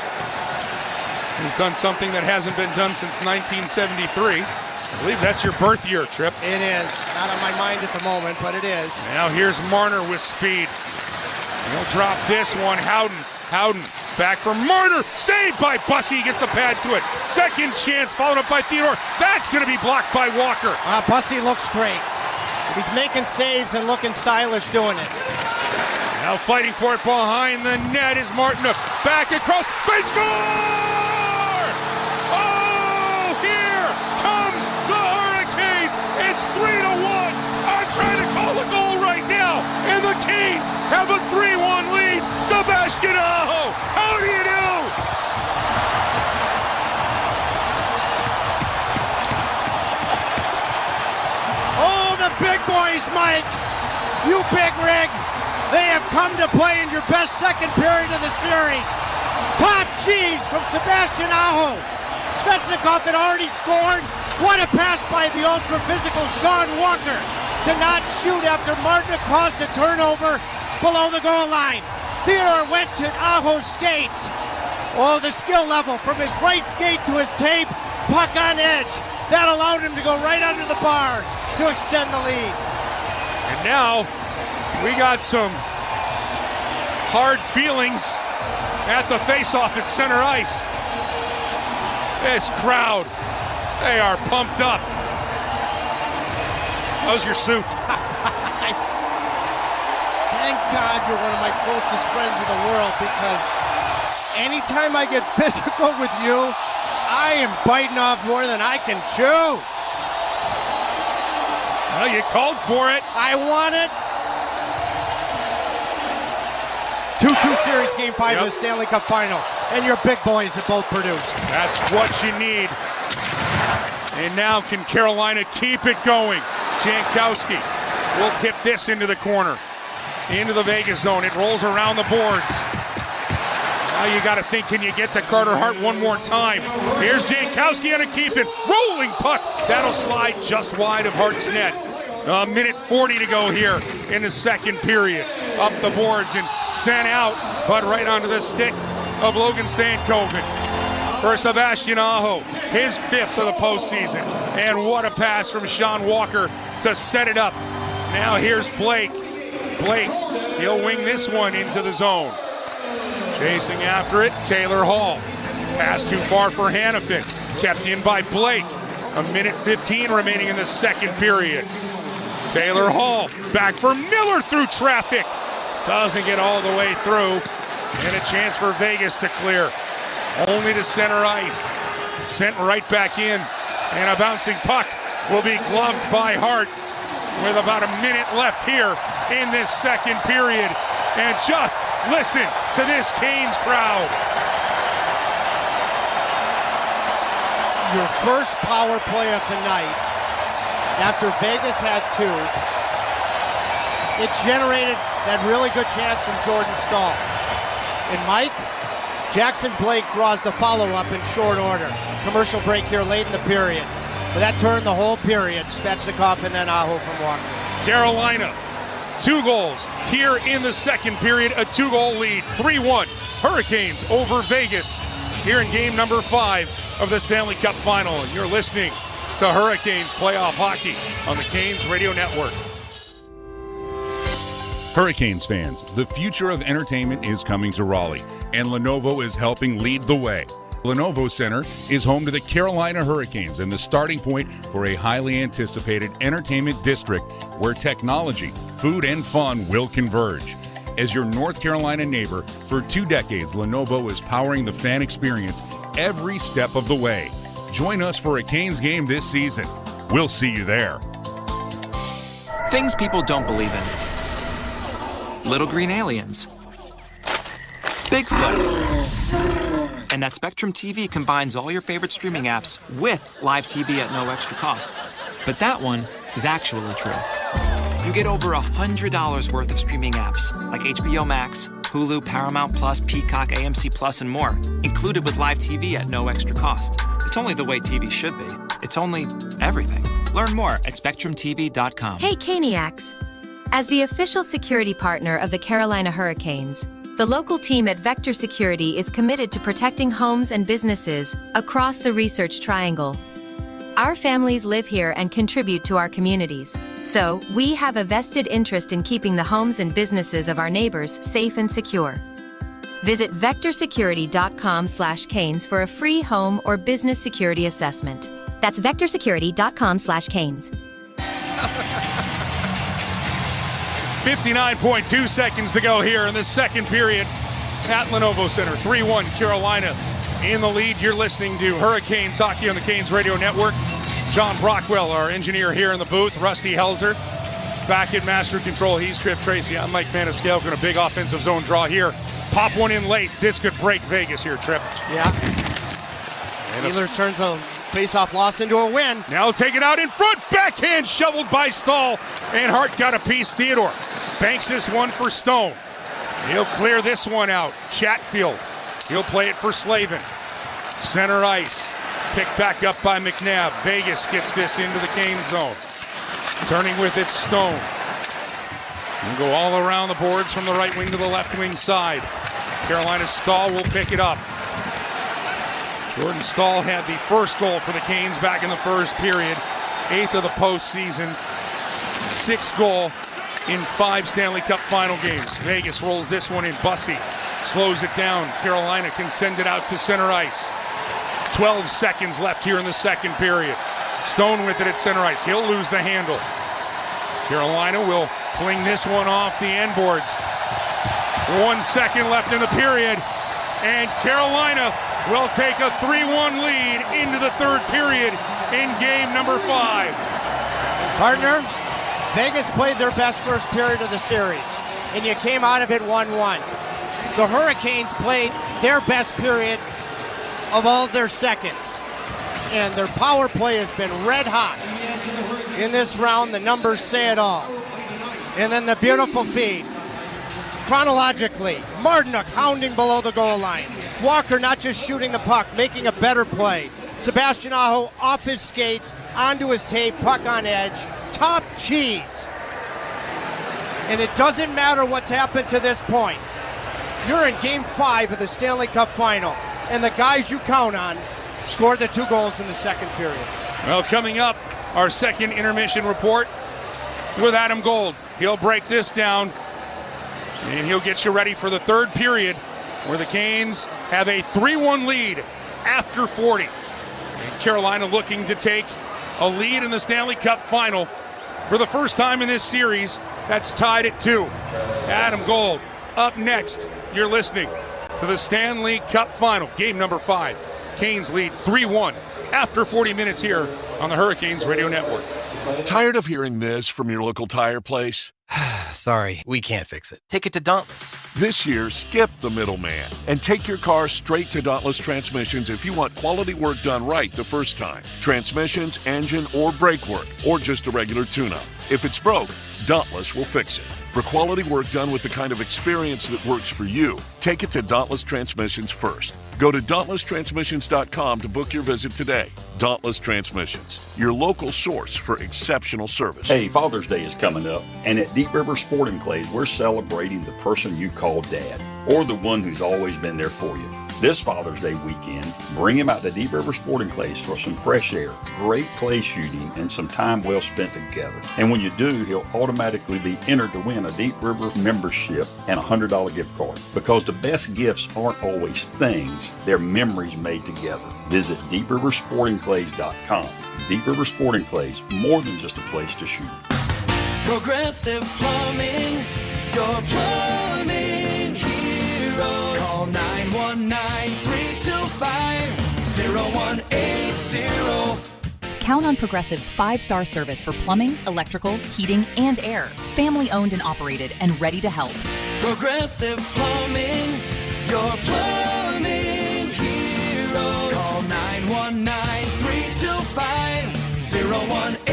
has done something that hasn't been done since 1973. I believe that's your birth year, Trip. It is. Not on my mind at the moment, but it is. Now here's Marner with speed. He'll drop this one. Howden back for Marner. Saved by Bussey. He gets the pad to it. Second chance followed up by Theodore. That's going to be blocked by Walker. Bussey looks great. He's making saves and looking stylish doing it. Now fighting for it behind the net is Martinook. Back across. They score! Oh, here comes the Hurricanes. It's 3-1. I'm trying to call a goal right now. And the Canes have a 3-1 lead. Sebastian Aho, how do you do? Oh, the big boys, Mike. You big rig. They have come to play in your best second period of the series. Top cheese from Sebastian Aho. Svechnikov had already scored. What a pass by the ultra-physical Sean Walker to not shoot after Martin caused a turnover below the goal line. Theodore went to Aho's skates. Oh, the skill level from his right skate to his tape. Puck on edge. That allowed him to go right under the bar to extend the lead. And now we got some hard feelings at the face-off at center ice. This crowd, they are pumped up. How's your suit? Thank God you're one of my closest friends in the world, because anytime I get physical with you, I am biting off more than I can chew. Well, you called for it. I want it. 2-2 series, Game 5 of the Stanley Cup Final. And your big boys have both produced. That's what you need. And now can Carolina keep it going? Jankowski will tip this into the corner. Into the Vegas zone. It rolls around the boards. Now you got to think, can you get to Carter Hart one more time? Here's Jankowski on a keep it. Rolling puck. That'll slide just wide of Hart's net. A minute 40 to go here in the second period. Up the boards and sent out, but right onto the stick of Logan Stankoven. For Sebastian Aho, his 5th of the postseason. And what a pass from Sean Walker to set it up. Now here's Blake. Blake, he'll wing this one into the zone. Chasing after it, Taylor Hall. Pass too far for Hannafin. Kept in by Blake. A minute 15 remaining in the second period. Taylor Hall back for Miller through traffic. Doesn't get all the way through. And a chance for Vegas to clear. Only to center ice. Sent right back in. And a bouncing puck will be gloved by Hart with about a minute left here in this second period. And just listen to this Canes crowd. Your first power play of the night, after Vegas had 2, it generated that really good chance from Jordan Staal. And Mike, Jackson Blake draws the follow-up in short order. Commercial break here late in the period. But that turned the whole period. Svechnikov and then Aho from Walker. Carolina, 2 goals here in the second period. A 2-goal lead, 3-1. Hurricanes over Vegas here in game number 5 of the Stanley Cup Final. And you're listening to Hurricanes Playoff Hockey on the Canes Radio Network. Hurricanes fans, the future of entertainment is coming to Raleigh, and Lenovo is helping lead the way. Lenovo Center is home to the Carolina Hurricanes and the starting point for a highly anticipated entertainment district where technology, food, and fun will converge. As your North Carolina neighbor, for 2 decades, Lenovo is powering the fan experience every step of the way. Join us for a Canes game this season. We'll see you there. Things people don't believe in. Little green aliens. Bigfoot. And that Spectrum TV combines all your favorite streaming apps with live TV at no extra cost. But that one is actually true. You get over $100 worth of streaming apps like HBO Max, Hulu, Paramount Plus, Peacock, AMC Plus, and more, included with live TV at no extra cost. It's only the way TV should be. It's only everything. Learn more at SpectrumTV.com. Hey, Caniacs. As the official security partner of the Carolina Hurricanes, the local team at Vector Security is committed to protecting homes and businesses across the Research Triangle. Our families live here and contribute to our communities, so we have a vested interest in keeping the homes and businesses of our neighbors safe and secure. Visit vectorsecurity.com/canes for a free home or business security assessment. That's vectorsecurity.com/canes. 59.2 seconds to go here in the second period at Lenovo Center. 3-1 Carolina in the lead. You're listening to Hurricanes Hockey on the Canes Radio Network. John Brockwell, our engineer here in the booth. Rusty Helzer back in master control. He's Trip Tracy. I'm Mike Maniscalco in a big offensive zone draw here. Pop one in late. This could break Vegas here, Trip. Yeah. Ehlers turns a face-off loss into a win. Now take it out in front. Backhand shoveled by Stahl. And Hart got a piece. Theodore banks this one for Stone. He'll clear this one out. Chatfield. He'll play it for Slavin. Center ice. Picked back up by McNabb. Vegas gets this into the Cane zone. Turning with it, Stone. And go all around the boards from the right wing to the left wing side. Carolina Stahl will pick it up. Jordan Stahl had the first goal for the Canes back in the first period. 8th of the postseason. 6th goal in 5 Stanley Cup final games. Vegas rolls this one in. Bussey slows it down. Carolina can send it out to center ice. 12 seconds left here in the second period. Stone with it at center ice. He'll lose the handle. Carolina will fling this one off the end boards. 1 second left in the period. And Carolina will take a 3-1 lead into the third period in game number 5. Partner, Vegas played their best first period of the series, and you came out of it 1-1. The Hurricanes played their best period of all of their seconds, and their power play has been red hot. In this round, the numbers say it all. And then the beautiful feed. Chronologically, Martinuk hounding below the goal line. Walker not just shooting the puck, making a better play. Sebastian Aho off his skates, onto his tape, puck on edge. Top cheese. And it doesn't matter what's happened to this point. You're in game 5 of the Stanley Cup final, and the guys you count on scored the 2 goals in the second period. Well, coming up, our second intermission report with Adam Gold. He'll break this down, and he'll get you ready for the third period, where the Canes have a 3-1 lead after 40. And Carolina looking to take a lead in the Stanley Cup final for the first time in this series. That's tied at 2. Adam Gold up next. You're listening to the Stanley Cup final, game number 5. Canes lead 3-1 after 40 minutes here on the Hurricanes Radio Network. Tired of hearing this from your local tire place? Sorry, we can't fix it. Take it to Dauntless. This year, skip the middleman and take your car straight to Dauntless Transmissions if you want quality work done right the first time. Transmissions, engine, or brake work, or just a regular tune-up. If it's broke, Dauntless will fix it. For quality work done with the kind of experience that works for you, take it to Dauntless Transmissions first. Go to DauntlessTransmissions.com to book your visit today. Dauntless Transmissions, your local source for exceptional service. Hey, Father's Day is coming up, and at Deep River Sporting Clays, we're celebrating the person you call Dad, or the one who's always been there for you. This Father's Day weekend, bring him out to Deep River Sporting Clays for some fresh air, great clay shooting, and some time well spent together. And when you do, he'll automatically be entered to win a Deep River membership and a $100 gift card. Because the best gifts aren't always things, they're memories made together. Visit DeepRiverSportingClays.com. Deep River Sporting Clays, more than just a place to shoot. Progressive Plumbing, your plumbing heroes. Call 919-325-0180. Count on Progressive's 5-star service for plumbing, electrical, heating, and air. Family owned and operated and ready to help. Progressive Plumbing, your plumbing heroes. Call 919-325-0180.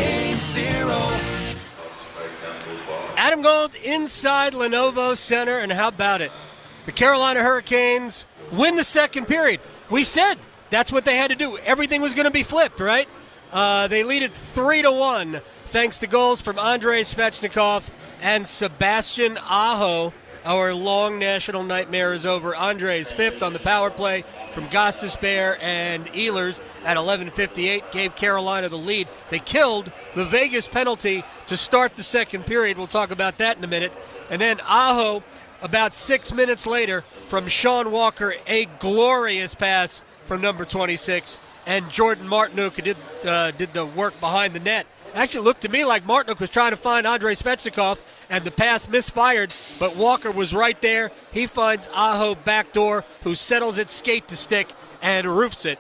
Adam Gold inside Lenovo Center, and how about it? The Carolina Hurricanes win the second period. We said that's what they had to do. Everything was going to be flipped, right? They lead it 3-1 thanks to goals from Andrei Svechnikov and Sebastian Aho. Our long national nightmare is over. Andrei's fifth on the power play from Gostisbehere and Ehlers at 11:58 gave Carolina the lead. They killed the Vegas penalty to start the second period. We'll talk about that in a minute. And then Aho, about 6 minutes later, from Sean Walker, a glorious pass from number 26. And Jordan Martinook did the work behind the net. Actually looked to me like Martinook was trying to find Andrei Svechnikov, and the pass misfired, but Walker was right there. He finds Aho backdoor, who settles it skate to stick and roofs it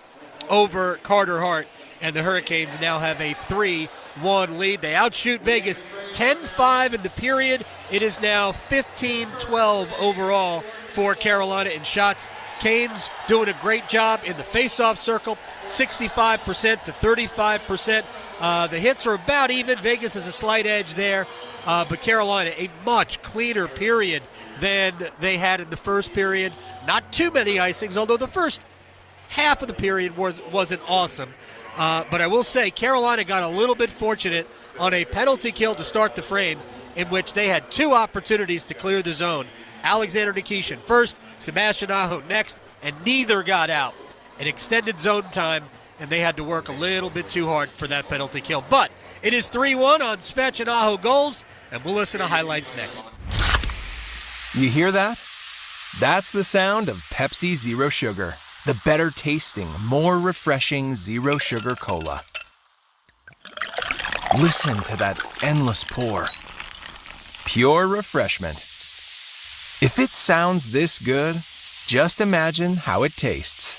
over Carter Hart. And the Hurricanes now have a 3-1 lead. They outshoot Vegas 10-5 in the period. It is now 15-12 overall for Carolina in shots. Canes doing a great job in the face-off circle, 65% to 35%. The hits are about even. Vegas has a slight edge there. But Carolina, a much cleaner period than they had in the first period. Not too many icings, although the first half of the period wasn't awesome. But I will say Carolina got a little bit fortunate on a penalty kill to start the frame in which they had two opportunities to clear the zone. Alexander Nikishin first, Sebastian Aho next, and neither got out. An extended zone time, and they had to work a little bit too hard for that penalty kill. But it is 3-1 on Svech and Aho goals, and we'll listen to highlights next. You hear that? That's the sound of Pepsi Zero Sugar, the better tasting, more refreshing Zero Sugar Cola. Listen to that endless pour. Pure refreshment. If it sounds this good, just imagine how it tastes.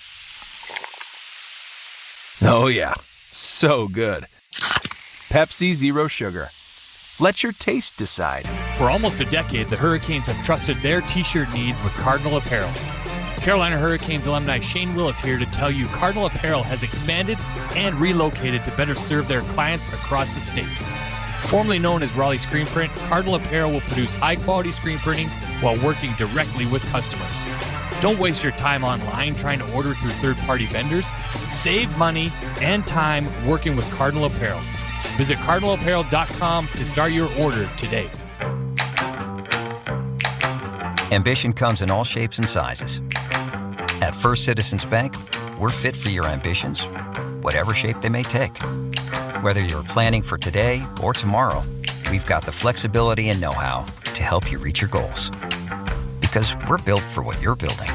Oh yeah, so good. Pepsi Zero Sugar. Let your taste decide. For almost a decade, the Hurricanes have trusted their t-shirt needs with Cardinal Apparel. Carolina Hurricanes alumni Shane Willis here to tell you Cardinal Apparel has expanded and relocated to better serve their clients across the state. Formerly known as Raleigh Screen Print, Cardinal Apparel will produce high-quality screen printing while working directly with customers. Don't waste your time online trying to order through third-party vendors. Save money and time working with Cardinal Apparel. Visit cardinalapparel.com to start your order today. Ambition comes in all shapes and sizes. At First Citizens Bank, we're fit for your ambitions, whatever shape they may take. Whether you're planning for today or tomorrow, we've got the flexibility and know-how to help you reach your goals. Because we're built for what you're building.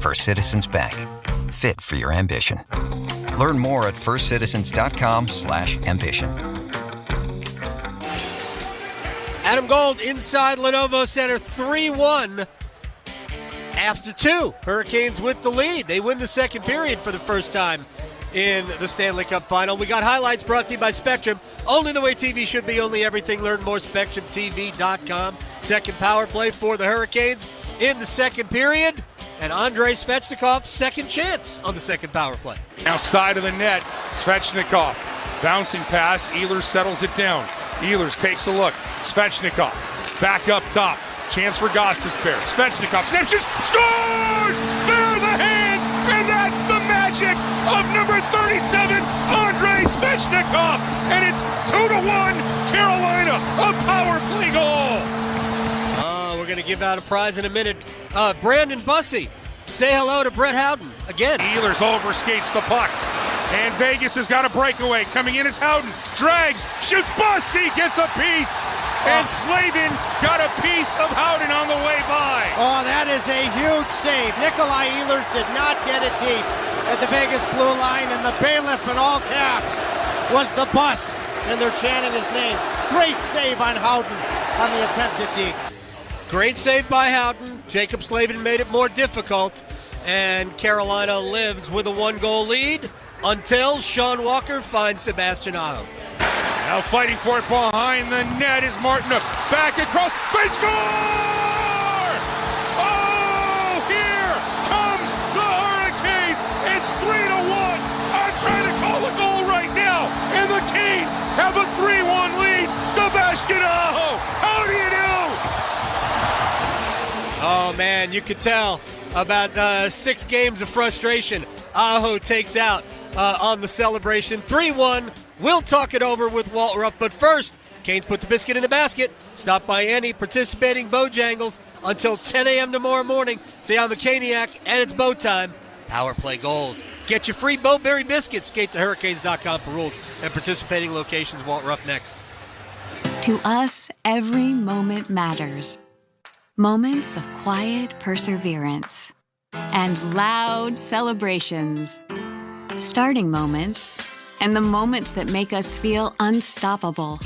First Citizens Bank, fit for your ambition. Learn more at firstcitizens.com/ambition. Adam Gold inside Lenovo Center, 3-1 after two. Hurricanes with the lead. They win the second period for the first time in the Stanley Cup Final. We got highlights brought to you by Spectrum. Only the way TV should be, only everything. Learn more, SpectrumTV.com. Second power play for the Hurricanes in the second period. And Andrei Svechnikov, second chance on the second power play. Now side of the net, Svechnikov. Bouncing pass, Ehlers settles it down. Ehlers takes a look. Svechnikov back up top. Chance for Gostisbehere. Svechnikov snaps, scores! There are the hands, and that's the magic of number 37, Andrei Svechnikov. And it's 2-1, Carolina, a power play goal. We're going to give out a prize in a minute. Brandon Bussey, say hello to Brett Howden again. Ehlers overskates the puck. And Vegas has got a breakaway. Coming in is Howden. Drags, shoots, Bussey gets a piece. And Slavin got a piece of Howden on the way by. Oh, that is a huge save. Nikolai Ehlers did not get it deep at the Vegas blue line, and the bailiff in all caps was the bus, and they're chanting his name. Great save on Howden on the attempted D. Great save by Howden. Jacob Slavin made it more difficult, and Carolina lives with a one-goal lead until Sean Walker finds Sebastian Aho. Now fighting for it behind the net is Martinook. Back across, they score! Oh, here comes the Hurricanes. It's 3-1. I'm trying to call a goal right now, and the Canes have a 3-1 lead. Sebastian Aho, how do you do? Oh, man, you could tell about 6 games of frustration Aho takes out on the celebration. 3-1. We'll talk it over with Walt Rupp. But first, Canes put the biscuit in the basket. Stop by any participating Bojangles until 10 a.m. tomorrow morning. See how McCaniac, and it's Bo time. Power play goals. Get your free Bowberry biscuits. Skate to Hurricanes.com for rules and participating locations. Walt Rupp next. To us, every moment matters. Moments of quiet perseverance and loud celebrations. Starting moments and the moments that make us feel unstoppable.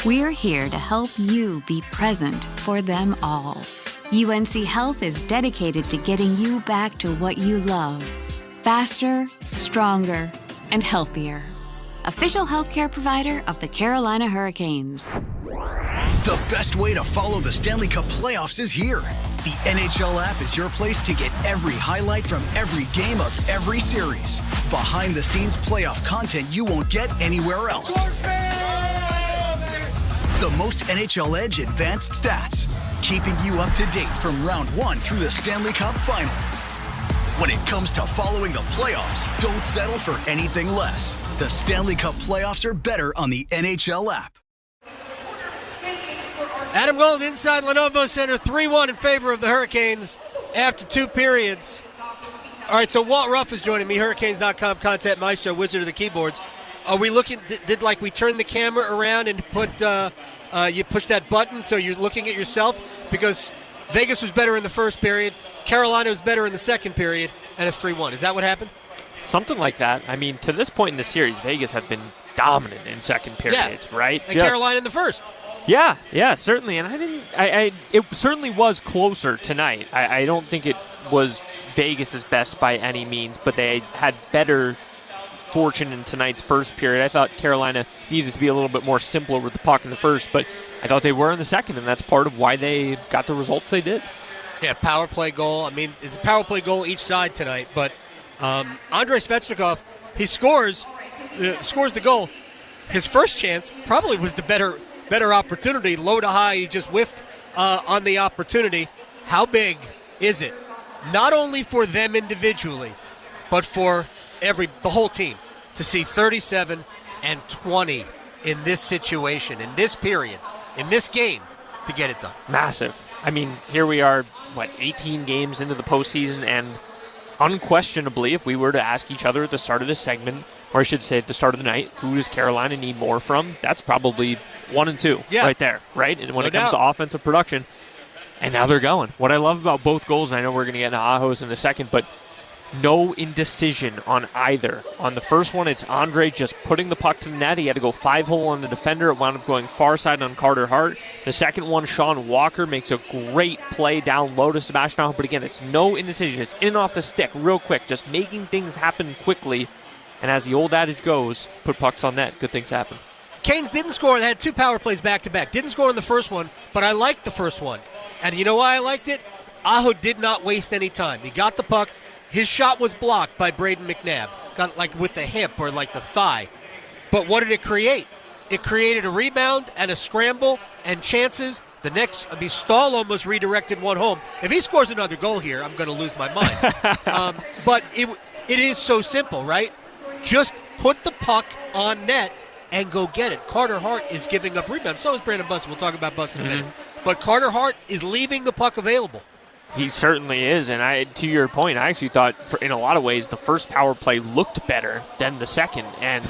We're here to help you be present for them all. UNC Health is dedicated to getting you back to what you love. Faster, stronger, and healthier. Official healthcare provider of the Carolina Hurricanes. The best way to follow the Stanley Cup playoffs is here. The NHL app is your place to get every highlight from every game of every series. Behind-the-scenes playoff content you won't get anywhere else. The most NHL Edge advanced stats, keeping you up to date from round 1 through the Stanley Cup final. When it comes to following the playoffs, don't settle for anything less. The Stanley Cup playoffs are better on the NHL app. Adam Gold inside Lenovo Center, 3-1 in favor of the Hurricanes after 2 periods. All right, so Walt Ruff is joining me, Hurricanes.com content maestro, wizard of the keyboards. Are we looking, did like we turn the camera around and put, you push that button so you're looking at yourself? Because Vegas was better in the first period, Carolina was better in the second period, and it's 3-1. Is that what happened? Something like that. I mean, to this point in the series, Vegas had been dominant in second periods, right? And Carolina in the first. Yeah, certainly. And it certainly was closer tonight. I don't think it was Vegas's best by any means, but they had better fortune in tonight's first period. I thought Carolina needed to be a little bit more simpler with the puck in the first, but I thought they were in the second, and that's part of why they got the results they did. Yeah, power play goal. I mean, it's a power play goal each side tonight, but Andrei Svechnikov, he scores the goal. His first chance probably was the better opportunity. Low to high, he just whiffed on the opportunity. How big is it? Not only for them individually, but for the whole team to see 37 and 20 in this situation, in this period, in this game, to get it done. Massive. I mean, here we are, 18 games into the postseason, and unquestionably, if we were to ask each other at the start of this segment, or I should say at the start of the night, who does Carolina need more from? That's probably 1 and 2 right there, right? And when it comes to offensive production, and now they're going. What I love about both goals, and I know we're going to get into Aho's in a second, but no indecision on either. On the first one, it's Andre just putting the puck to the net. He had to go 5-hole on the defender. It wound up going far side on Carter Hart. The second one, Sean Walker makes a great play down low to Sebastian Aho, but again, it's no indecision. It's in and off the stick real quick, just making things happen quickly. And as the old adage goes, put pucks on net, good things happen. Canes didn't score. They had 2 power plays back-to-back. Didn't score in the first one, but I liked the first one. And you know why I liked it? Aho did not waste any time. He got the puck. His shot was blocked by Braden McNabb. Got with the hip or the thigh. But what did it create? It created a rebound and a scramble and chances. The next, Stahl almost redirected one home. If he scores another goal here, I'm going to lose my mind. But it is so simple, right? Just put the puck on net and go get it. Carter Hart is giving up rebounds. So is Brandon Bussin. We'll talk about Bussin in a minute. But Carter Hart is leaving the puck available. He certainly is, and to your point, I actually thought, in a lot of ways, the first power play looked better than the second. And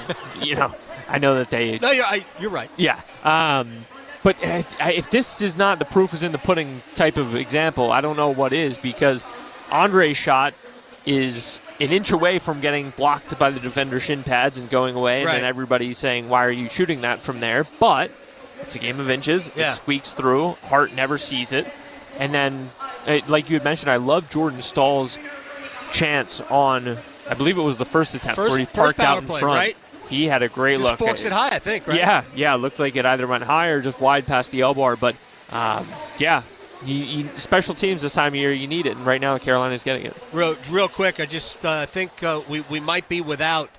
I know that they. No, you're right. Yeah, but if this is not the proof is in the pudding type of example, I don't know what is, because Andre's shot is an inch away from getting blocked by the defender's shin pads and going away, and then everybody's saying, "Why are you shooting that from there?" But it's a game of inches. It squeaks through. Hart never sees it, and then. Like you had mentioned, I love Jordan Stahl's chance on, I believe it was the first attempt where he parked out in front. Right? He had a great look. Just forks it high, I think, right? Yeah, it looked like it either went high or just wide past the elbow. But, special teams this time of year, you need it, and right now Carolina's getting it. Real quick, I just think we might be without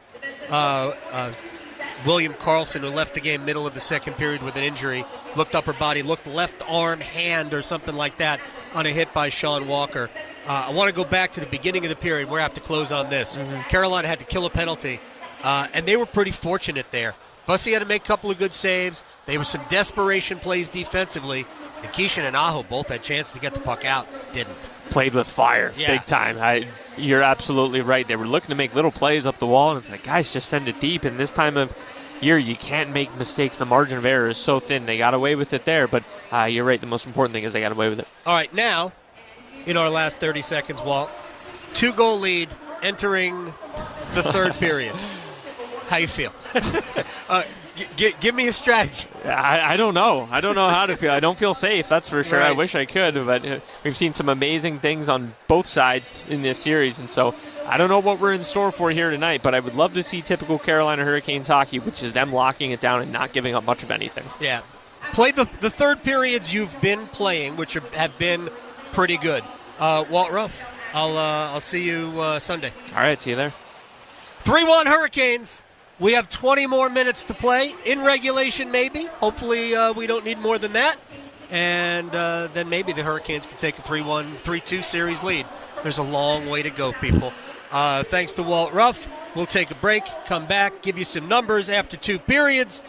William Karlsson, who left the game middle of the second period with an injury, looked upper body, looked left arm, hand, or something like that on a hit by Sean Walker. I want to go back to the beginning of the period. We're going to have to close on this. Carolina had to kill a penalty, and they were pretty fortunate there. Bussy had to make a couple of good saves. There were some desperation plays defensively. And Keishan and Aho both had chances to get the puck out. Didn't. Played with fire, big time. You're absolutely right. They were looking to make little plays up the wall, and it's like, guys, just send it deep. And this time of year, you can't make mistakes. The margin of error is so thin. They got away with it there, but you're right. The most important thing is they got away with it. All right, now, in our last 30 seconds, Walt, 2-goal lead entering the third period. How you feel? Give me a strategy. I don't know. I don't know how to feel. I don't feel safe, that's for sure. Right. I wish I could, but we've seen some amazing things on both sides in this series, and so I don't know what we're in store for here tonight, but I would love to see typical Carolina Hurricanes hockey, which is them locking it down and not giving up much of anything. Yeah. Play the third periods you've been playing, which have been pretty good. Walt Ruff, I'll see you Sunday. All right, see you there. 3-1 Hurricanes. We have 20 more minutes to play in regulation, maybe. Hopefully we don't need more than that. And then maybe the Hurricanes can take a 3-1, 3-2 series lead. There's a long way to go, people. Thanks to Walt Ruff. We'll take a break, come back, give you some numbers after 2 periods.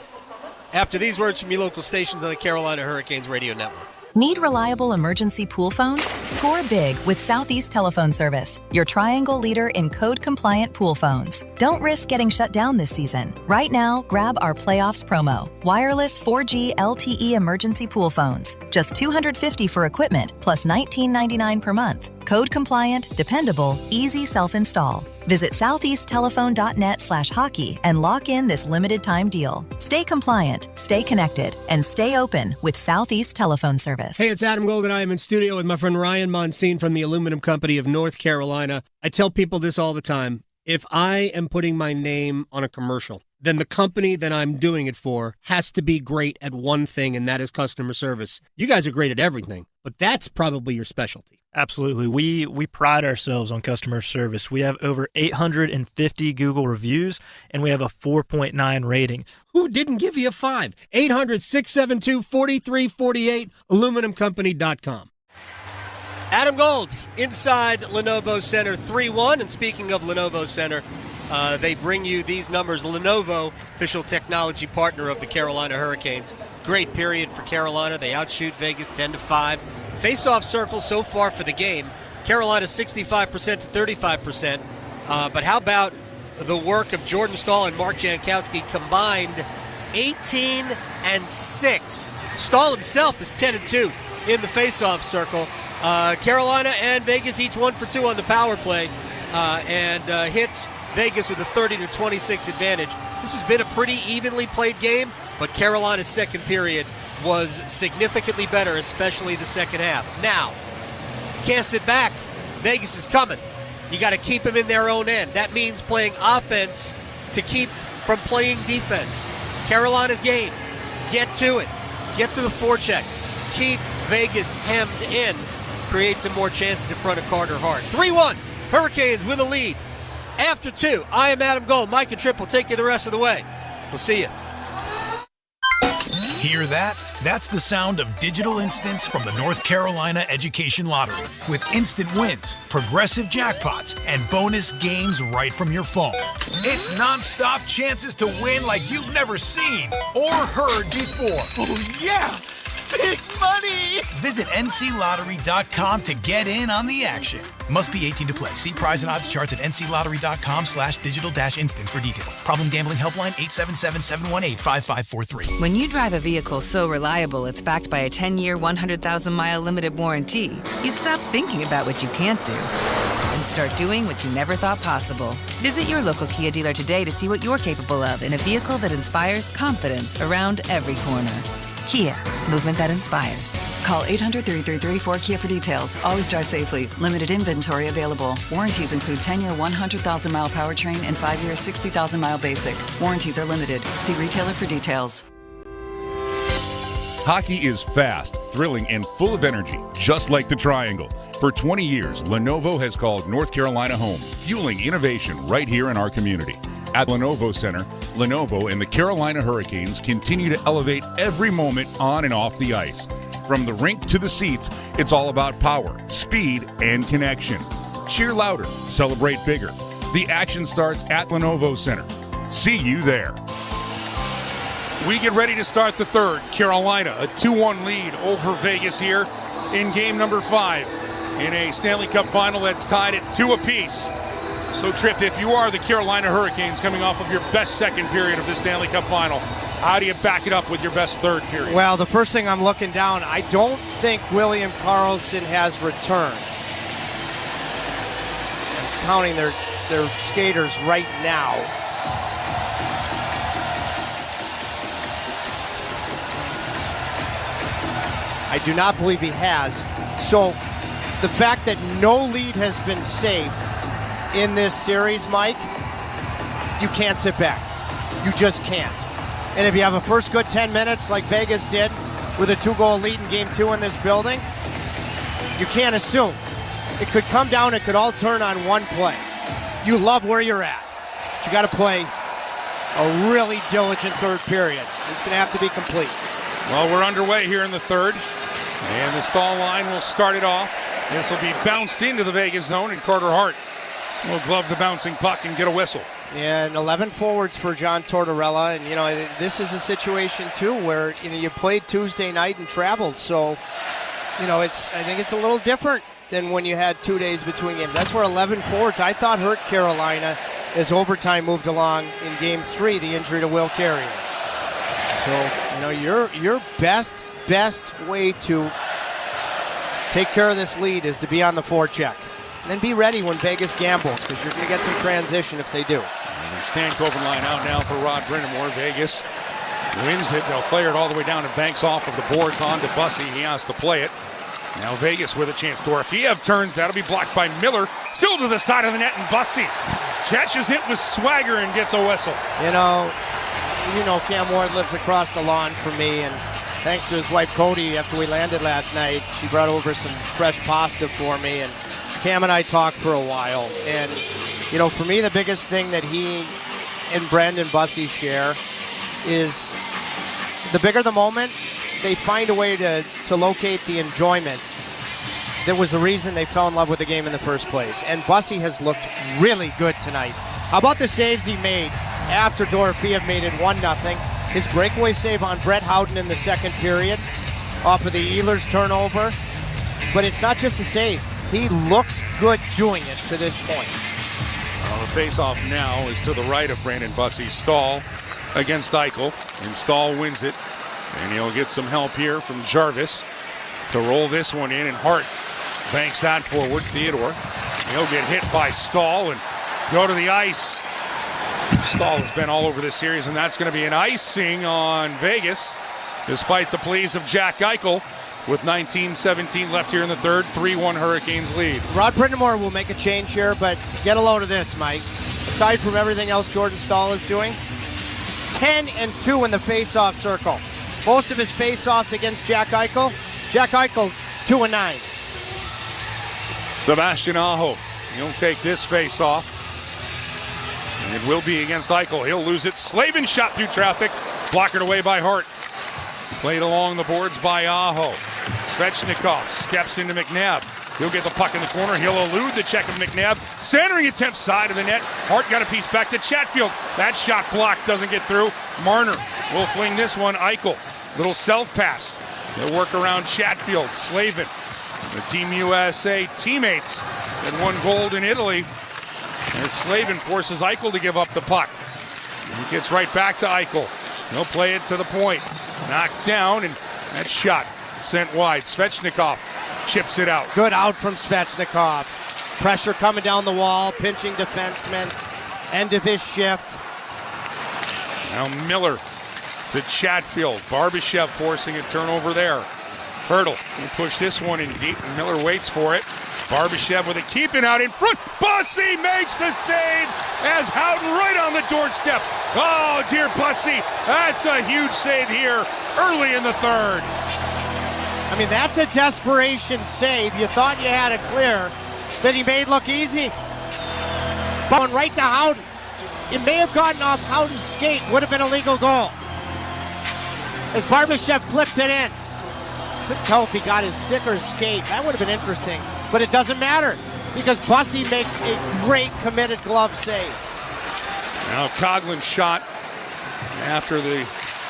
After these words from your local stations on the Carolina Hurricanes Radio Network. Need reliable emergency pool phones? Score big with Southeast Telephone Service, your Triangle leader in code-compliant pool phones. Don't risk getting shut down this season. Right now, grab our Playoffs promo. Wireless 4G LTE emergency pool phones. Just $250 for equipment, plus $19.99 per month. Code-compliant, dependable, easy self-install. Visit southeasttelephone.net/hockey and lock in this limited-time deal. Stay compliant, stay connected, and stay open with Southeast Telephone Service. Hey, it's Adam Gold, and I am in studio with my friend Ryan Monsine from the Aluminum Company of North Carolina. I tell people this all the time. If I am putting my name on a commercial, then the company that I'm doing it for has to be great at one thing, and that is customer service. You guys are great at everything, but that's probably your specialty. Absolutely. We pride ourselves on customer service. We have over 850 Google reviews, and we have a 4.9 rating. Who didn't give you a 5? 800-672-4348, aluminumcompany.com. Adam Gold inside Lenovo Center 3-1. And speaking of Lenovo Center, they bring you these numbers. Lenovo, official technology partner of the Carolina Hurricanes. Great period for Carolina. They outshoot Vegas 10-5. Face-off circle so far for the game. Carolina 65% to 35%. But how about the work of Jordan Stahl and Mark Jankowski combined 18-6. Stahl himself is 10-2 in the face-off circle. Carolina and Vegas each 1 for 2 on the power play and hits Vegas with a 30-26 advantage. This has been a pretty evenly played game, but Carolina's second period was significantly better, especially the second half. Now, can't sit back. Vegas is coming. You got to keep them in their own end. That means playing offense to keep from playing defense. Carolina's game. Get to it. Get to the forecheck. Keep Vegas hemmed in. Create some more chances in front of Carter Hart. 3-1. Hurricanes with a lead. After 2, I am Adam Gold. Mike and Tripp will take you the rest of the way. We'll see you. Hear that? That's the sound of digital instants from the North Carolina Education Lottery. With instant wins, progressive jackpots, and bonus games right from your phone. It's non-stop chances to win like you've never seen or heard before. Oh, yeah! Big money! Visit nclottery.com to get in on the action. Must be 18 to play. See prize and odds charts at nclottery.com/digital-instants for details. Problem gambling helpline 877-718-5543. When you drive a vehicle so reliable it's backed by a 10-year, 100,000-mile limited warranty, you stop thinking about what you can't do and start doing what you never thought possible. Visit your local Kia dealer today to see what you're capable of in a vehicle that inspires confidence around every corner. Kia, movement that inspires. Call 800-333-4KIA for details. Always drive safely. Limited inventory available. Warranties include 10-year 100,000-mile powertrain and 5-year 60,000-mile basic. Warranties are limited. See retailer for details. Hockey is fast, thrilling, and full of energy, just like the Triangle. For 20 years, Lenovo has called North Carolina home, fueling innovation right here in our community. At Lenovo Center, Lenovo and the Carolina Hurricanes continue to elevate every moment on and off the ice. From the rink to the seats, it's all about power, speed, and connection. Cheer louder, celebrate bigger. The action starts at Lenovo Center. See you there. We get ready to start the third. Carolina, a 2-1 lead over Vegas here in game number 5 in a Stanley Cup final that's tied at 2 apiece. So, Tripp, if you are the Carolina Hurricanes coming off of your best second period of this Stanley Cup final, how do you back it up with your best third period? Well, the first thing I'm looking down, I don't think William Karlsson has returned. I'm counting their skaters right now. I do not believe he has. So the fact that no lead has been safe in this series, Mike, you can't sit back. You just can't. And if you have a first good 10 minutes like Vegas did with a 2-goal lead in game 2 in this building, you can't assume. It could come down, it could all turn on one play. You love where you're at, but you got to play a really diligent third period. It's going to have to be complete. Well, we're underway here in the third, and the stall line will start it off. This will be bounced into the Vegas zone, and Carter Hart will glove the bouncing puck and get a whistle. And 11 forwards for John Tortorella, and this is a situation too where you played Tuesday night and traveled, so I think it's a little different than when you had 2 days between games. That's where 11 forwards I thought hurt Carolina as overtime moved along in game 3, the injury to Will Carrier. So your best way to take care of this lead is to be on the forecheck. And then be ready when Vegas gambles, because you're going to get some transition if they do. And the Stankoven line out now for Rod Brind'Amour. Vegas wins it. They'll flare it all the way down and banks off of the boards on to Bussy. He has to play it. Now Vegas with a chance. Dorofeev turns. That'll be blocked by Miller. Still to the side of the net, and Bussy catches it with swagger and gets a whistle. Cam Ward lives across the lawn from me, and thanks to his wife Cody, after we landed last night, she brought over some fresh pasta for me, and Cam and I talked for a while. And, for me, the biggest thing that he and Brandon Bussy share is the bigger the moment, they find a way to locate the enjoyment that was the reason they fell in love with the game in the first place. And Bussy has looked really good tonight. How about the saves he made after Dorofeev made it 1-0? His breakaway save on Brett Howden in the second period off of the Ehlers turnover. But it's not just a save. He looks good doing it to this point. Well, the face-off now is to the right of Brandon Bussy. Stahl against Eichel, and Stahl wins it. And he'll get some help here from Jarvis to roll this one in, and Hart banks that forward. Theodore, he'll get hit by Stahl and go to the ice. Stahl has been all over this series, and that's going to be an icing on Vegas, despite the pleas of Jack Eichel. With 19-17 left here in the third, 3-1 Hurricanes lead. Rod Brind'Amour will make a change here, but get a load of this, Mike. Aside from everything else Jordan Stahl is doing, 10-2 in the face-off circle. Most of his face-offs against Jack Eichel. Jack Eichel, 2-9. Sebastian Aho, he'll take this face-off. And it will be against Eichel. He'll lose it. Slavin shot through traffic. Blockered away by Hart. Played along the boards by Aho. Svechnikov steps into McNabb. He'll get the puck in the corner. He'll elude the check of McNabb. Centering attempt side of the net. Hart got a piece back to Chatfield. That shot blocked, doesn't get through. Marner will fling this one. Eichel, little self-pass. They'll work around Chatfield. Slavin, the Team USA teammates that won gold in Italy. As Slavin forces Eichel to give up the puck. He gets right back to Eichel. He'll play it to the point. Knocked down, and that shot sent wide. Svechnikov chips it out. Good out from Svechnikov. Pressure coming down the wall, pinching defenseman. End of his shift. Now Miller to Chatfield. Barbashev forcing a turnover there. Hurdle will push this one in deep, and Miller waits for it. Barbashev with a keeping out in front. Bussy makes the save as Howden right on the doorstep. Oh, dear Bussy. That's a huge save here early in the third. I mean, that's a desperation save. You thought you had it clear that he made look easy. Going right to Howden. It may have gotten off Howden's skate. Would have been a legal goal. As Barbashev flipped it in. Couldn't tell if he got his stick or his skate. That would have been interesting. But it doesn't matter because Bussy makes a great committed glove save. Now Coughlin's shot after the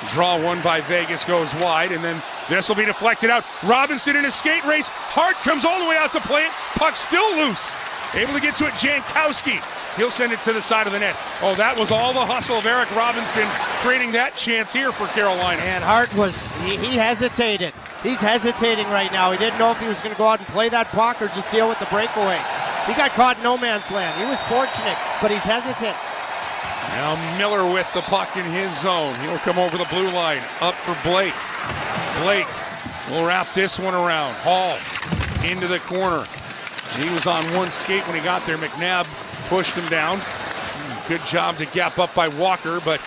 draw won by Vegas goes wide, and then this will be deflected out. Robinson in a skate race. Hart comes all the way out to play it. Puck still loose. Able to get to it, Jankowski. He'll send it to the side of the net. Oh, that was all the hustle of Eric Robinson creating that chance here for Carolina. And Hart he hesitated. He's hesitating right now. He didn't know if he was going to go out and play that puck or just deal with the breakaway. He got caught in no man's land. He was fortunate, but he's hesitant. Now Miller with the puck in his zone. He'll come over the blue line. Up for Blake. Blake will wrap this one around. Hall into the corner. He was on one skate when he got there. McNabb pushed him down. Good job to gap up by Walker, but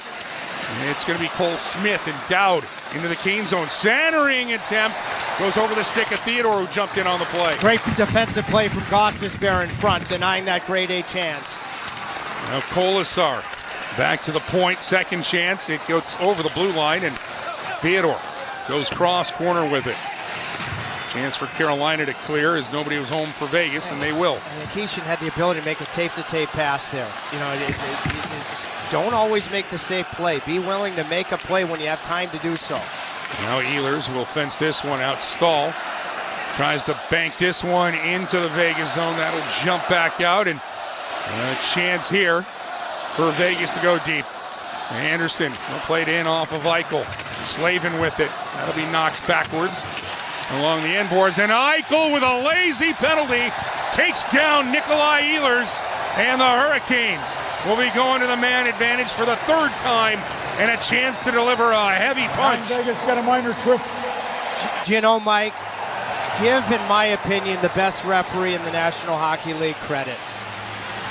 it's going to be Cole Smith and Dowd into the Kane zone. Centering attempt. Goes over the stick of Theodore, who jumped in on the play. Great defensive play from Gostisbehere in front, denying that grade A chance. Now Colasar back to the point. Second chance. It goes over the blue line, and Theodore goes cross corner with it. Chance for Carolina to clear as nobody was home for Vegas, and they will. And Keeshan had the ability to make a tape-to-tape pass there. You know, just don't always make the safe play. Be willing to make a play when you have time to do so. Now Ehlers will fence this one out. Stahl tries to bank this one into the Vegas zone. That'll jump back out, and a chance here for Vegas to go deep. Anderson will play it in off of Eichel. Slavin with it. That'll be knocked backwards along the end boards, and Eichel with a lazy penalty takes down Nikolai Ehlers, and the Hurricanes will be going to the man advantage for the third time, and a chance to deliver a heavy punch. Vegas got a minor trip. Do you know, Mike, give, in my opinion, the best referee in the National Hockey League credit.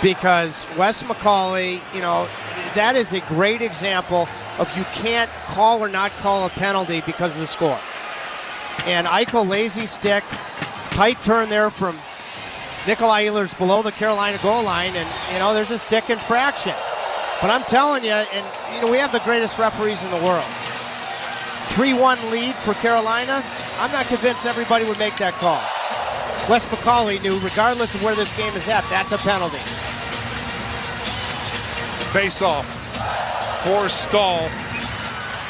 Because Wes McCauley, you know, that is a great example of you can't call or not call a penalty because of the score. And Eichel, lazy stick, tight turn there from Nikolai Ehlers below the Carolina goal line, and, you know, there's a stick infraction. But I'm telling you, and, you know, we have the greatest referees in the world. 3-1 lead for Carolina. I'm not convinced everybody would make that call. Wes McCauley knew, regardless of where this game is at, that's a penalty. Face-off for Stahl,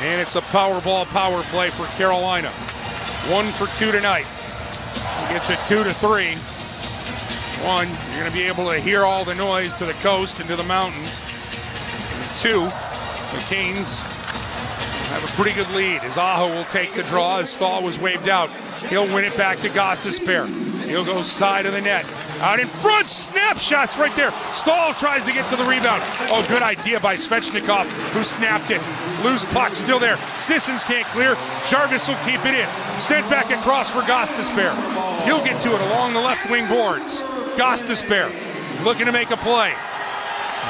and it's a power play for Carolina. 1 for 2 tonight. He gets it 2-3. 1, you're going to be able to hear all the noise to the coast and to the mountains. And 2, the Canes have a pretty good lead as Aho will take the draw as Stahl was waved out. He'll win it back to Gostisbehere. He'll go side of the net. Out in front, snapshots right there. Stahl tries to get to the rebound. Oh, good idea by Svechnikov, who snapped it. Loose puck still there. Sissons can't clear. Jarvis will keep it in. Sent back across for Gostisbehere. He'll get to it along the left wing boards. Gostisbehere looking to make a play.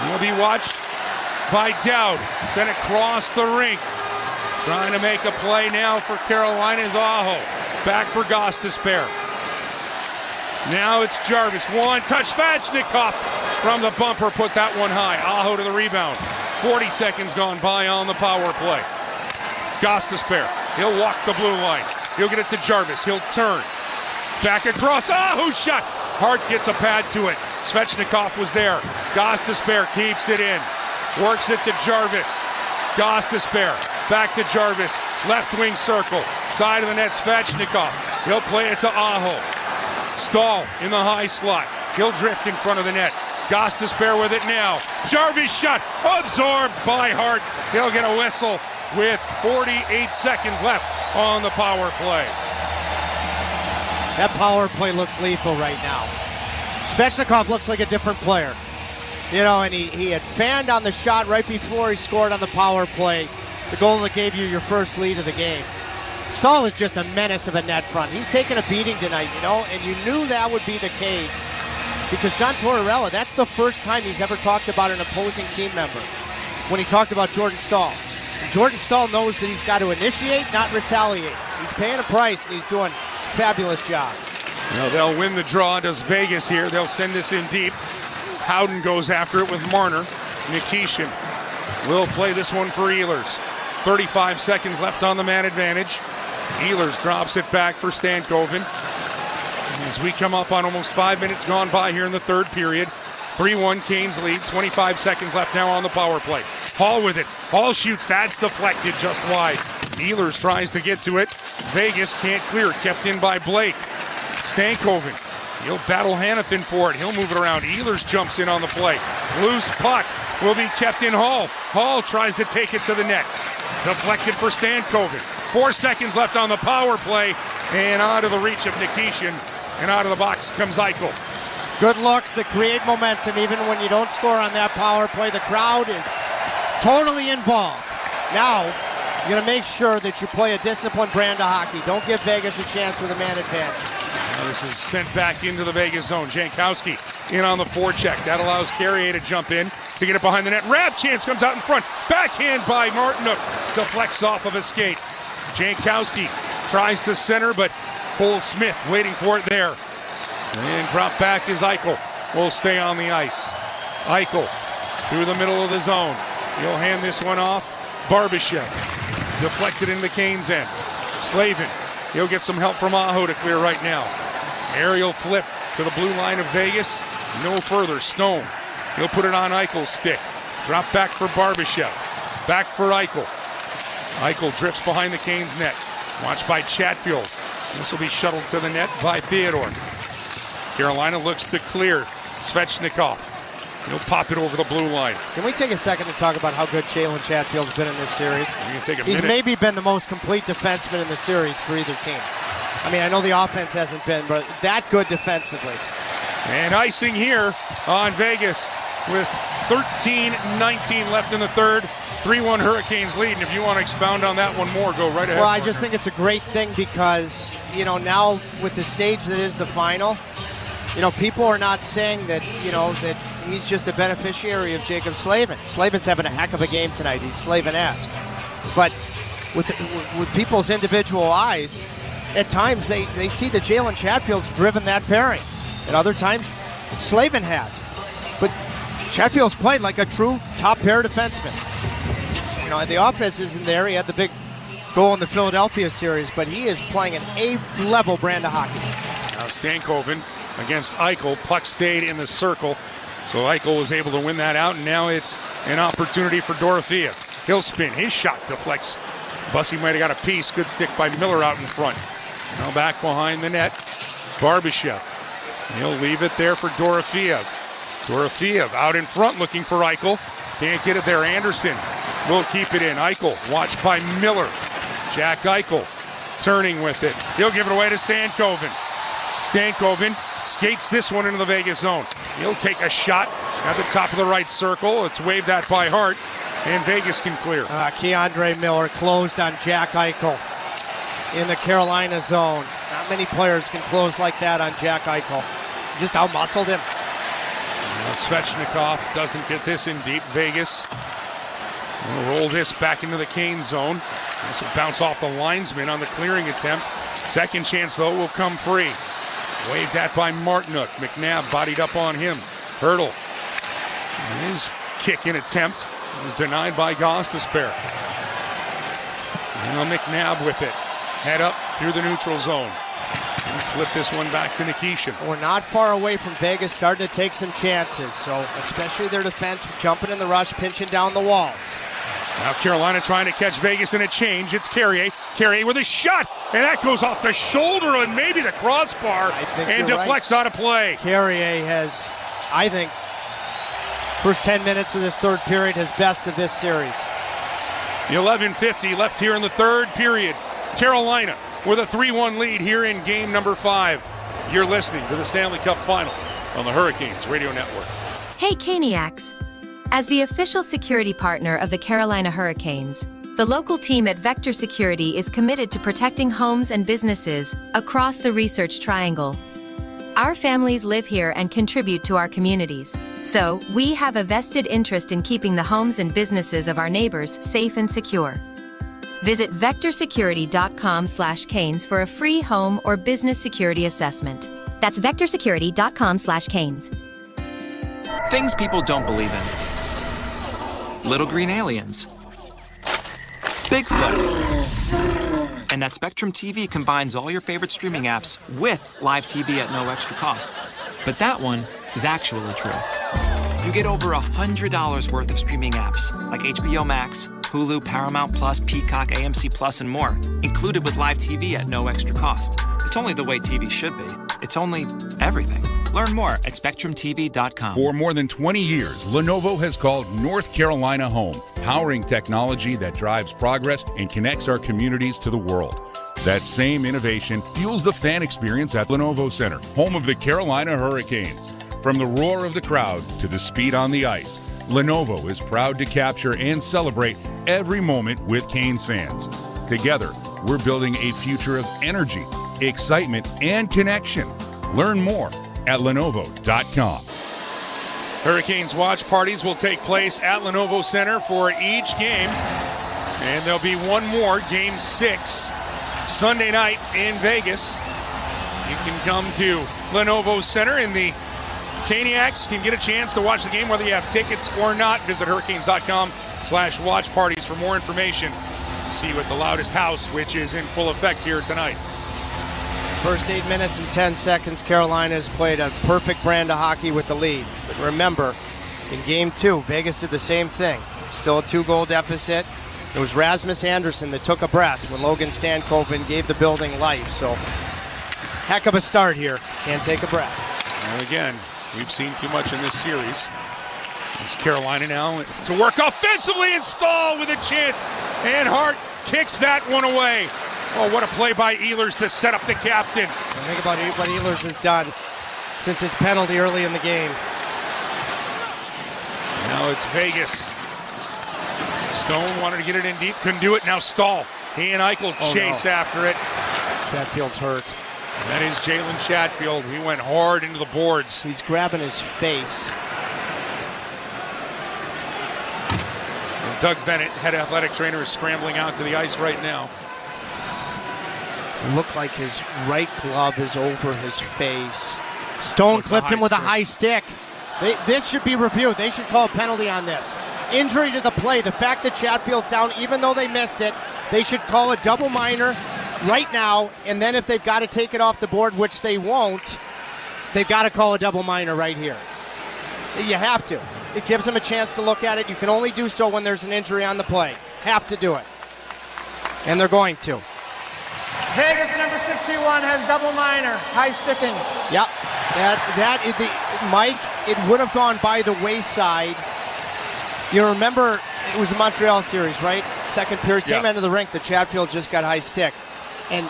He'll be watched by Dowd. Sent across the rink. Trying to make a play now for Carolina's Aho. Back for Gostisbehere. Now it's Jarvis. One touch. Svechnikov from the bumper. Put that one high. Aho to the rebound. 40 seconds gone by on the power play. Gostisbehere. He'll walk the blue line. He'll get it to Jarvis. He'll turn. Back across. Aho shot. Hart gets a pad to it. Svechnikov was there. Gostisbehere keeps it in. Works it to Jarvis. Gostisbehere. Back to Jarvis. Left wing circle. Side of the net. Svechnikov. He'll play it to Aho. Stahl in the high slot. He'll drift in front of the net. Gostisbehere with it now. Jarvis shot absorbed by Hart. He'll get a whistle with 48 seconds left on the power play. That power play looks lethal right now. Svechnikov looks like a different player. You know, and he had fanned on the shot right before he scored on the power play. The goal that gave you your first lead of the game. Stahl is just a menace of a net front. He's taken a beating tonight, you know, and you knew that would be the case because John Tortorella, that's the first time he's ever talked about an opposing team member when he talked about Jordan Stahl. And Jordan Stahl knows that he's got to initiate, not retaliate. He's paying a price, and he's doing a fabulous job. Now they'll win the draw. Does Vegas here. They'll send this in deep. Howden goes after it with Marner. Nikishin will play this one for Ehlers. 35 seconds left on the man advantage. Ehlers drops it back for Stankoven. As we come up on almost 5 minutes gone by here in the third period. 3-1 Canes lead. 25 seconds left now on the power play. Hall with it. Hall shoots. That's deflected just wide. Ehlers tries to get to it. Vegas can't clear it. Kept in by Blake. Stankoven. He'll battle Hannafin for it. He'll move it around. Ehlers jumps in on the play. Loose puck will be kept in Hall. Hall tries to take it to the net. Deflected for Stankoven. 4 seconds left on the power play. And out of the reach of Nikishin. And out of the box comes Eichel. Good looks that create momentum. Even when you don't score on that power play, the crowd is totally involved. Now, you're going to make sure that you play a disciplined brand of hockey. Don't give Vegas a chance with a man advantage. This is sent back into the Vegas zone. Jankowski in on the forecheck. That allows Carrier to jump in to get it behind the net. Rab chance comes out in front. Backhand by Martinook. Deflects off of a skate. Jankowski tries to center, but Cole Smith waiting for it there. And drop back is Eichel. Will stay on the ice. Eichel through the middle of the zone. He'll hand this one off. Barbashev deflected in the Canes end. Slavin. He'll get some help from Aho to clear right now. Aerial flip to the blue line of Vegas. No further. Stone. He'll put it on Eichel's stick. Drop back for Barbashev. Back for Eichel. Eichel drifts behind the Canes net. Watched by Chatfield. This will be shuttled to the net by Theodore. Carolina looks to clear. Svechnikov. He'll pop it over the blue line. Can we take a second to talk about how good Jalen Chatfield's been in this series? He's maybe been the most complete defenseman in the series for either team. I mean, I know the offense hasn't been, but that good defensively. And icing here on Vegas with 13:19 left in the third. 3-1 Hurricanes lead, and if you want to expound on that one more, go right ahead. Well, I just think it's a great thing because, you know, now with the stage that is the final, you know, people are not saying that, you know, that he's just a beneficiary of Jacob Slavin. Slavin's having a heck of a game tonight. He's Slavin-esque. But with people's individual eyes, at times they see that Jalen Chatfield's driven that pairing. At other times, Slavin has. But Chatfield's played like a true top-pair defenseman. You know, the offense isn't there. He had the big goal in the Philadelphia series, but he is playing an A-level brand of hockey. Now Stankoven against Eichel. Puck stayed in the circle, so Eichel was able to win that out, and now it's an opportunity for Dorofeev. He'll spin. His shot deflects. Bussy might have got a piece. Good stick by Miller out in front. Now back behind the net. Barbashev. He'll leave it there for Dorofeev. Dorofeev out in front looking for Eichel. Can't get it there. Anderson will keep it in. Eichel watched by Miller. Jack Eichel turning with it. He'll give it away to Stankoven. Stankoven skates this one into the Vegas zone. He'll take a shot at the top of the right circle. It's waved at by Hart, and Vegas can clear. Keandre Miller closed on Jack Eichel in the Carolina zone. Not many players can close like that on Jack Eichel. Just out-muscled him. Svechnikov doesn't get this in deep. Vegas will roll this back into the Kane zone. This will bounce off the linesman on the clearing attempt. Second chance, though, will come free. Waved at by Martinook. McNabb bodied up on him. Hurdle. His kick-in attempt was denied by Gostisbehere. Now McNabb with it. Head up through the neutral zone. And flip this one back to Nikishin. We're not far away from Vegas starting to take some chances, so especially their defense jumping in the rush, pinching down the walls. Now Carolina trying to catch Vegas in a change. It's Carrier. Carrier with a shot, and that goes off the shoulder and maybe the crossbar and deflects out of play. Carrier has, I think, first 10 minutes of this third period, his best of this series. 11:50 left here in the third period. Carolina with a 3-1 lead here in game number 5. You're listening to the Stanley Cup Final on the Hurricanes Radio Network. Hey, Caniacs. As the official security partner of the Carolina Hurricanes, the local team at Vector Security is committed to protecting homes and businesses across the Research Triangle. Our families live here and contribute to our communities, so we have a vested interest in keeping the homes and businesses of our neighbors safe and secure. Visit vectorsecurity.com/canes for a free home or business security assessment. That's vectorsecurity.com/canes. Things people don't believe in. Little green aliens. Bigfoot. And that Spectrum TV combines all your favorite streaming apps with live TV at no extra cost. But that one is actually true. You get over $100 worth of streaming apps like HBO Max, Hulu, Paramount Plus, Peacock, AMC Plus, and more, included with live TV at no extra cost. It's only the way TV should be. It's only everything. Learn more at SpectrumTV.com. For more than 20 years, Lenovo has called North Carolina home, powering technology that drives progress and connects our communities to the world. That same innovation fuels the fan experience at Lenovo Center, home of the Carolina Hurricanes. From the roar of the crowd to the speed on the ice, Lenovo is proud to capture and celebrate every moment with Canes fans. Together, we're building a future of energy, excitement, and connection. Learn more at Lenovo.com. Hurricanes watch parties will take place at Lenovo Center for each game. And there'll be one more, Game 6, Sunday night in Vegas. You can come to Lenovo Center, and the Caniacs can get a chance to watch the game whether you have tickets or not. Visit Hurricanes.com/watch parties for more information. See you at the Loudest House, which is in full effect here tonight. First 8 minutes and 10 seconds, Carolina has played a perfect brand of hockey with the lead. But remember, in Game 2, Vegas did the same thing. Still a 2-goal deficit. It was Rasmus Andersson that took a breath when Logan Stankoven gave the building life. So, heck of a start here. Can't take a breath. And again, we've seen too much in this series. It's Carolina now to work offensively and Stahl with a chance. And Hart kicks that one away. Oh, what a play by Ehlers to set up the captain. Think about what Ehlers has done since his penalty early in the game. Now it's Vegas. Stone wanted to get it in deep, couldn't do it. Now Stahl. He and Eichel chase after it. Chatfield's hurt. And that is Jalen Chatfield. He went hard into the boards. He's grabbing his face. And Doug Bennett, head athletic trainer, is scrambling out to the ice right now. Looked like his right glove is over his face. Stone clipped him with a high stick. This should be reviewed. They should call a penalty on this. Injury to the play. The fact that Chatfield's down, even though they missed it, they should call a double minor right now. And then if they've got to take it off the board, which they won't, they've got to call a double minor right here. You have to. It gives them a chance to look at it. You can only do so when there's an injury on the play. Have to do it. And they're going to. Vegas number 61 has double minor, high sticking. Yep, that is the Mike. It would have gone by the wayside. You remember it was a Montreal series, right? Second period, same end of the rink. The Chatfield just got high stick, and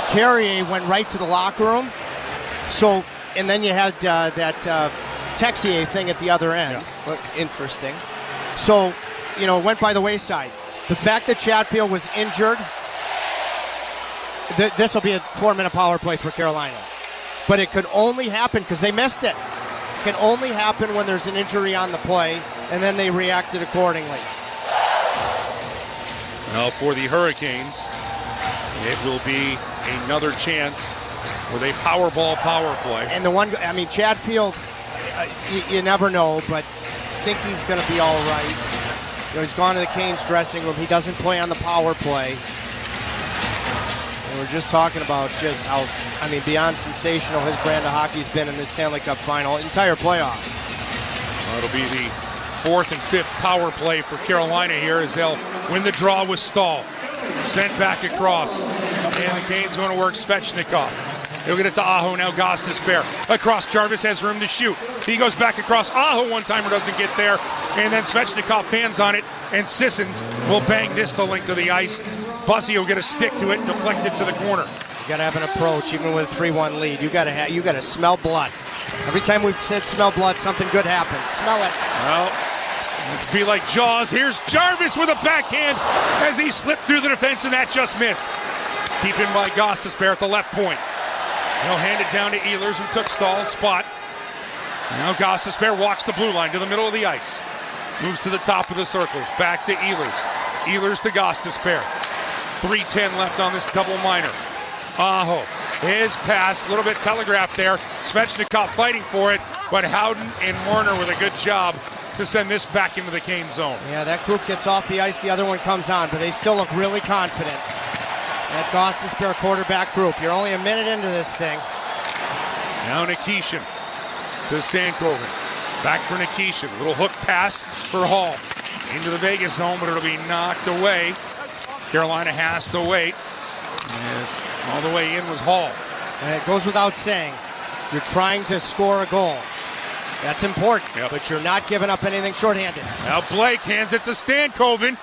Carrier went right to the locker room. So, and then you had that Texier thing at the other end. Yeah. Look, interesting. So, it went by the wayside. The fact that Chatfield was injured. This will be a 4-minute power play for Carolina. But it could only happen because they missed it. It can only happen when there's an injury on the play, and then they reacted accordingly. Now for the Hurricanes, it will be another chance with a Powerball power play. And Chatfield, you never know, but I think he's going to be all right. He's gone to the Canes dressing room. He doesn't play on the power play. We're just talking about just how, beyond sensational his brand of hockey's been in the Stanley Cup final, entire playoffs. Well, it'll be the 4th and 5th power play for Carolina here as they'll win the draw with Stahl. Sent back across. And the Canes going to work Svechnikov. He'll get it to Aho, now Gostisbehere. Across, Jarvis has room to shoot. He goes back across. Aho one-timer doesn't get there. And then Svechnikov bans on it, and Sissons will bang this the length of the ice. Bussy will get a stick to it, deflected to the corner. You got to have an approach, even with a 3-1 lead. You got to smell blood. Every time we've said smell blood, something good happens. Smell it. Well, let's be like Jaws. Here's Jarvis with a backhand as he slipped through the defense, and that just missed. Keep in by Gostisbehere at the left point. He'll hand it down to Ehlers, who took Stahl's spot. Now Gostisbehere walks the blue line to the middle of the ice. Moves to the top of the circles. Back to Ehlers. Ehlers to Gostisbehere. 3:10 left on this double minor. Aho, his pass, a little bit telegraphed there. Svechnikov fighting for it, but Howden and Marner with a good job to send this back into the Cane zone. Yeah, that group gets off the ice, the other one comes on, but they still look really confident. That Gostisbehere quarterback group. You're only a minute into this thing. Now Nikishin to Stankoven. Back for Nikishin. Little hook pass for Hall. Into the Vegas zone, but it'll be knocked away. Carolina has to wait. As all the way in was Hall. And it goes without saying, you're trying to score a goal. That's important, but you're not giving up anything shorthanded. Now Blake hands it to Stankoven.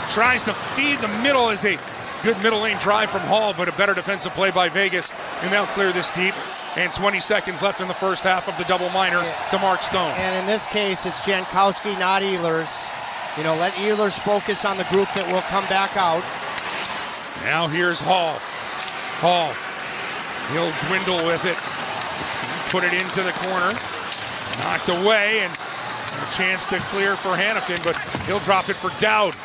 Tries to feed the middle as a good middle lane drive from Hall, but a better defensive play by Vegas. And they'll clear this deep. And 20 seconds left in the first half of the double minor to Mark Stone. And in this case, it's Jankowski, not Ehlers. You know, let Ehlers focus on the group that will come back out. Now here's Hall. Hall. He'll dwindle with it. Put it into the corner. Knocked away, and a chance to clear for Hanifin, but he'll drop it for Dowd.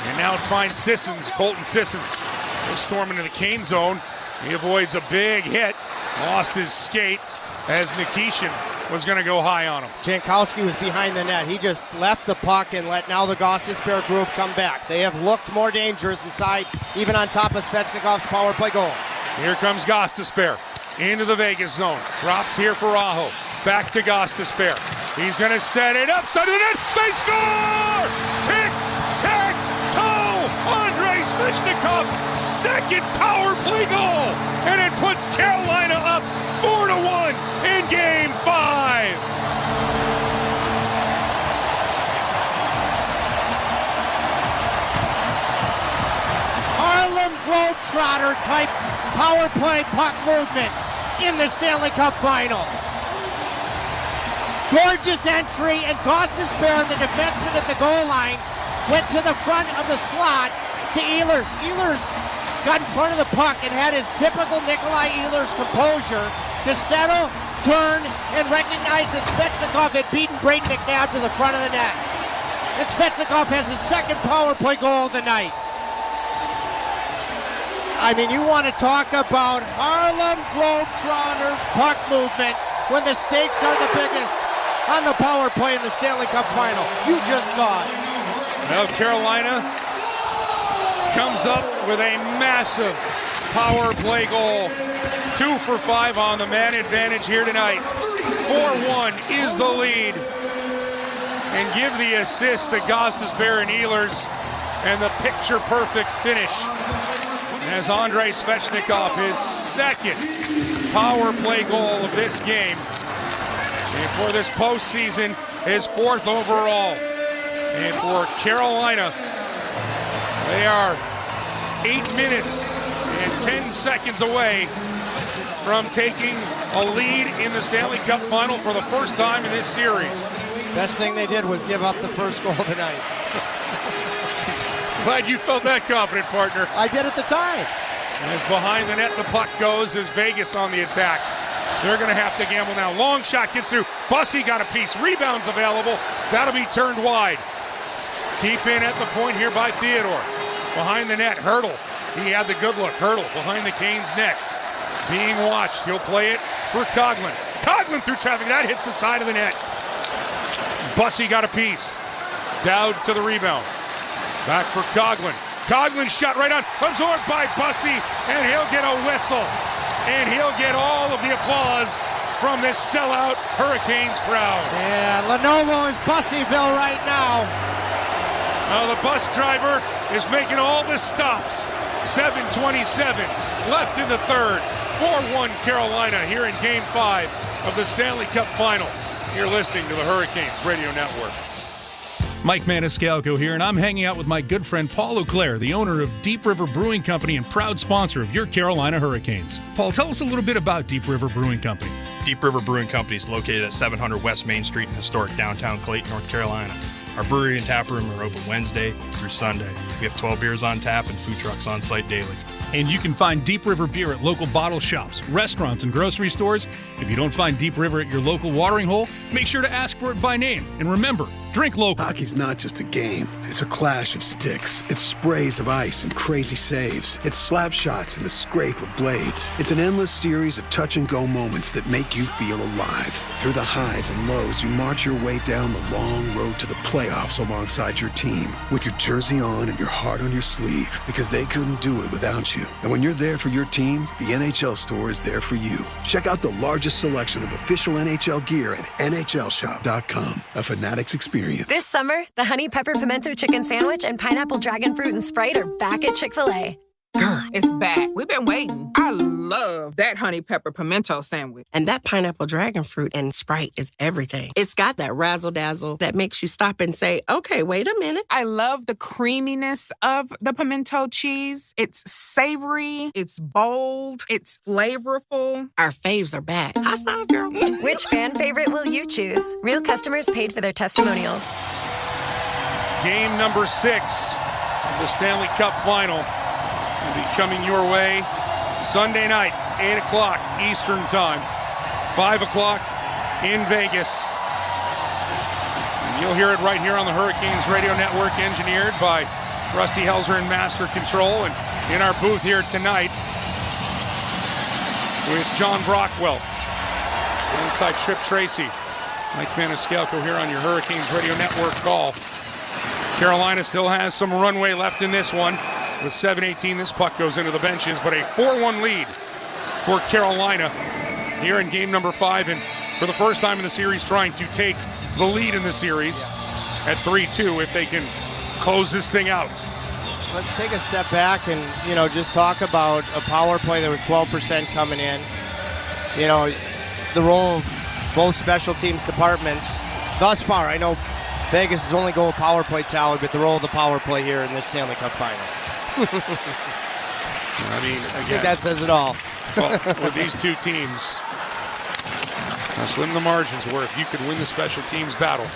And now it finds Sissons, Colton Sissons. He'll storm into the Kane zone. He avoids a big hit. Lost his skate as Nikishin was going to go high on him. Jankowski was behind the net. He just left the puck and let now the Gostisbehere group come back. They have looked more dangerous inside, even on top of Svechnikov's power play goal. Here comes Gostisbehere into the Vegas zone. Drops here for Aho. Back to Gostisbehere. He's going to set it up. Side of the net. They score! Tick, tack, toe! Andrei Svechnikov's second power play goal. And it puts Carolina up 4-1 in Game 5. Harlem Globetrotter type power play puck movement in the Stanley Cup final. Gorgeous entry, and Gostisbehere, the defenseman at the goal line, went to the front of the slot to Ehlers. Ehlers got in front of the puck and had his typical Nikolai Ehlers composure to settle, turn, and recognize that Svechnikov had beaten Brayden McNabb to the front of the net. And Svechnikov has his second power play goal of the night. I mean, you want to talk about Harlem Globetrotter puck movement when the stakes are the biggest on the power play in the Stanley Cup final. You just saw it. Now Carolina comes up with a massive power play goal. 2 for 5 on the man advantage here tonight. 4-1 is the lead. And give the assist to Gostisbehere and Ehlers, and the picture-perfect finish as Andrei Svechnikov, his second power play goal of this game. And for this postseason, his 4th overall. And for Carolina, they are 8 minutes and 10 seconds away from taking a lead in the Stanley Cup final for the first time in this series. Best thing they did was give up the first goal tonight. Glad you felt that confident, partner. I did at the time. As behind the net the puck goes, is Vegas on the attack. They're going to have to gamble now. Long shot gets through. Bussey got a piece. Rebounds available. That'll be turned wide. Keep in at the point here by Theodore. Behind the net, Hurdle. He had the good look. Hurdle behind the Canes' net. Being watched. He'll play it for Coughlin. Coughlin through traffic. That hits the side of the net. Bussey got a piece. Dowd to the rebound. Back for Coughlin. Coughlin shot right on. Absorbed by Bussey. And he'll get a whistle. And he'll get all of the applause from this sellout Hurricanes crowd. Yeah, Lenovo is Busseyville right now. The bus driver is making all the stops. 7:27 left in the third. 4-1 Carolina here in Game 5 of the Stanley Cup Final. You're listening to the Hurricanes Radio Network. Mike Maniscalco here, and I'm hanging out with my good friend Paul Auclair, the owner of Deep River Brewing Company and proud sponsor of your Carolina Hurricanes. Paul, tell us a little bit about Deep River Brewing Company. Deep River Brewing Company is located at 700 West Main Street in historic downtown Clayton, North Carolina. Our brewery and tap room are open Wednesday through Sunday. We have 12 beers on tap and food trucks on site daily. And you can find Deep River beer at local bottle shops, restaurants, and grocery stores. If you don't find Deep River at your local watering hole, make sure to ask for it by name. And remember, Drink local. Hockey's not just a game. It's a clash of sticks. It's sprays of ice and crazy saves. It's slap shots and the scrape of blades. It's an endless series of touch-and-go moments that make you feel alive. Through the highs and lows, you march your way down the long road to the playoffs alongside your team. With your jersey on and your heart on your sleeve. Because they couldn't do it without you. And when you're there for your team, the NHL store is there for you. Check out the largest selection of official NHL gear at NHLShop.com. A Fanatics experience. This summer, the Honey Pepper Pimento Chicken Sandwich and Pineapple Dragon Fruit and Sprite are back at Chick-fil-A. It's back. We've been waiting. I love that Honey Pepper Pimento Sandwich. And that Pineapple Dragon Fruit and Sprite is everything. It's got that razzle-dazzle that makes you stop and say, okay, wait a minute. I love the creaminess of the pimento cheese. It's savory, it's bold, it's flavorful. Our faves are back. High five, girl. Which fan favorite will you choose? Real customers paid for their testimonials. Game number 6 of the Stanley Cup Final will be coming your way Sunday night, 8 o'clock Eastern Time, 5 o'clock in Vegas. And you'll hear it right here on the Hurricanes Radio Network, engineered by Rusty Helzer in Master Control. And in our booth here tonight with John Brockwell, alongside Trip Tracy, Mike Maniscalco here on your Hurricanes Radio Network call. Carolina still has some runway left in this one. With 7:18, this puck goes into the benches, but a 4-1 lead for Carolina here in game number 5, and for the first time in the series trying to take the lead in the series at 3-2 if they can close this thing out. Let's take a step back and, just talk about a power play that was 12% coming in. The role of both special teams departments thus far. I know Vegas is only going power play tally, but the role of the power play here in this Stanley Cup Final. I mean, again, I think that says it all. Well, with these two teams, how slim the margins were if you could win the special teams battle.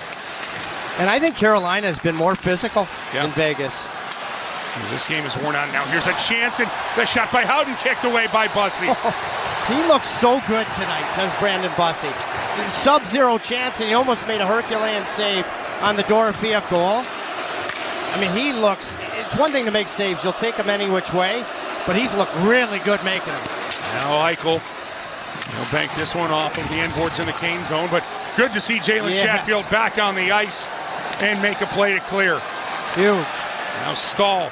And I think Carolina has been more physical than Vegas. This game is worn out now. Here's a chance, and the shot by Howden kicked away by Bussey. He looks so good tonight, does Brandon Bussey. Sub-zero chance, and he almost made a Herculean save on the Dorofeev goal. I mean, he looks, it's one thing to make saves. You'll take them any which way, but he's looked really good making them. Now Eichel, he'll bank this one off of the end boards in the Kane zone, but good to see Jalen Chatfield back on the ice and make a play to clear. Huge. Now Stahl,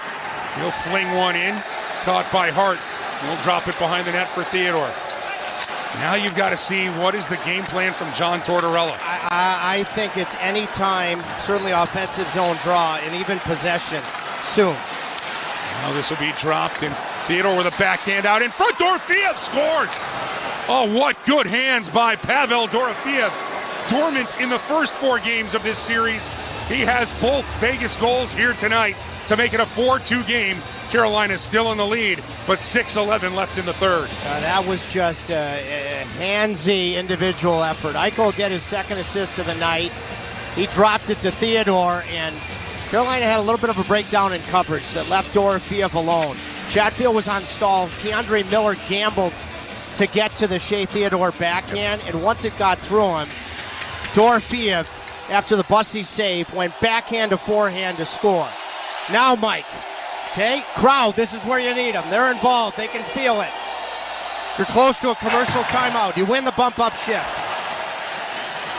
he'll fling one in, caught by Hart. He'll drop it behind the net for Theodore. Now you've got to see what is the game plan from John Tortorella. I think it's any time, certainly offensive zone draw, and even possession soon. Now this will be dropped, and Theodore with a backhand out in front. Dorofeev scores! Oh, what good hands by Pavel Dorofeev. Dormant in the first 4 games of this series. He has both Vegas goals here tonight to make it a 4-2 game. Carolina's still in the lead, but 6:11 left in the third. That was just a handsy individual effort. Eichel will get his second assist of the night. He dropped it to Theodore, and Carolina had a little bit of a breakdown in coverage that left Dorofeev alone. Chatfield was on Stahl. Keandre Miller gambled to get to the Shea Theodore backhand, and once it got through him, Dorofeev, after the Bussey save, went backhand to forehand to score. Now, Mike. Okay, crowd, this is where you need them. They're involved. They can feel it. You're close to a commercial timeout. You win the bump-up shift.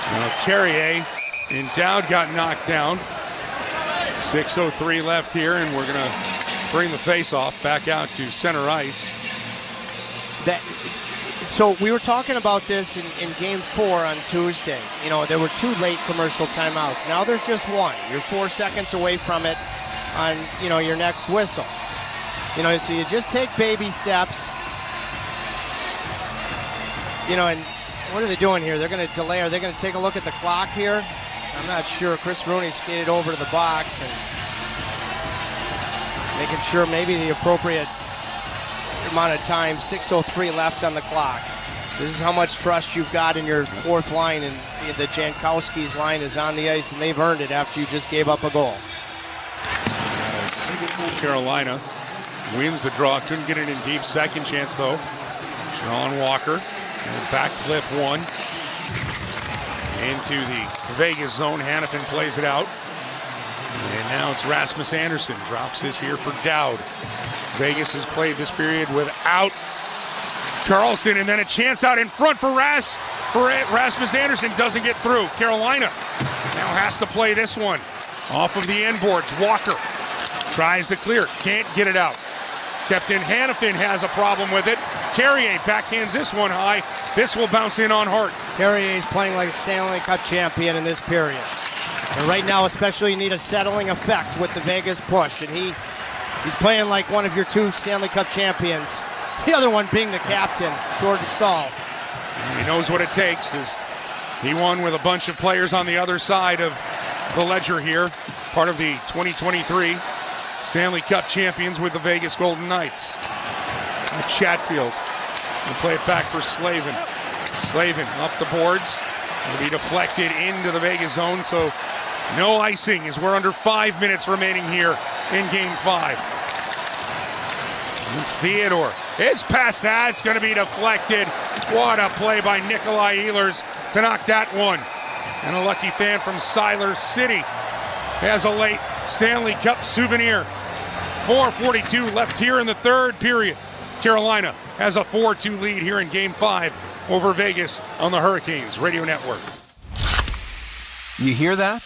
Now, Carrier and Dowd got knocked down. 6:03 left here, and we're going to bring the face-off back out to center ice. So we were talking about this in Game 4 on Tuesday. There were 2 late commercial timeouts. Now there's just 1. You're 4 seconds away from it on, your next whistle. So you just take baby steps. And what are they doing here? They're going to delay. Are they going to take a look at the clock here? I'm not sure. Chris Rooney skated over to the box and making sure maybe the appropriate amount of time. 6:03 left on the clock. This is how much trust you've got in your fourth line, and the Jankowski's line is on the ice, and they've earned it after you just gave up a goal. Carolina wins the draw. Couldn't get it in deep. Second chance, though. Sean Walker. Backflip one. into the Vegas zone. Hannafin plays it out. And now it's Rasmus Andersson. Drops this here for Dowd. Vegas has played this period without Carlson, and then a chance out in front for Rasmus Andersson. Doesn't get through. Carolina now has to play this one off of the end boards. Walker tries to clear. Can't get it out. Kept in. Hannafin has a problem with it. Carrier backhands this one high. This will bounce in on Hart. Carrier's playing like a Stanley Cup champion in this period. And right now, especially, you need a settling effect with the Vegas push. And he's playing like one of your two Stanley Cup champions. The other one being the captain, Jordan Staal. He knows what it takes. He won with a bunch of players on the other side of the ledger here. Part of the 2023 Stanley Cup champions with the Vegas Golden Knights. Chatfield will play it back for Slavin. Slavin up the boards. It'll be deflected into the Vegas zone, so no icing as we're under 5 minutes remaining here in Game 5. It's Theodore. It's past that. It's going to be deflected. What a play by Nikolai Ehlers to knock that one. And a lucky fan from Siler City has a late Stanley Cup souvenir. 4:42 left here in the third period. Carolina has a 4-2 lead here in Game 5 over Vegas on the Hurricanes Radio Network. You hear that?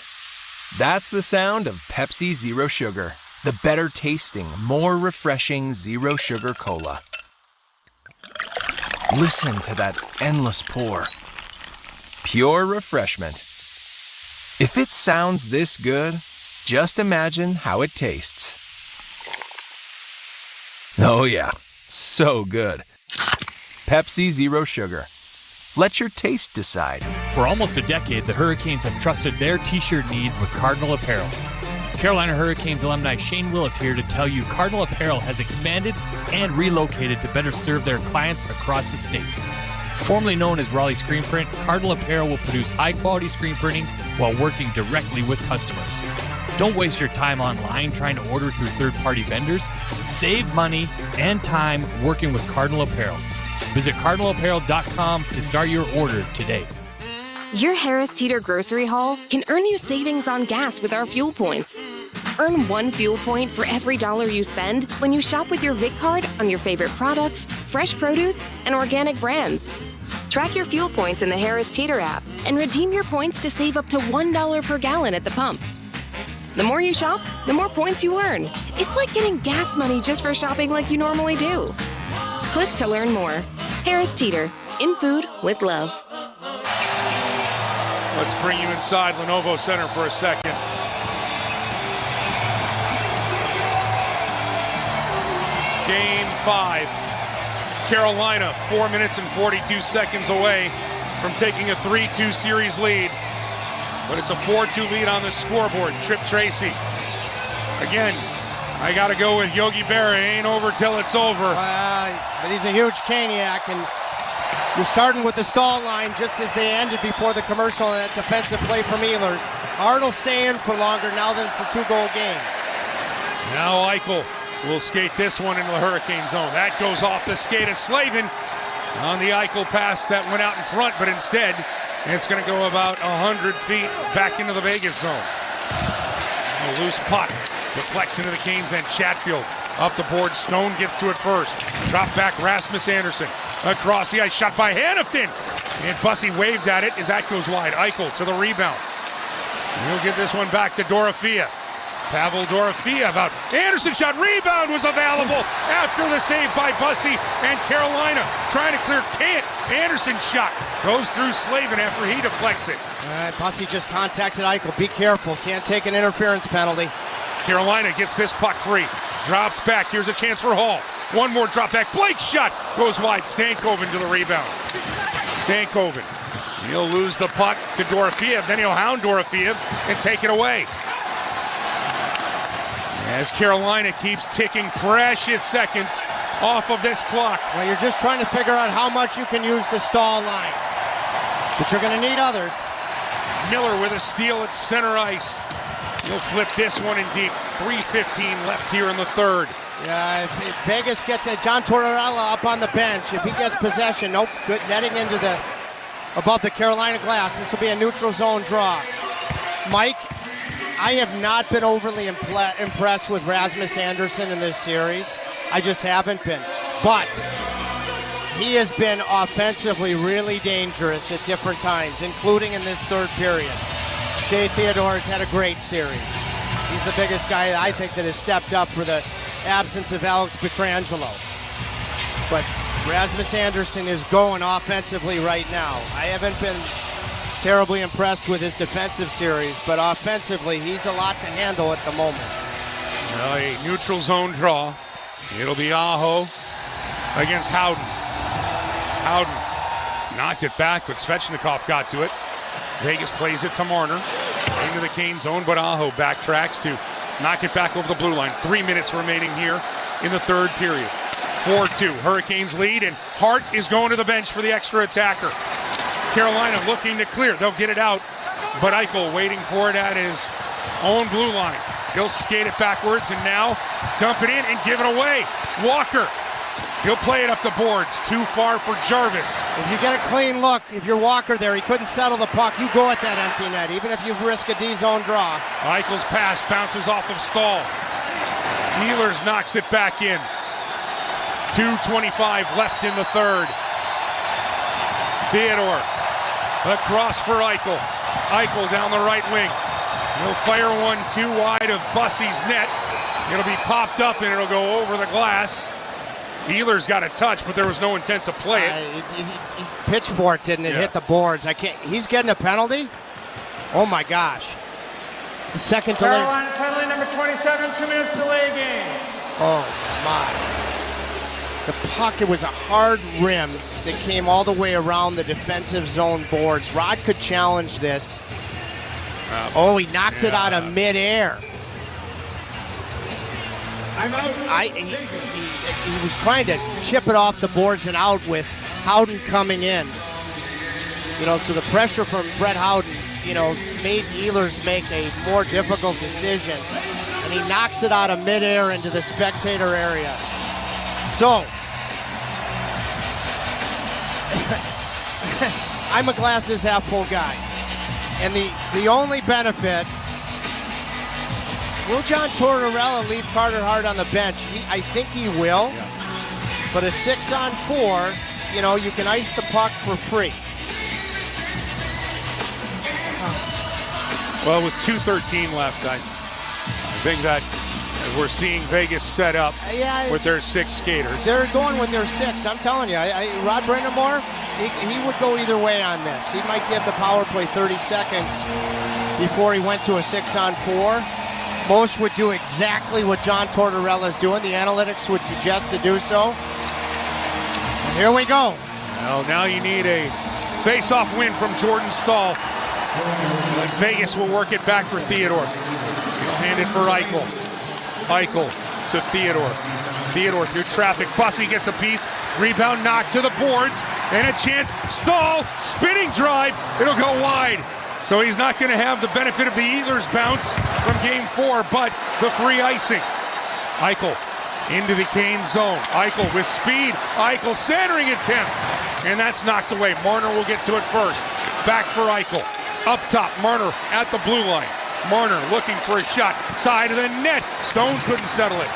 That's the sound of Pepsi Zero Sugar. The better tasting, more refreshing Zero Sugar Cola. Listen to that endless pour. Pure refreshment. If it sounds this good, just imagine how it tastes. Oh yeah, so good. Pepsi Zero Sugar. Let your taste decide. For almost a decade, the Hurricanes have trusted their t-shirt needs with Cardinal Apparel. Carolina Hurricanes alumni Shane Willis here to tell you Cardinal Apparel has expanded and relocated to better serve their clients across the state. Formerly known as Raleigh Screen Print, Cardinal Apparel will produce high-quality screen printing while working directly with customers. Don't waste your time online trying to order through third-party vendors. Save money and time working with Cardinal Apparel. Visit cardinalapparel.com to start your order today. Your Harris Teeter grocery haul can earn you savings on gas with our fuel points. Earn 1 fuel point for every $1 you spend when you shop with your Vic card on your favorite products, fresh produce, and organic brands. Track your fuel points in the Harris Teeter app and redeem your points to save up to $1 per gallon at the pump. The more you shop, the more points you earn. It's like getting gas money just for shopping like you normally do. Click to learn more. Harris Teeter, in food with love. Let's bring you inside Lenovo Center for a second. Game 5. Carolina, 4 minutes and 42 seconds away from taking a 3-2 series lead. But it's a 4-2 lead on the scoreboard. Trip Tracy. Again, I got to go with Yogi Berra. Ain't over till it's over. But he's a huge Caniac, and you're starting with the Staal line just as they ended before the commercial and that defensive play from Ehlers. Hart will stay in for longer now that it's a 2-goal game. Now Eichel will skate this one into the Hurricane zone. That goes off the skate of Slavin on the Eichel pass that went out in front, but instead it's going to go about 100 feet back into the Vegas zone. A loose puck deflects into the Canes and Chatfield up the board. Stone gets to it first. Drop back Rasmus Andersson. Across the ice, shot by Hannafin. And Bussy waved at it as that goes wide. Eichel to the rebound. He'll get this one back to Dorofeev. Pavel Dorofeev out. Andersson shot. Rebound was available after the save by Bussy. And Carolina trying to clear. Can't. Andersson shot. Goes through Slavin after he deflects it. Bussy just contacted Eichel. Be careful. Can't take an interference penalty. Carolina gets this puck free. Dropped back. Here's a chance for Hall. One more drop back. Blake shot. Goes wide. Stankoven to the rebound. Stankoven. He'll lose the puck to Dorofeev. Then he'll hound Dorofeev and take it away. As Carolina keeps ticking precious seconds off of this clock. Well, you're just trying to figure out how much you can use the Staal line. But you're going to need others. Miller with a steal at center ice. He'll flip this one in deep. 3:15 left here in the third. Yeah, if Vegas gets John Tortorella up on the bench, if he gets possession, nope, good netting into the above the Carolina glass. This will be a neutral zone draw. Mike, I have not been overly impressed with Rasmus Andersson in this series. I just haven't been. But he has been offensively really dangerous at different times, including in this third period. Shea Theodore's had a great series. He's the biggest guy, I think, that has stepped up for the absence of Alex Pietrangelo. But Rasmus Andersson is going offensively right now. I haven't been terribly impressed with his defensive series, but offensively, he's a lot to handle at the moment. Well, a neutral zone draw. It'll be Aho against Howden. Howden knocked it back, but Svechnikov got to it. Vegas plays it to Marner into the Kane zone, but Aho backtracks to knock it back over the blue line. 3 minutes remaining here in the third period. 4-2, Hurricanes lead, and Hart is going to the bench for the extra attacker. Carolina looking to clear. They'll get it out, but Eichel waiting for it at his own blue line. He'll skate it backwards and now dump it in and give it away. Walker, he'll play it up the boards. Too far for Jarvis. If you get a clean look, if you're Walker there, he couldn't settle the puck. You go at that empty net, even if you risk a D-zone draw. Eichel's pass bounces off of Stahl. Ehlers knocks it back in. 2:25 left in the third. Theodore across for Eichel. Eichel down the right wing. He'll fire one too wide of Bussy's net. It'll be popped up and it'll go over the glass. Ehlers got a touch, but there was no intent to play it. He pitched for it, didn't it? Hit the boards. He's getting a penalty? Oh my gosh. The second delay. Carolina penalty number 27, 2 minutes delay game. Oh my. The puck, it was a hard rim that came all the way around the defensive zone boards. Rod could challenge this. He knocked it out of midair. He was trying to chip it off the boards and out with Howden coming in. So the pressure from Brett Howden, made Ehlers make a more difficult decision. And he knocks it out of midair into the spectator area. So, I'm a glasses half full guy. And the only benefit, will John Tortorella leave Carter Hart on the bench? I think he will. Yeah. But a 6-on-4, you can ice the puck for free. Well, with 2:13 left, I think that we're seeing Vegas set up with their 6 skaters. They're going with their 6. I'm telling you, Rod Brindamore, he would go either way on this. He might give the power play 30 seconds before he went to a 6-on-4. Most would do exactly what John Tortorella's doing. The analytics would suggest to do so. And here we go. Well, now you need a face-off win from Jordan Stahl. And Vegas will work it back for Theodore. He'll hand it for Eichel. Eichel to Theodore. Theodore through traffic. Bussy gets a piece. Rebound knocked to the boards. And a chance. Stahl, spinning drive. It'll go wide. So he's not going to have the benefit of the Ehlers bounce from Game 4, but the free icing. Eichel into the Kane zone. Eichel with speed. Eichel centering attempt. And that's knocked away. Marner will get to it first. Back for Eichel. Up top, Marner at the blue line. Marner looking for a shot. Side of the net. Stone couldn't settle it.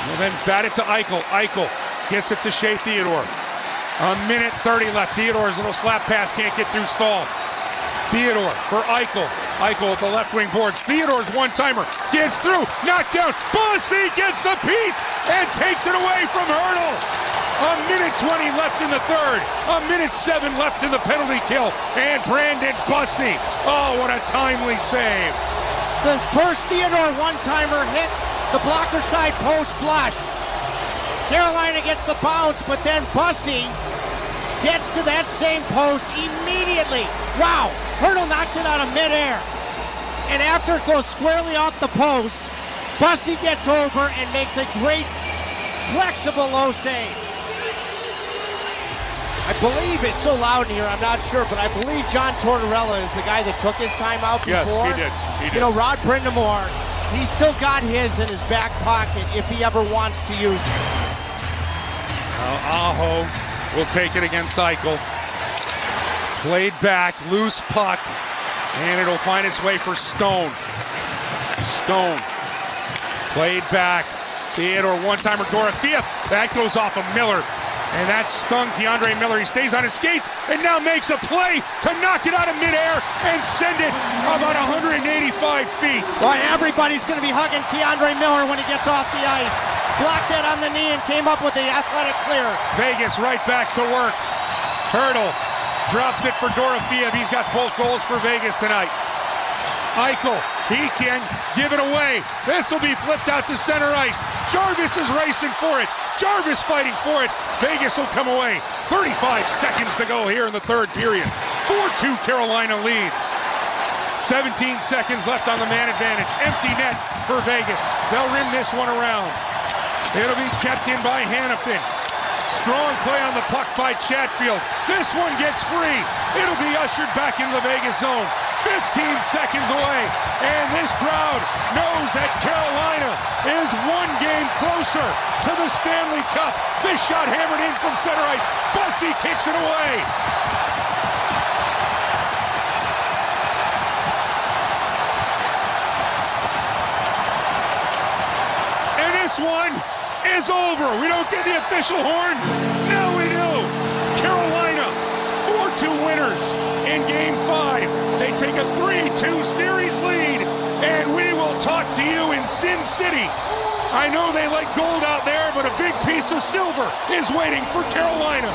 Will then bat it to Eichel. Eichel gets it to Shea Theodore. 1:30 left. Theodore's little slap pass can't get through Stahl. Theodore for Eichel. Eichel at the left wing boards. Theodore's one-timer. Gets through. Knocked down. Bussy gets the piece and takes it away from Hurdle. 1:20 left in the third. 1:07 left in the penalty kill. And Brandon Bussy. Oh, what a timely save. The first Theodore one-timer hit the blocker side post flush. Carolina gets the bounce, but then Bussy gets to that same post immediately. Wow, Hurdle knocked it out of midair. And after it goes squarely off the post, Bussy gets over and makes a great, flexible low save. I believe it's so loud in here, I'm not sure, but I believe John Tortorella is the guy that took his timeout before. Yes, he did. Rod Brindamore, he's still got his in his back pocket if he ever wants to use it. Aho will take it against Eichel. Played back, loose puck, and it'll find its way for Stone. Stone. Played back. Theodore, one-timer, Dorothea. That goes off of Miller. And that stung Keandre Miller. He stays on his skates and now makes a play to knock it out of midair and send it about 185 feet. Boy, everybody's going to be hugging Keandre Miller when he gets off the ice. Blocked that on the knee and came up with the athletic clear. Vegas right back to work. Hurdle drops it for Dorothea. He's got both goals for Vegas tonight. Eichel, he can give it away. This will be flipped out to center ice. Jarvis is racing for it. Jarvis fighting for it. Vegas will come away. 35 seconds to go here in the third period. 4-2 Carolina leads. 17 seconds left on the man advantage. Empty net for Vegas. They'll rim this one around. It'll be kept in by Hannafin. Strong play on the puck by Chatfield. This one gets free. It'll be ushered back into the Vegas zone. 15 seconds away, and this crowd knows that Carolina is one game closer to the Stanley Cup. This shot hammered in from center ice. Bussey kicks it away. And this one is over. We don't get the official horn. Now we do. Carolina, 4-2 winners in Game 5. They take a 3-2 series lead, and we will talk to you in Sin City. I know they like gold out there, but a big piece of silver is waiting for Carolina.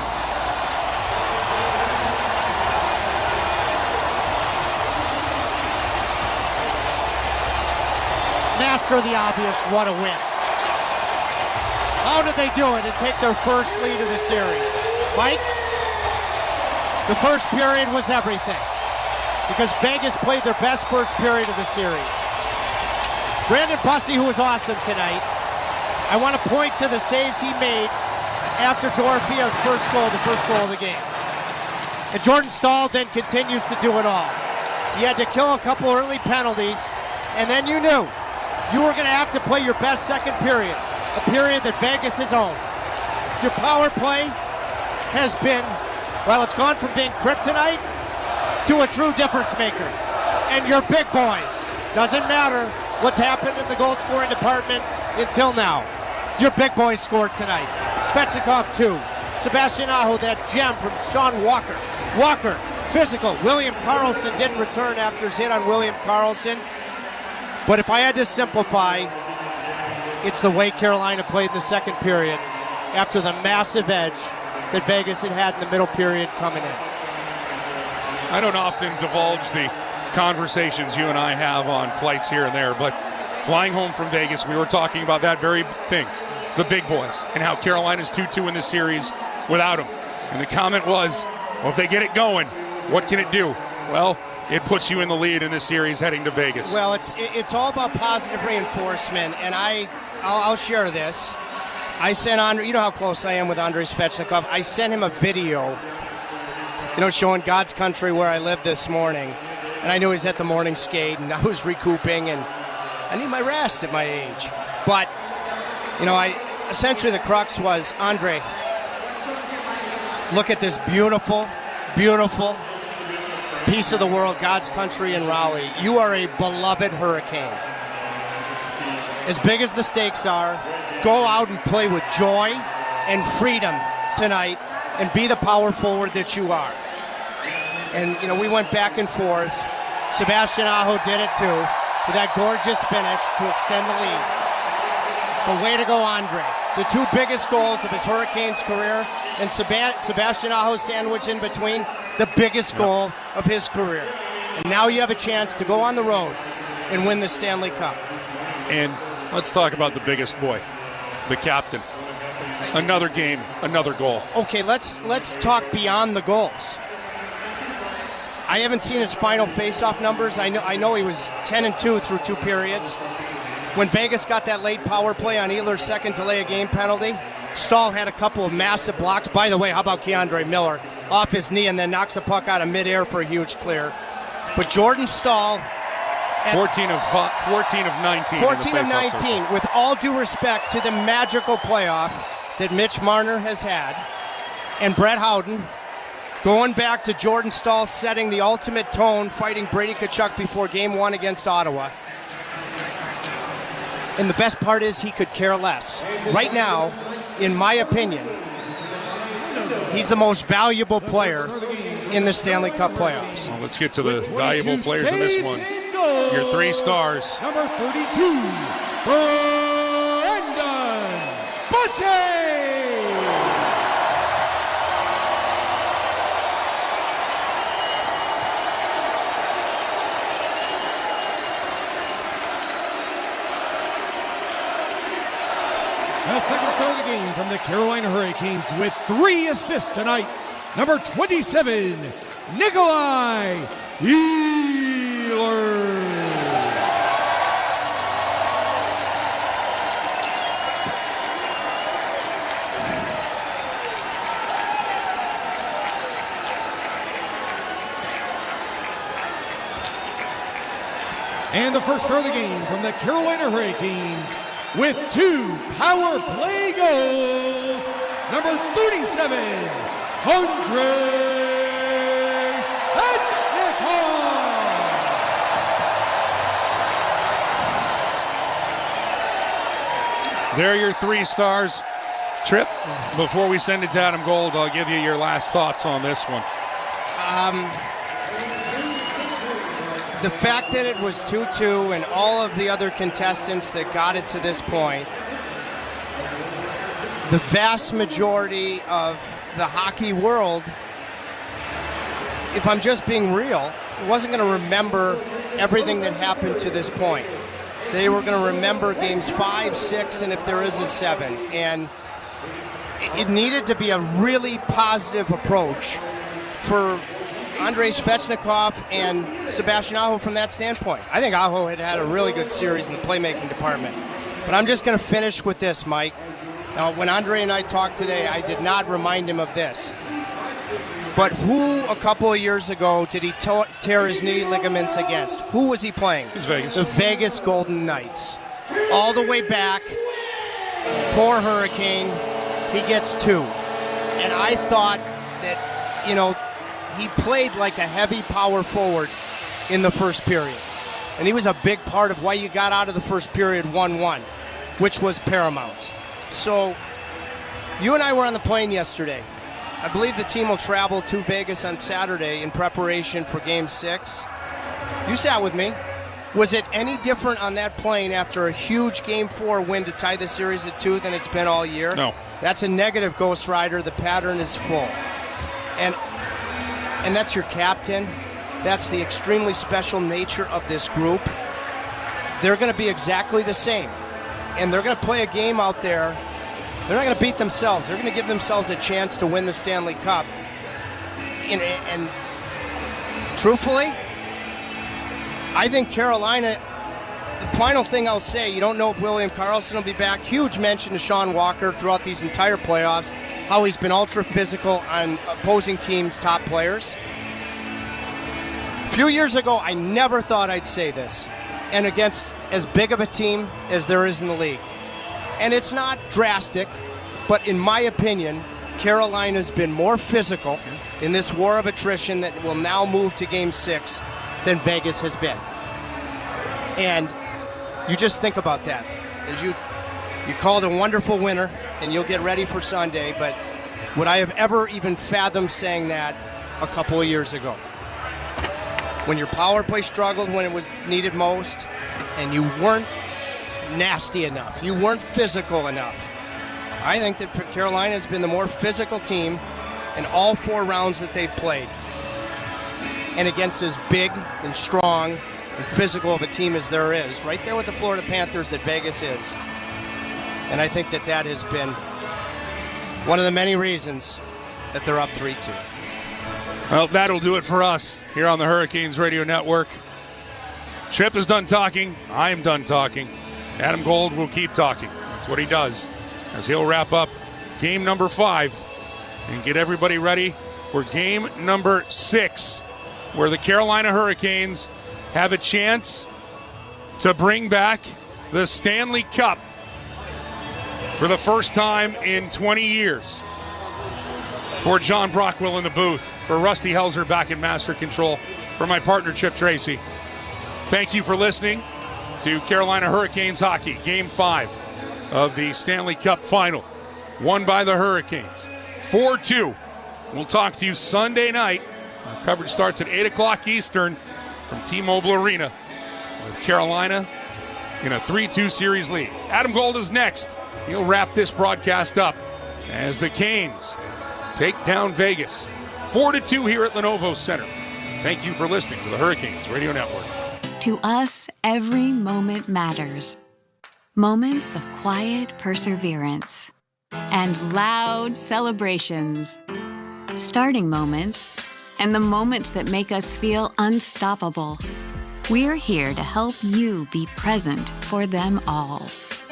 Master the obvious, what a win. How did they do it and take their first lead of the series? Mike? The first period was everything, because Vegas played their best first period of the series. Brandon Bussey, who was awesome tonight, I want to point to the saves he made after Dorothea's first goal, the first goal of the game. And Jordan Staal then continues to do it all. He had to kill a couple early penalties, and then you knew you were going to have to play your best second period, a period that Vegas has owned. Your power play has been, well, it's gone from being kryptonite to a true difference maker. And your big boys, doesn't matter what's happened in the goal scoring department until now. Your big boys scored tonight. Svechnikov 2. Sebastian Aho, that gem from Sean Walker. Walker, physical. William Karlsson didn't return after his hit on William Karlsson. But if I had to simplify, it's the way Carolina played in the second period after the massive edge that Vegas had in the middle period coming in. I don't often divulge the conversations you and I have on flights here and there, but flying home from Vegas, we were talking about that very thing, the big boys, and how Carolina's 2-2 in the series without them. And the comment was, well, if they get it going, what can it do? Well, it puts you in the lead in this series heading to Vegas. Well, it's all about positive reinforcement, and I'll share this. I sent Andre, you know how close I am with Andrei Svechnikov. I sent him a video, showing God's country where I live this morning. And I knew he was at the morning skate, and I was recouping, and I need my rest at my age. But, essentially the crux was, Andre, look at this beautiful, beautiful piece of the world, God's country in Raleigh. You are a beloved Hurricane. As big as the stakes are, go out and play with joy and freedom tonight and be the power forward that you are. And, we went back and forth. Sebastian Aho did it too, with that gorgeous finish to extend the lead. But way to go, Andre. The two biggest goals of his Hurricanes career, and Sebastian Aho sandwiched in between, the biggest goal of his career. And now you have a chance to go on the road and win the Stanley Cup. And let's talk about the biggest boy, the captain. Another game, another goal. Okay, let's talk beyond the goals. I haven't seen his final faceoff numbers. I know he was 10-2 through two periods. When Vegas got that late power play on Ehlers' second delay of game penalty, Staal had a couple of massive blocks. By the way, how about Keandre Miller off his knee and then knocks the puck out of midair for a huge clear. But Jordan Staal, 14 of 19. 14 of 19, with all due respect to the magical playoff that Mitch Marner has had, and Brett Howden, Going back to Jordan Stahl setting the ultimate tone, fighting Brady Tkachuk before Game 1 against Ottawa. And the best part is he could care less. Right now, in my opinion, he's the most valuable player in the Stanley Cup playoffs. Well, let's get to the valuable players in this one. Your 3 stars. Number 32, Brendan Bussey. The second star of the game from the Carolina Hurricanes with 3 assists tonight. Number 27, Nikolai Ehlers. And the first star of the game from the Carolina Hurricanes with 2 power play goals, number 37, Andrei Svechnikov. There are your 3 stars. Trip, before we send it to Adam Gold, I'll give you your last thoughts on this one. The fact that it was 2-2 and all of the other contestants that got it to this point, the vast majority of the hockey world, if I'm just being real, wasn't going to remember everything that happened to this point. They were going to remember games 5, 6, and if there is a 7. And it needed to be a really positive approach for Andrei Svechnikov and Sebastian Aho from that standpoint. I think Aho had a really good series in the playmaking department. But I'm just going to finish with this, Mike. Now, when Andre and I talked today, I did not remind him of this. But who a couple of years ago did he tear his knee ligaments against? Who was he playing? It's Vegas. The Vegas Golden Knights. All the way back, poor Hurricane, he gets 2. And I thought that, he played like a heavy power forward in the first period. And he was a big part of why you got out of the first period 1-1, which was paramount. So, you and I were on the plane yesterday. I believe the team will travel to Vegas on Saturday in preparation for Game 6. You sat with me. Was it any different on that plane after a huge Game 4 win to tie the series at 2 than it's been all year? No. That's a negative, Ghost Rider. The pattern is full. And that's your captain. That's the extremely special nature of this group. They're going to be exactly the same. And they're going to play a game out there. They're not going to beat themselves. They're going to give themselves a chance to win the Stanley Cup. And truthfully, I think Carolina, the final thing I'll say, you don't know if William Karlsson will be back. Huge mention to Sean Walker throughout these entire playoffs, how he's been ultra physical on opposing teams' top players. A few years ago, I never thought I'd say this, and against as big of a team as there is in the league. And it's not drastic, but in my opinion, Carolina's been more physical in this war of attrition that will now move to Game 6 than Vegas has been. And you just think about that. As you called a wonderful winner, and you'll get ready for Sunday, but would I have ever even fathomed saying that a couple of years ago? When your power play struggled when it was needed most, and you weren't nasty enough, you weren't physical enough. I think that Carolina has been the more physical team in all 4 rounds that they've played. And against as big and strong and physical of a team as there is, right there with the Florida Panthers that Vegas is. And I think that has been one of the many reasons that they're up 3-2. Well, that'll do it for us here on the Hurricanes Radio Network. Chip is done talking. I am done talking. Adam Gold will keep talking. That's what he does, as he'll wrap up game number 5 and get everybody ready for game number 6, where the Carolina Hurricanes have a chance to bring back the Stanley Cup for the first time in 20 years. For John Brockwell in the booth, for Rusty Helzer back in Master Control, for my partner Chip Tracy. Thank you for listening to Carolina Hurricanes hockey, Game 5 of the Stanley Cup Final, won by the Hurricanes, 4-2. We'll talk to you Sunday night. Our coverage starts at 8 o'clock Eastern from T-Mobile Arena with Carolina in a 3-2 series lead. Adam Gold is next. He'll wrap this broadcast up as the Canes take down Vegas 4-2 here at Lenovo Center. Thank you for listening to the Hurricanes Radio Network. To us, every moment matters. Moments of quiet perseverance and loud celebrations. Starting moments and the moments that make us feel unstoppable. We're here to help you be present for them all.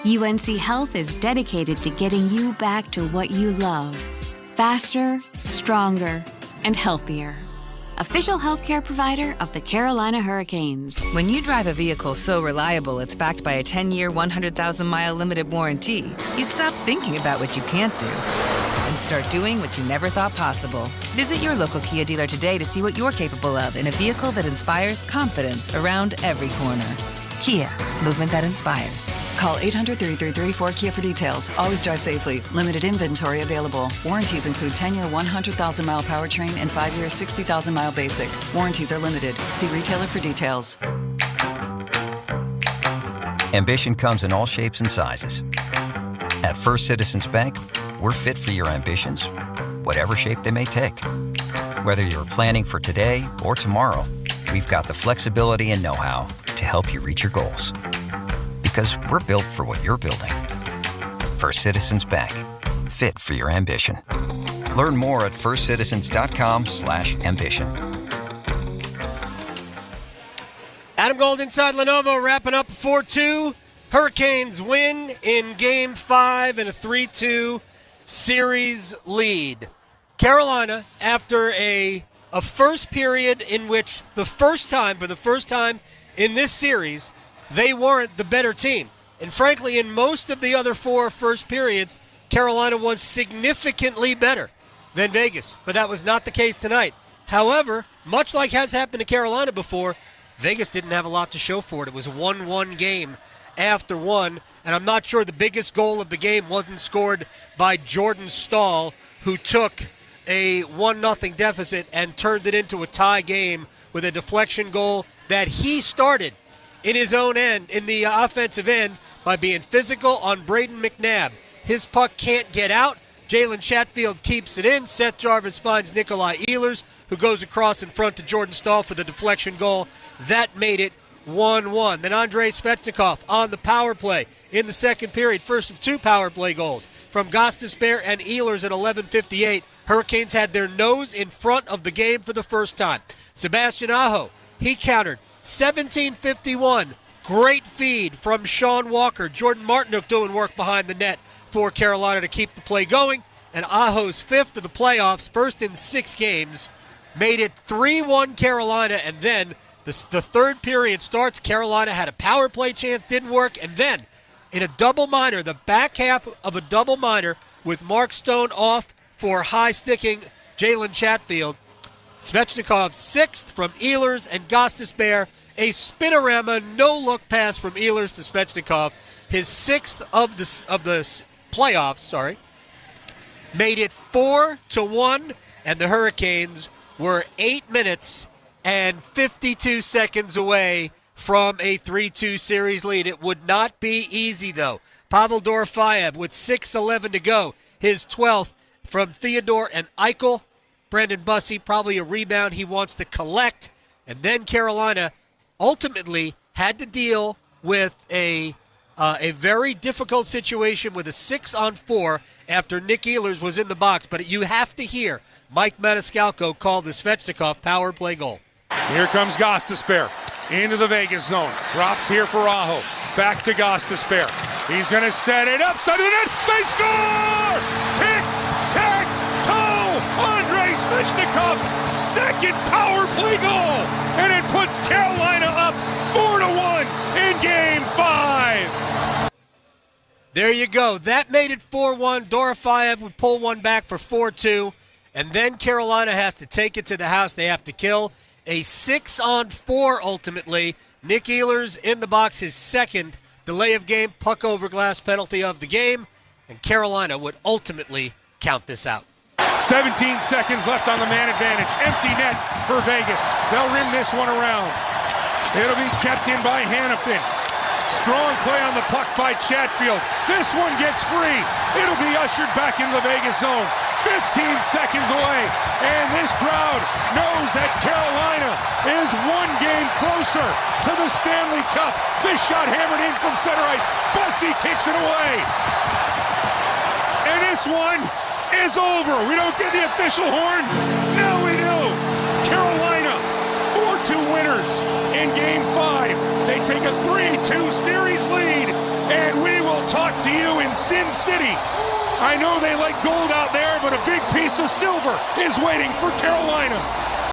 UNC Health is dedicated to getting you back to what you love. Faster, stronger, and healthier. Official healthcare provider of the Carolina Hurricanes. When you drive a vehicle so reliable it's backed by a 10-year, 100,000-mile limited warranty, you stop thinking about what you can't do and start doing what you never thought possible. Visit your local Kia dealer today to see what you're capable of in a vehicle that inspires confidence around every corner. Kia, movement that inspires. Call 800-333-4KIA for details. Always drive safely. Limited inventory available. Warranties include 10-year, 100,000-mile powertrain and 5-year, 60,000-mile basic. Warranties are limited. See retailer for details. Ambition comes in all shapes and sizes. At First Citizens Bank, we're fit for your ambitions, whatever shape they may take. Whether you're planning for today or tomorrow, we've got the flexibility and know-how to help you reach your goals. Because we're built for what you're building. First Citizens Bank. Fit for your ambition. Learn more at firstcitizens.com/ambition. Adam Gold inside Lenovo, wrapping up 4-2. Hurricanes win in Game 5 in a 3-2 series lead. Carolina, after a first period in which for the first time in this series, they weren't the better team. And frankly, in most of the other 4 first periods, Carolina was significantly better than Vegas. But that was not the case tonight. However, much like has happened to Carolina before, Vegas didn't have a lot to show for it. It was a 1-1 game after one. And I'm not sure the biggest goal of the game wasn't scored by Jordan Stahl, who took a 1-0 deficit and turned it into a tie game with a deflection goal that he started in his own end, in the offensive end, by being physical on Braden McNabb. His puck can't get out. Jalen Chatfield keeps it in. Seth Jarvis finds Nikolai Ehlers, who goes across in front to Jordan Stahl for the deflection goal. That made it 1-1. Then Andrei Svechnikov on the power play in the second period. First of 2 power play goals from Gostisbehere and Ehlers at 11:58. Hurricanes had their nose in front of the game for the first time. Sebastian Aho, he countered. 17:51. Great feed from Sean Walker. Jordan Martinook doing work behind the net for Carolina to keep the play going. And Aho's 5th of the playoffs, first in 6 games, made it 3-1 Carolina. And then the third period starts. Carolina had a power play chance, didn't work. And then in a double minor, the back half of a double minor with Mark Stone off for high-sticking Jalen Chatfield, Svechnikov's 6th from Ehlers and Gostisbehere. A spinorama, no-look pass from Ehlers to Svechnikov. His 6th of the playoffs, made it 4-1, and the Hurricanes were 8 minutes and 52 seconds away from a 3-2 series lead. It would not be easy, though. Pavel Dorofeyev with 6:11 to go. His 12th from Theodore and Eichel. Brendan Bussey, probably a rebound he wants to collect. And then Carolina ultimately had to deal with a very difficult situation with a 6-on-4 after Nick Ehlers was in the box. But you have to hear Mike Maniscalco call the Svechnikov power play goal. Here comes Gostisbehere into the Vegas zone. Drops here for Aho. Back to Gostisbehere. He's going to set it up. Side of the net. They score! Tic-tac-toe! Andrei Svechnikov's 2nd power play goal. And it puts Carolina up 4-1 in Game 5. There you go. That made it 4-1. Dorofeyev would pull one back for 4-2. And then Carolina has to take it to the house. They have to kill a 6-on-4 ultimately. Nick Ehlers in the box, his second delay of game, puck over glass penalty of the game. And Carolina would ultimately count this out. 17 seconds left on the man advantage. Empty net for Vegas. They'll rim this one around. It'll be kept in by Hannafin. Strong play on the puck by Chatfield. This one gets free. It'll be ushered back into the Vegas zone. 15 seconds away. And this crowd knows that Carolina is one game closer to the Stanley Cup. This shot hammered in from center ice. Bussey kicks it away. And this one is over. We don't get the official horn. Now we do. Carolina, 4-2 winners in Game 5. They take a 3-2 series lead, and we will talk to you in Sin City. I know they like gold out there, but a big piece of silver is waiting for Carolina.